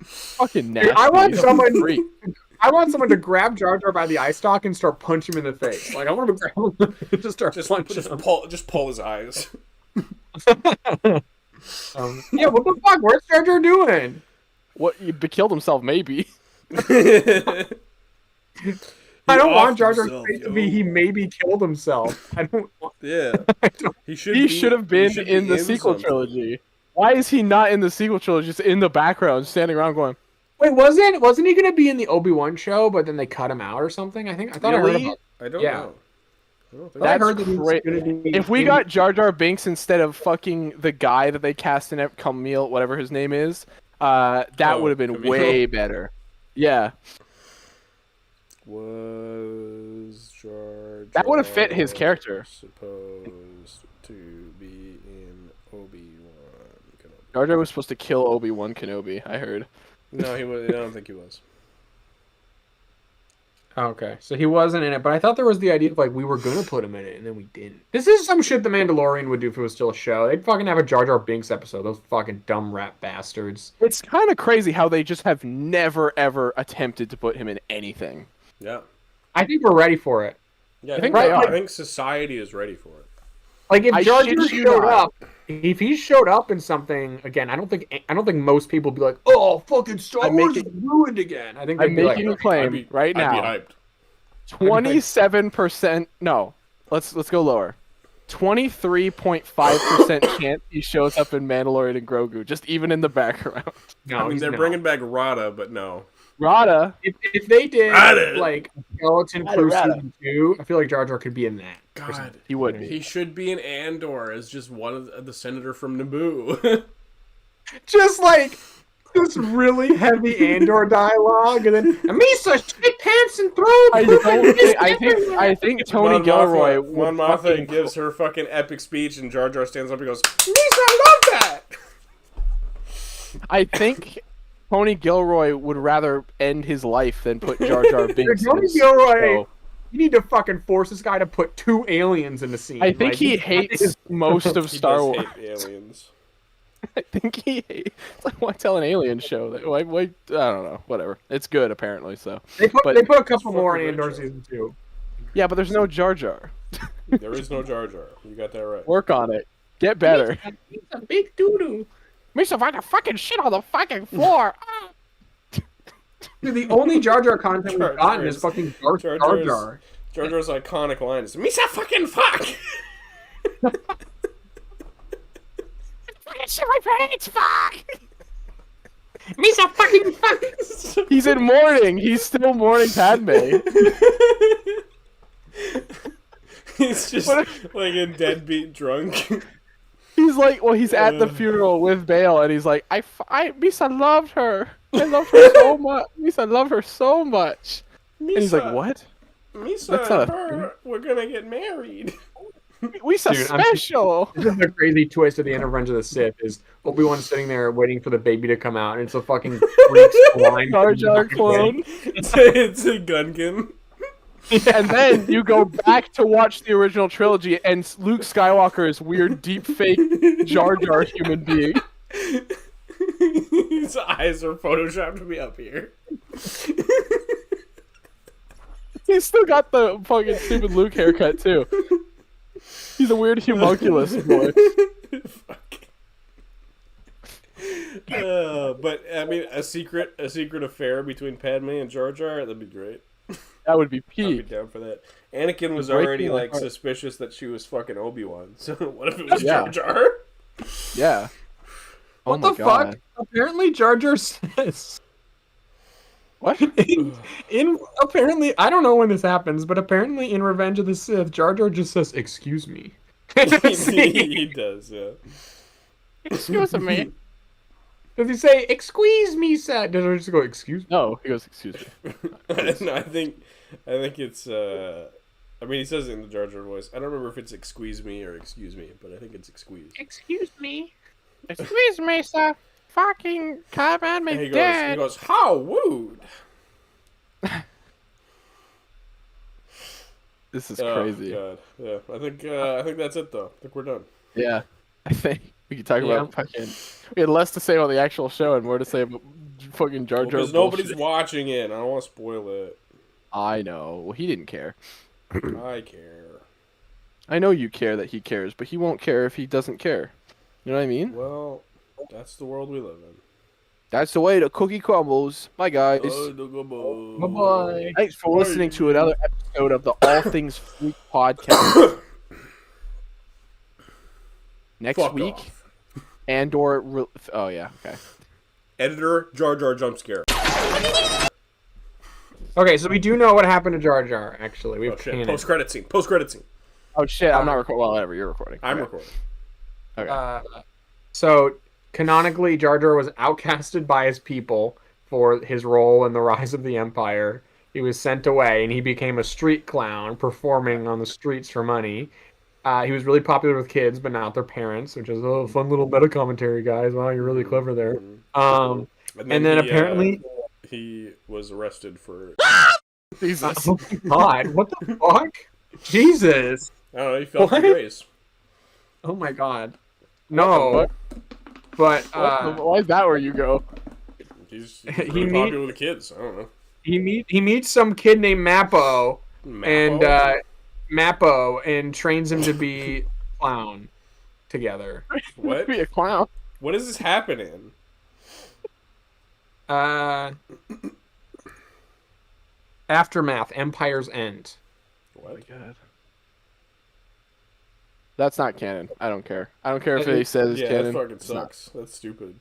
Fucking nasty. Dude, I want Freak. someone to grab Jar Jar by the eye stalk and start punching him in the face. Like I want to grab him and just start punching him. pull his eyes. Yeah, what the fuck? Where's Jar Jar doing? What? He killed himself, maybe. I don't He want offed Jar Jar's himself, face to yo. be he maybe killed himself. I don't want. Yeah, he should. He should have been should in be the sequel something. trilogy. Why is he not in the sequel trilogy? Just in the background, standing around going, Wait, wasn't he gonna be in the Obi-Wan show, but then they cut him out or something? I thought I heard Really? about. I don't Yeah. know. I don't think I That's heard that he was great. gonna be if we in- got Jar Jar Binks instead of fucking the guy that they cast in Camille, whatever his name is, that would have been Camille. way better. Yeah, was Jar that would have fit his Jar character. supposed to be in Obi-Wan Kenobi? Jar Jar was supposed to kill Obi-Wan Kenobi, I heard. No, he was. I don't think he was. Oh, okay, so he wasn't in it, but I thought there was the idea of like we were gonna put him in it and then we didn't. This is some shit the Mandalorian would do if it was still a show. They'd fucking have a Jar Jar Binks episode. Those fucking dumb rat bastards. It's kind of crazy how they just have never, ever attempted to put him in anything. Yeah. I think we're ready for it. Yeah, I think think, they are. I think society is ready for it. Like if I Jar shit Jar you showed not. up, if he showed up in something again, I don't think most people would be like, "Oh, fucking Star I'm Wars making- is ruined again." I think they'd I'm be making a like, claim right I'd be now. hyped. 27%. Let's go lower. 23.5% chance he shows up in Mandalorian and Grogu, just even in the background. "No, I mean, he's they're not." bringing back Rada, but no. Rada, If they did Rada. like Skeleton Crew Rada. season 2, I feel like Jar Jar could be in that. or something. God, he would be. he should be in Andor as just one of the senator from Naboo. Just like this really heavy Andor dialogue, and then Misa shit pants and throw. I think Tony Gilroy Mon would Mothma fucking gives her fucking epic speech, and Jar Jar stands up and goes, "Misa, I love that." I think Tony Gilroy would rather end his life than put Jar Jar Binks in Tony his Gilroy, show. you need to fucking force this guy to put 2 aliens in the scene. I think Like, he hates most of He Star does Wars. hate aliens. I think he hates. It's like, why tell an alien show that? Why? I don't know. Whatever. It's good apparently. So They put but- a couple more in fucking Andor great show. season 2. yeah, but there's no Jar Jar. There is no Jar Jar. You got that right. Work on it. Get better. He's a big doo-doo. Misa, find the fucking shit on the fucking floor. Dude, the only Jar Jar content Jar we've gotten Jar is is- fucking Jar Jar Jar. Jar's- Jar. Jar Jar's iconic line is, "Misa fucking fuck." Misa fucking fuck. He's in mourning. He's still mourning Padme. He's just What like a deadbeat drunk. He's like, well, he's at the funeral with Bale, and he's like, Misa loved her. I love her so much. Misa loved her so much. And he's like, what? Misa That's not and a her, we're gonna get married. Misa Dude, I'm- special. This is the crazy twist at the end of Revenge of the Sith is Obi-Wan sitting there waiting for the baby to come out, and it's a fucking freak's blind Jar Jar clone. It's a Gungan. And then you go back to watch the original trilogy, and Luke Skywalker is weird, deep fake Jar Jar human being. His eyes are photoshopped to be up here. He's still got the fucking stupid Luke haircut too. He's a weird homunculus boy. Fuck. But I mean, a secret affair between Padme and Jar Jar, that'd be great. That would be I'd be peak. down for that. Anakin was Breaking already my like heart. suspicious that she was fucking Obi-Wan. So what if it was Yeah. Jar Jar? Yeah. What oh my the God. fuck? Apparently, Jar Jar says. What? In apparently, I don't know when this happens, but apparently in Revenge of the Sith, Jar Jar just says, "Excuse me." He does, yeah. Excuse me. Does he say, "Excuse me, sir"? Does he just go, "Excuse me"? No, he goes, excuse me. No, I think it's I mean he says it in the Jar Jar voice. I don't remember if it's "excuse me" or "excuse me," but I think it's "excuse." Excuse me. Excuse me, sir. Fucking Carbon And he me goes, dead. "How wooed." This is Oh, crazy. God. Yeah, I think that's it though. I think we're done. Yeah. I think we could talk Yeah. about fucking. We had less to say about the actual show and more to say about fucking Jar Jar. Because nobody's watching it. I don't want to spoil it. I know. Well, he didn't care. I care. I know you care that he cares, but he won't care if he doesn't care. You know what I mean? Well, that's the world we live in. That's the way the cookie crumbles. Bye, guys. Bye-bye. Thanks for listening to another episode of the All Things Freak podcast. Next Fuck week, off. Andor. Oh yeah, okay. Editor Jar Jar jump scare. Okay, so we do know what happened to Jar Jar. Actually, we've Oh shit! canon. Post credit scene. Post credit scene. Oh shit, I'm not recording. Well, whatever, you're recording. I'm Okay. recording. Okay. So canonically, Jar Jar was outcasted by his people for his role in the rise of the Empire. He was sent away, and he became a street clown, performing on the streets for money. He was really popular with kids, but not their parents, which is a fun little meta commentary, guys. Wow, you're really clever there. And then he, apparently, he was arrested for. Jesus. oh my God, what the fuck? Jesus! I don't know. He fell What? from grace. Oh my God, no. But Why is that where you go? He's He really meet- popular with the kids. I don't know. he meets some kid named Mappo. And Mappo? Mappo and trains him to be a clown together. What? Be a clown. What is this happening? Aftermath, Empire's End. What? God. That's not canon. I don't care. I don't care if he says it's Yeah, canon. that fucking It's not. sucks. That's stupid.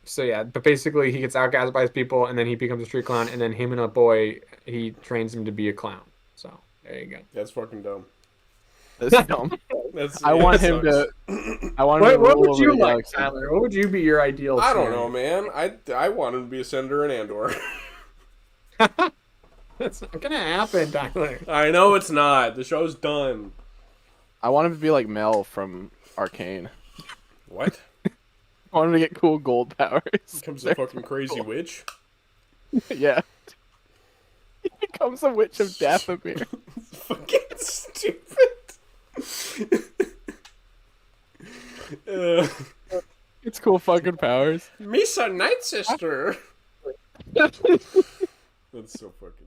So yeah, but basically he gets outgassed by his people, and then he becomes a street clown, and then him and a boy, he trains him to be a clown. So there you go. That's fucking dumb. That's dumb. That's. I yeah, want that him sucks. to. I want him to What rule would over you the like, galaxy. Tyler? What would you be your ideal? I don't scenario? know, man. I want him to be a senator in Andor. That's not gonna happen, Tyler. I know it's not. The show's done. I want him to be like Mel from Arcane. What? I want him to get cool gold powers. Becomes a fucking crazy witch. Yeah. He becomes a witch of Dathomir. Fucking stupid. It's cool fucking powers. Misa Night Sister. That's so fucking